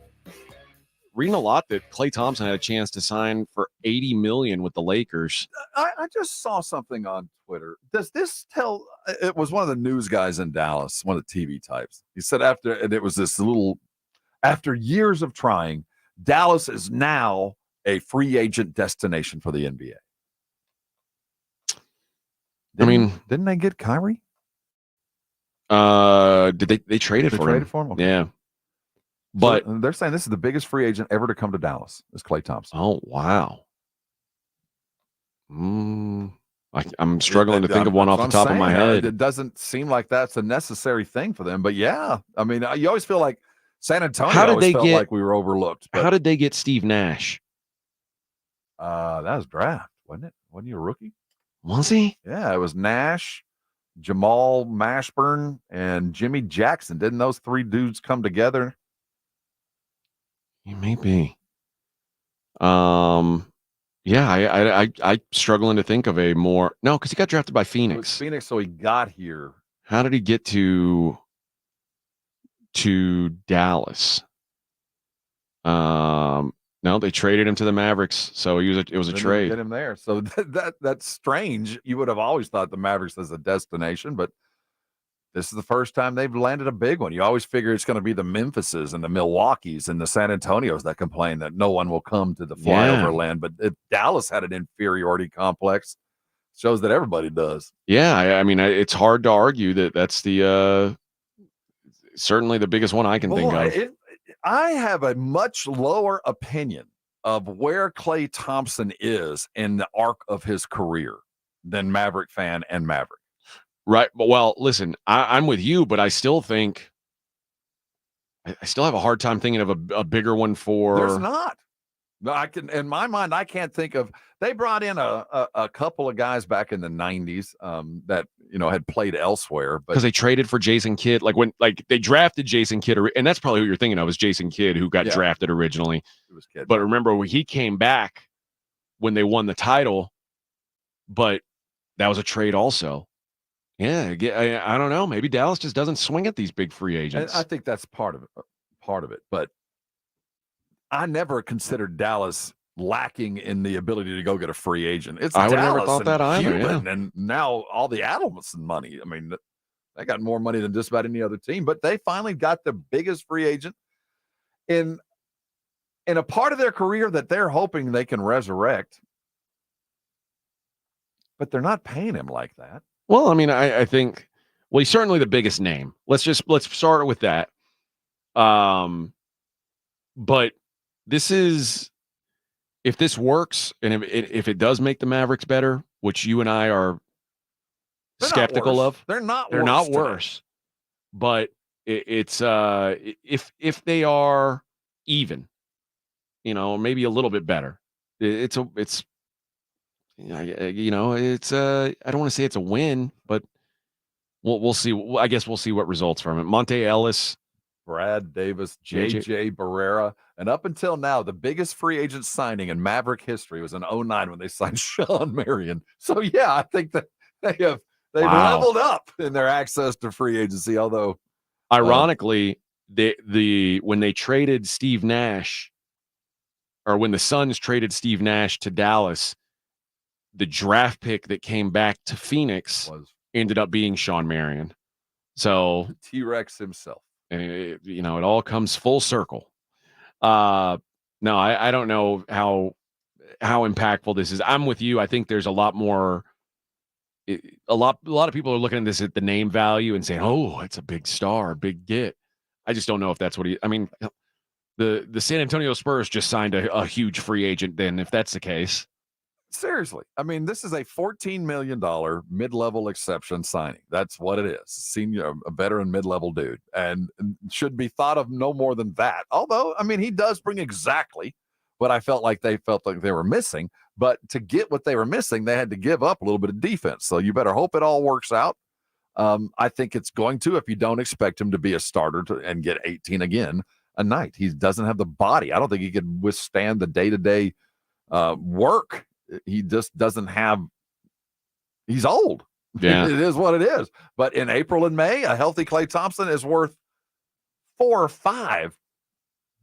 Reading a lot that Klay Thompson had a chance to sign for $80 million with the Lakers. I just saw something on Twitter. Does this tell? It was one of the news guys in Dallas, one of the TV types. He said after years of trying, Dallas is now a free agent destination for the NBA. Didn't they get Kyrie? Did they traded for him? Traded for him? Okay. Yeah. But so they're saying this is the biggest free agent ever to come to Dallas, is Klay Thompson. Oh, wow. I'm struggling to think of one off the top of my head. It doesn't seem like that's a necessary thing for them. But yeah, I mean, you always feel like San Antonio felt like we were overlooked. But how did they get Steve Nash? That was draft, wasn't it? Wasn't he a rookie? Was he? Yeah, it was Nash, Jamal Mashburn, and Jimmy Jackson. Didn't those 3 dudes come together? He may be. Yeah, I struggling to think of a more because he got drafted by Phoenix. It was Phoenix, so he got here. How did he get to Dallas? No, they traded him to the Mavericks, so it was a trade. Get him there. So that's strange. You would have always thought the Mavericks as a destination, but this is the first time they've landed a big one. You always figure it's going to be the Memphises and the Milwaukees and the San Antonios that complain that no one will come to the flyover land. But if Dallas had an inferiority complex, shows that everybody does. Yeah, I mean, it's hard to argue that's the certainly the biggest one I can think of. I have a much lower opinion of where Klay Thompson is in the arc of his career than Maverick fan and Maverick. Right. Well, listen, I'm with you, but I still think I still have a hard time thinking of a bigger one for. There's not. In my mind, I can't think of. They brought in a couple of guys back in the 90s that had played elsewhere, but because they traded for Jason Kidd, when they drafted Jason Kidd, and that's probably who you're thinking of, is Jason Kidd, who got drafted originally. It was Kidd. But remember, when he came back when they won the title, but that was a trade also. Yeah, I don't know. Maybe Dallas just doesn't swing at these big free agents. I think that's part of it, but I never considered Dallas lacking in the ability to go get a free agent. I would never thought that either. Yeah. And now all the Adelson money. I mean, they got more money than just about any other team, but they finally got the biggest free agent in a part of their career that they're hoping they can resurrect. But they're not paying him like that. Well, I mean, I think, he's certainly the biggest name. Let's start with that. But this is, if this works, and if it does make the Mavericks better, which you and I are skeptical of, they're not worse. But it's if they are even, maybe a little bit better, I don't want to say it's a win, but we'll see. I guess we'll see what results from it. Monte Ellis Brad Davis, J.J. Barrera. And up until now, the biggest free agent signing in Maverick history was in 2009 when they signed Sean Marion. So, yeah, I think that they've leveled up in their access to free agency, although ironically, when they traded Steve Nash, or when the Suns traded Steve Nash to Dallas, the draft pick that came back to Phoenix ended up being Sean Marion. So T-Rex himself. And it all comes full circle. No, I don't know how impactful this is. I'm with you. I think there's a lot more. A lot of people are looking at this at the name value and saying, "Oh, it's a big star, big get." I just don't know if that's what I mean, the San Antonio Spurs just signed a huge free agent. Then, if that's the case. Seriously, I mean, this is a $14 million mid-level exception signing. That's what it is. Senior, a veteran mid-level dude, and should be thought of no more than that. Although, I mean, he does bring exactly what I felt like they were missing. But to get what they were missing, they had to give up a little bit of defense. So you better hope it all works out. I think it's going to, if you don't expect him to be a starter and get 18 again a night. He doesn't have the body. I don't think he could withstand the day-to-day work. He just doesn't have. He's old. Yeah. It is what it is. But in April and May, a healthy Klay Thompson is worth 4 or 5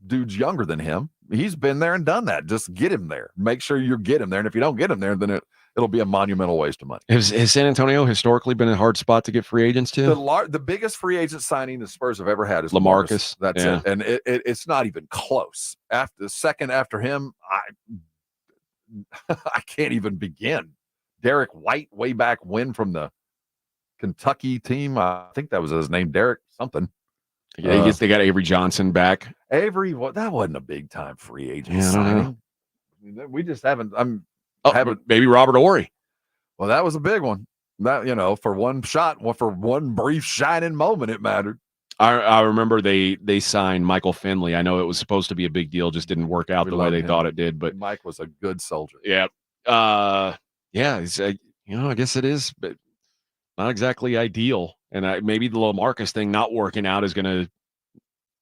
dudes younger than him. He's been there and done that. Just get him there. Make sure you get him there. And if you don't get him there, then it'll be a monumental waste of money. Has San Antonio historically been a hard spot to get free agents to? The biggest free agent signing the Spurs have ever had is LaMarcus. That's it. And it's not even close. The second after him, I can't even begin. Derek White, way back when, from the Kentucky team. I think that was his name, Derek something. Yeah, they got Avery Johnson back. Avery, that wasn't a big time free agent. Yeah, signing. We just haven't. Maybe Robert Horry. Well, that was a big one. That for one shot, for one brief shining moment, it mattered. I remember they signed Michael Finley. I know it was supposed to be a big deal, just didn't work out the way they thought it did. But Mike was a good soldier. Yeah, It's I guess it is, but not exactly ideal. And maybe the LaMarcus thing not working out is gonna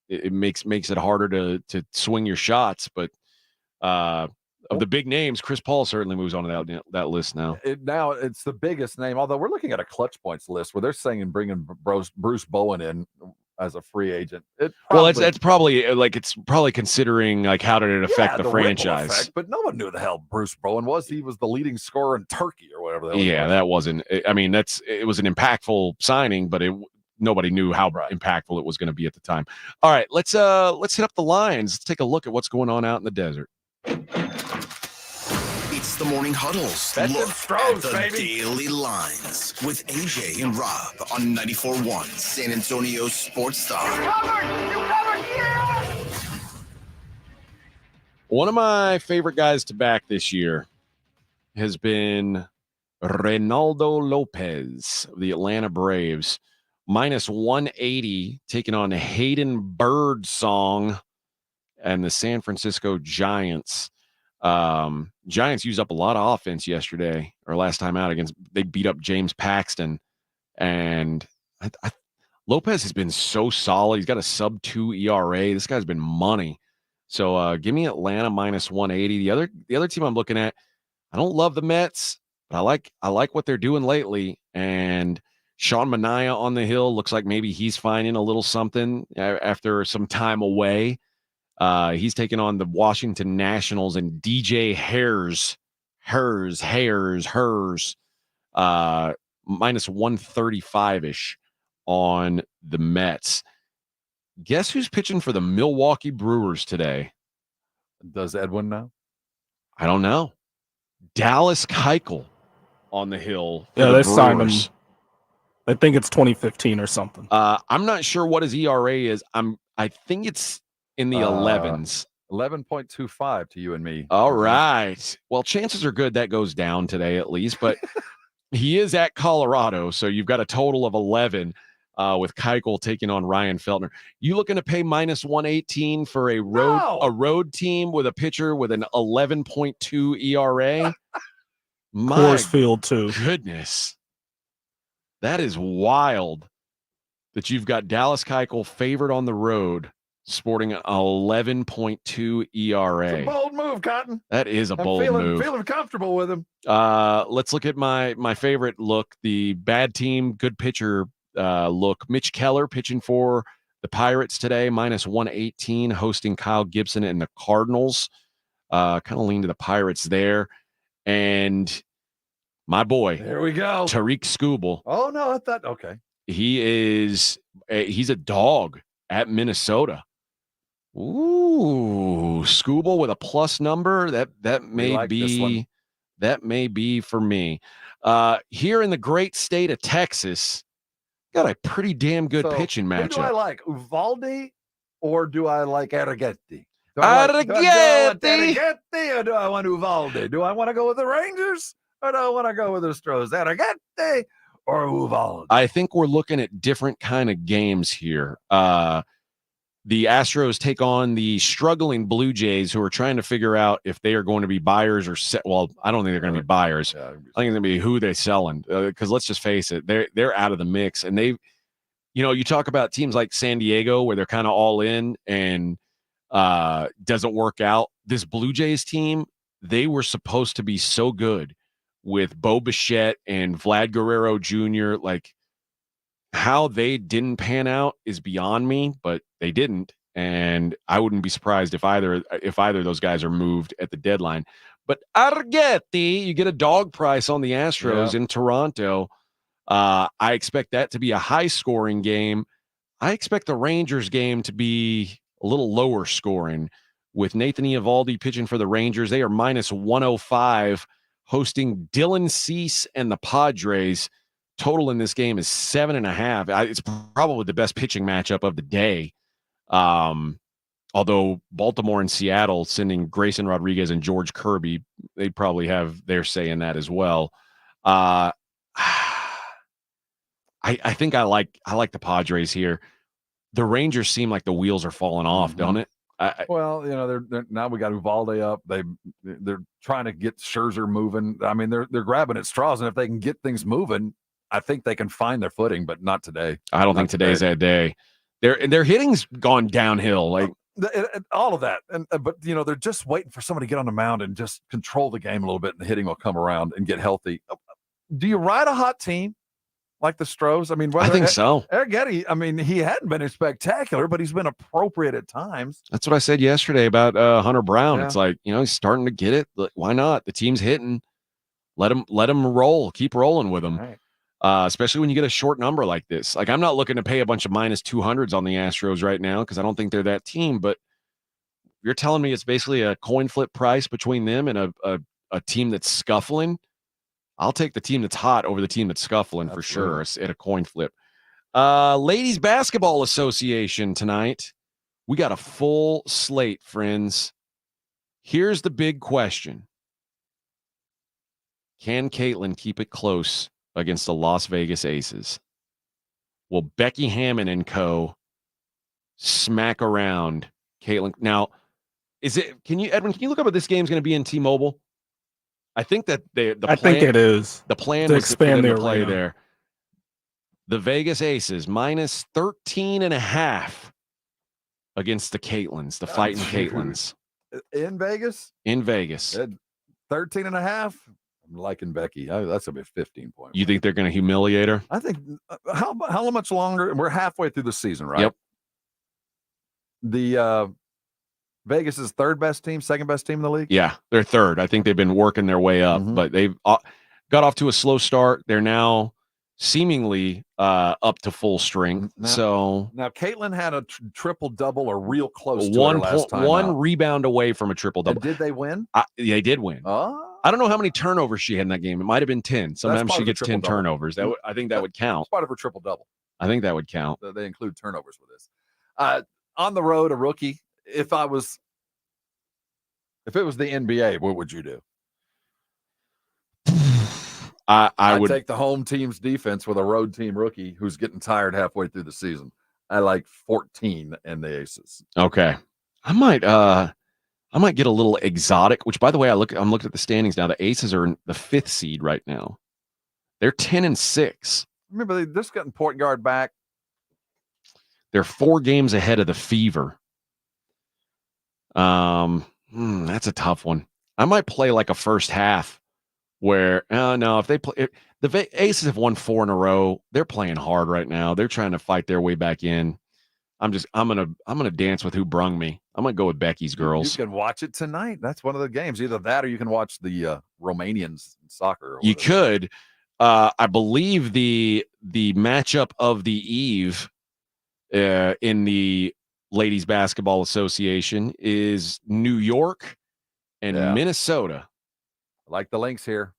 it makes it harder to swing your shots. But of the big names, Chris Paul certainly moves on to that list now. Now it's the biggest name. Although we're looking at a clutch points list where they're saying bringing Bruce Bowen in as a free agent. That's probably it's probably considering how did it affect the franchise. Effect, but no one knew the hell Bruce Bowen was. He was the leading scorer in Turkey or whatever. That wasn't. I mean, it was an impactful signing, but nobody knew how impactful it was going to be at the time. All right, let's hit up the lines. Let's take a look at what's going on out in the desert. It's the Morning Huddles. That's Look Stros, at the baby. Daily Lines with AJ and Rob on 94.1 San Antonio Sports Star. One of my favorite guys to back this year has been Reynaldo Lopez of the Atlanta Braves. Minus 180, taking on Hayden Birdsong and the San Francisco Giants. Giants used up a lot of offense yesterday or last time out they beat up James Paxton, and Lopez has been so solid. He's got a sub-2 ERA. This guy's been money. So give me Atlanta minus 180. The other team I'm looking at, I don't love the Mets, but I like what they're doing lately. And Sean Manaea on the hill looks like maybe he's finding a little something after some time away. He's taking on the Washington Nationals and DJ Hers, minus 135-ish on the Mets. Guess who's pitching for the Milwaukee Brewers today? Does Edwin know? I don't know. Dallas Keuchel on the hill. Yeah, they signed him. I think it's 2015 or something. I'm not sure what his ERA is. I think it's in the 11s. 11.25 to you and me. All right. Well, chances are good that goes down today at least, but he is at Colorado, so you've got a total of 11 with Keuchel taking on Ryan Feltner. You looking to pay minus 118 for a road team with a pitcher with an 11.2 ERA? Coors Field too. Goodness. That is wild. that you've got Dallas Keuchel favored on the road, sporting an 11.2 ERA. It's a bold move, Cotton. That is a bold move. Feeling comfortable with him. Let's look at my favorite look, the bad team, good pitcher look. Mitch Keller pitching for the Pirates today, minus 118, hosting Kyle Gibson and the Cardinals. Kind of lean to the Pirates there. And my boy, there we go, Tariq Skubal. Oh, no, I thought, okay. He's a dog at Minnesota. Ooh, Skubal with a plus number. That may be for me. Here in the great state of Texas, got a pretty damn good pitching matchup. Who do I like, Uvalde or do I like Arrighetti? Arrighetti, or do I want Uvalde? Do I want to go with the Rangers or do I want to go with the Stros? Arrighetti or Uvalde? I think we're looking at different kind of games here. The Astros take on the struggling Blue Jays, who are trying to figure out if they are going to be buyers or well, I don't think they're going to be buyers. I think it's going to be who they're selling. Because let's just face it, they're out of the mix, and you talk about teams like San Diego where they're kind of all in and doesn't work out. This Blue Jays team, they were supposed to be so good with Bo Bichette and Vlad Guerrero Jr. Like, how they didn't pan out is beyond me, but they didn't, and I wouldn't be surprised if either of those guys are moved at the deadline. But Arrighetti, you get a dog price on the Astros in Toronto. I expect that to be a high-scoring game. I expect the Rangers game to be a little lower scoring, with Nathan Eovaldi pitching for the Rangers. They are minus 105, hosting Dylan Cease and the Padres. Total in this game is 7.5. It's probably the best pitching matchup of the day. Although Baltimore and Seattle sending Grayson Rodriguez and George Kirby, they probably have their say in that as well. I think I like the Padres here. The Rangers seem like the wheels are falling off, don't it? Well, they're now we got Uvalde up. They're trying to get Scherzer moving. I mean, they're grabbing at straws, and if they can get things moving, I think they can find their footing, but not today. I don't think today's that day. Their hitting's gone downhill, like all of that. But they're just waiting for somebody to get on the mound and just control the game a little bit, and the hitting will come around and get healthy. Do you ride a hot team like the Stros? I mean, I think so. Arrighetti, I mean, he hadn't been spectacular, but he's been appropriate at times. That's what I said yesterday about Hunter Brown. Yeah. It's like, he's starting to get it. Why not? The team's hitting. Let him roll. Keep rolling with him. Right. Especially when you get a short number like this. Like, I'm not looking to pay a bunch of minus 200s on the Astros right now because I don't think they're that team. But you're telling me it's basically a coin flip price between them and a team that's scuffling. I'll take the team that's hot over the team that's scuffling. Absolutely. For sure at a coin flip. Ladies Basketball Association tonight. We got a full slate, friends. Here's the big question. Can Caitlin keep it close against the Las Vegas Aces? Will Becky Hammond and co. smack around Caitlin? Now, Edwin, can you look up if this game's going to be in T-Mobile? I think that I think it is. The plan was expand to play there. The Vegas Aces minus 13.5 against the Caitlins, the fighting Caitlins. In Vegas? In Vegas. 13.5. I'm liking Becky. That's going to be a 15 point. You think they're going to humiliate her? I think how much longer? We're halfway through the season, right? Yep. The Vegas is third best team, second best team in the league? Yeah, they're third. I think they've been working their way up, but they've got off to a slow start. They're now seemingly up to full strength. Now Caitlin had a triple-double or real close to last time. One rebound away from a triple-double. Did they win? They did win. I don't know how many turnovers she had in that game. It might have been 10. Sometimes she gets 10 turnovers. I think that would count. It's part of her triple-double. I think that would count. They include turnovers with this. On the road, a rookie. If it was the NBA, what would you do? I'd take the home team's defense with a road team rookie who's getting tired halfway through the season. I like 14 and the Aces. Okay. I might get a little exotic, which, by the way, I'm looking at the standings now. The Aces are in the 5th seed right now. They're 10-6. Remember, they just gotten point guard back. They're 4 games ahead of the Fever. That's a tough one. I might play like a first half where no, if they play the Aces have won 4 in a row. They're playing hard right now. They're trying to fight their way back in. I'm gonna dance with who brung me. I'm gonna go with Becky's girls. You can watch it tonight. That's one of the games. Either that or you can watch the Romanians soccer. You could. I believe the matchup of the eve in the Ladies Basketball Association is New York and Minnesota. I like the links here.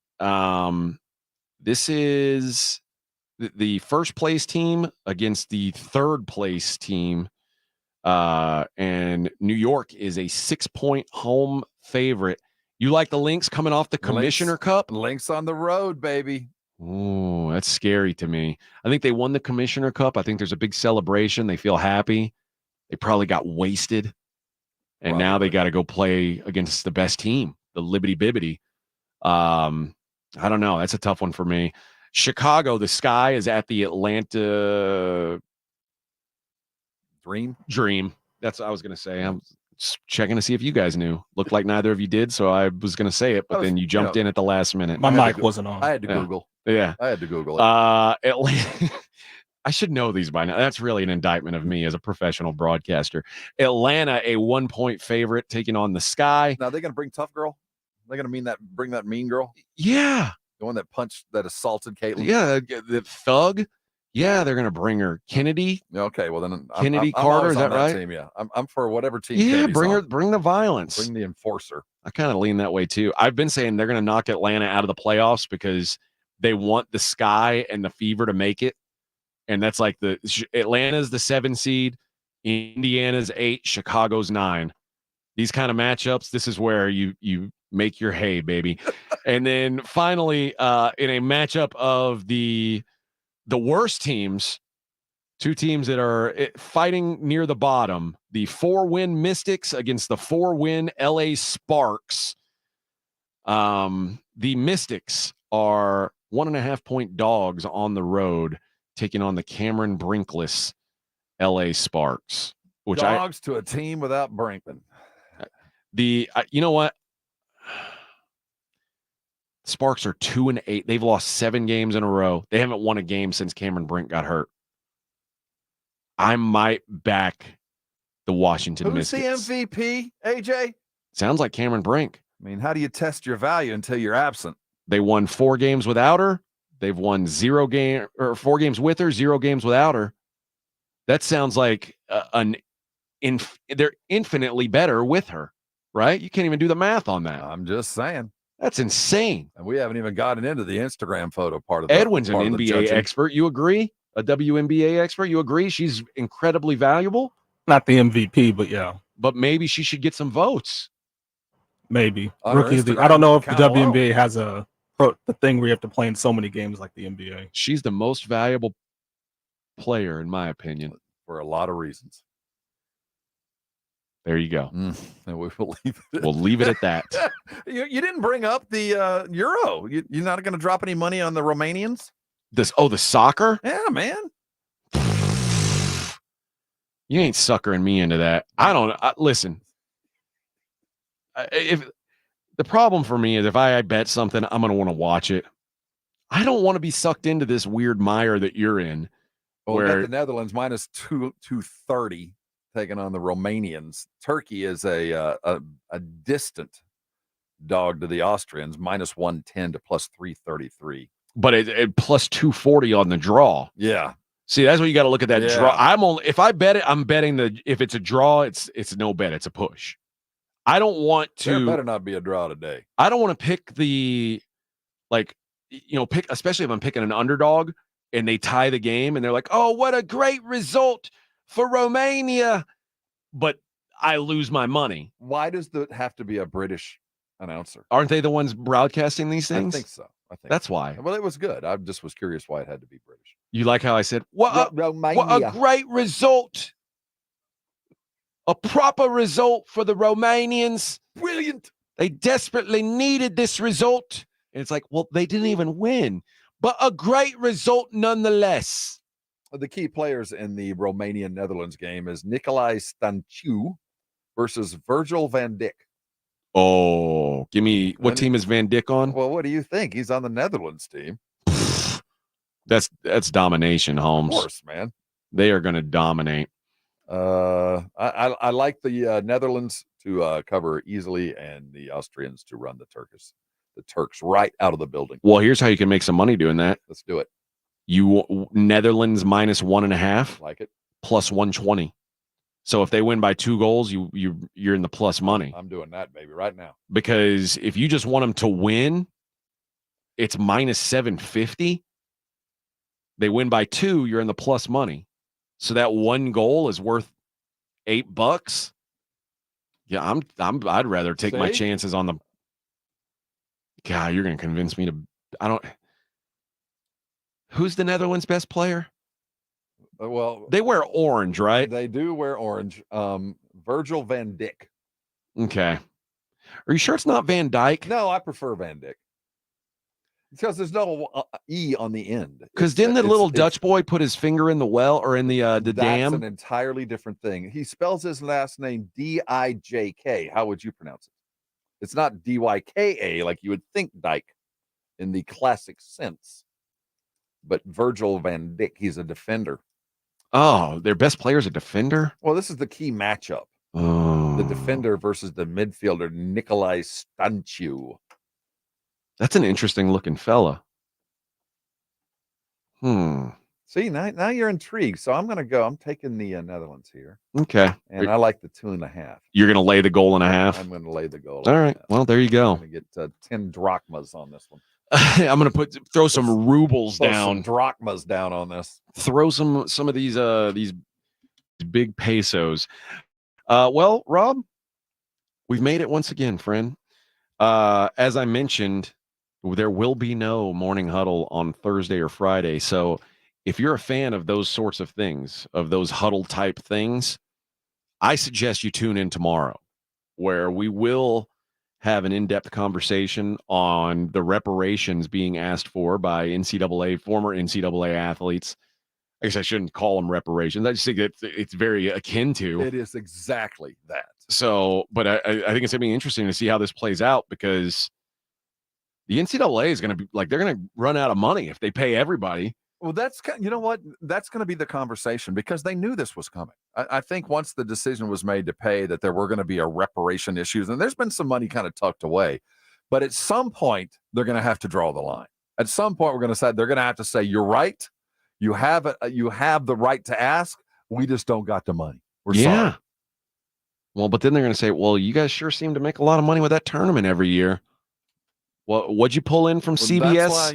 This is the first place team against the third place team. And New York is a 6-point home favorite. You like the Lynx coming off the Commissioner Cup? Lynx on the road, baby. Oh, that's scary to me. I think they won the Commissioner Cup. I think there's a big celebration. They feel happy. They probably got wasted. And now they got to go play against the best team, the Libbity Bibbity. I don't know. That's a tough one for me. Chicago, the sky is at the Atlanta Dream. That's what I was going to say. I'm just checking to see if you guys knew. Looked like neither of you did, so I was going to say it, but then you jumped in at the last minute. My mic wasn't on. I had to Google. Yeah. I had to Google it. Atlanta. I should know these by now. That's really an indictment of me as a professional broadcaster. Atlanta, a 1-point favorite, taking on the Sky. Now they're going to bring Tough Girl. They're going to bring that mean girl. Yeah. The one that assaulted Caitlin. Yeah, the thug. Yeah, they're going to bring her. Kennedy. Okay, well then Kennedy Carter, is that right? Team, yeah, I'm for whatever team. Yeah, Kennedy's bring the violence. Bring the enforcer. I kind of lean that way too. I've been saying they're going to knock Atlanta out of the playoffs because they want the Sky and the Fever to make it. And that's like Atlanta's the 7 seed, Indiana's 8, Chicago's 9. These kind of matchups, this is where you make your hay, baby. And then finally, in a matchup of the worst teams, 2 teams that are fighting near the bottom, the 4-win Mystics against the 4-win LA Sparks. The Mystics are 1.5-point dogs on the road, taking on the Cameron Brinkless LA Sparks. Which dogs to a team without Brinkman. You know what? Sparks are 2-8. They've lost 7 games in a row. They haven't won a game since Cameron Brink got hurt. I might back the Washington Mystics. Who's the MVP, AJ? Sounds like Cameron Brink. I mean, how do you test your value until you're absent? They won 4 games without her. They've won 4 games with her, 0 games without her. That sounds like they're infinitely better with her, right? You can't even do the math on that. I'm just saying. That's insane. And we haven't even gotten into the Instagram photo part of Edwin's an NBA expert. You agree? A WNBA expert. You agree she's incredibly valuable? Not the MVP, but yeah. But maybe she should get some votes. Maybe. Rookie of the, I don't know if the WNBA has the thing where you have to play in so many games like the NBA. She's the most valuable player, in my opinion. For a lot of reasons. There you go. And we'll leave it at that. You didn't bring up the Euro. You're not going to drop any money on the Romanians? The soccer? Yeah, man. You ain't suckering me into that. Listen. If the problem for me is if I bet something, I'm going to want to watch it. I don't want to be sucked into this weird mire that you're in. Well, where the Netherlands minus 230 taking on the Romanians. Turkey is a distant dog to the Austrians, minus 110 to plus 333. But it plus 240 on the draw. Yeah. See, that's what you got to look at that draw. If I bet it, I'm betting if it's a draw, it's no bet, it's a push. I don't want to. There better not be a draw today. I don't want to pick especially if I'm picking an underdog and they tie the game and they're like, oh, what a great result for Romania. But I lose my money. Why does it have to be a British announcer? Aren't they the ones broadcasting these things? I think so. That's why. Well, it was good. I just was curious why it had to be British. You like how I said, what a great result. A proper result for the Romanians. Brilliant. They desperately needed this result. And it's like, well, they didn't even win. But a great result nonetheless. The key players in the Romania-Netherlands game is Nicolae Stanciu versus Virgil van Dijk. Oh, give me what team is Van Dijk on? Well, what do you think? He's on the Netherlands team. That's domination, Holmes. Of course, man. They are going to dominate. I like the Netherlands to cover easily and the Austrians to run the Turks right out of the building. Well, here's how you can make some money doing that. Let's do it. You Netherlands minus 1.5, like it, plus 120. So if they win by 2 goals, you're in the plus money. I'm doing that, baby, right now. Because if you just want them to win, it's minus 750. They win by 2, you're in the plus money. So that 1 goal is worth $8. Yeah, I'd rather take my chances on the. God, you're going to convince me to. I don't. Who's the Netherlands' best player? Well, they wear orange, right? They do wear orange. Virgil van Dijk. Okay. Are you sure it's not Van Dyke? No, I prefer Van Dijk. Because there's no E on the end. Because didn't the little Dutch boy put his finger in the well or in the dam? That's an entirely different thing. He spells his last name D-I-J-K. How would you pronounce it? It's not D-Y-K-A like you would think Dyke in the classic sense. But Virgil van Dijk, he's a defender. Oh, their best player is a defender? Well, this is the key matchup. Oh. The defender versus the midfielder, Nicolae Stanciu. That's an interesting looking fella. See, now you're intrigued. So I'm going to go. I'm taking the Netherlands here. Okay. And I like the 2.5. You're going to lay the goal and a half? I'm going to lay the goal. All right. Well, there you go. I'm going to get 10 drachmas on this one. I'm going to throw some rubles down. Some drachmas down on this. Throw some of these big pesos. Well, Rob, we've made it once again, friend. As I mentioned, there will be no morning huddle on Thursday or Friday. So if you're a fan of those sorts of things, of those huddle type things, I suggest you tune in tomorrow, where we will have an in-depth conversation on the reparations being asked for by former NCAA athletes. I guess I shouldn't call them reparations. I just think it's very akin to. It is exactly that. So, but I think it's going to be interesting to see how this plays out, because the NCAA is going to be like, they're going to run out of money if they pay everybody. Well, you know what? That's going to be the conversation, because they knew this was coming. I think once the decision was made to pay, that there were going to be a reparation issues, and there's been some money kind of tucked away. But at some point, they're going to have to draw the line. At some point, they're going to have to say, you're right. You have the right to ask. We just don't got the money. We're sorry. Well, but then they're going to say, well, you guys sure seem to make a lot of money with that tournament every year. Well, what'd you pull in from CBS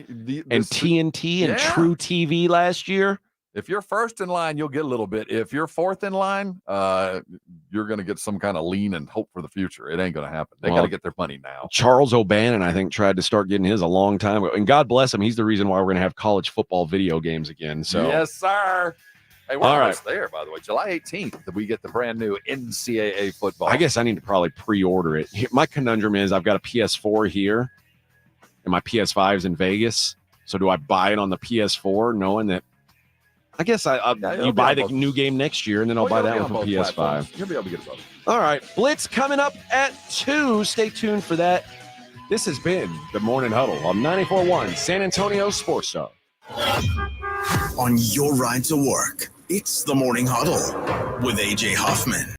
and TNT and True TV last year? If you're first in line, you'll get a little bit. If you're fourth in line, you're going to get some kind of lean and hope for the future. It ain't going to happen. They got to get their money now. Charles O'Bannon, I think, tried to start getting his a long time ago. And God bless him. He's the reason why we're going to have college football video games again. So yes, sir. Hey, we're almost there, by the way. July 18th, we get the brand new NCAA football. I guess I need to probably pre-order it. My conundrum is I've got a PS4 here, and my PS5's in Vegas. So do I buy it on the PS4 knowing that I guess you buy the new game next year, and then I'll buy that one for PS5. Platforms. You'll be able to get it both. All right. Blitz coming up at 2. Stay tuned for that. This has been the Morning Huddle on 94.1 San Antonio Sports Star. On your ride to work, it's the Morning Huddle with AJ Hoffman.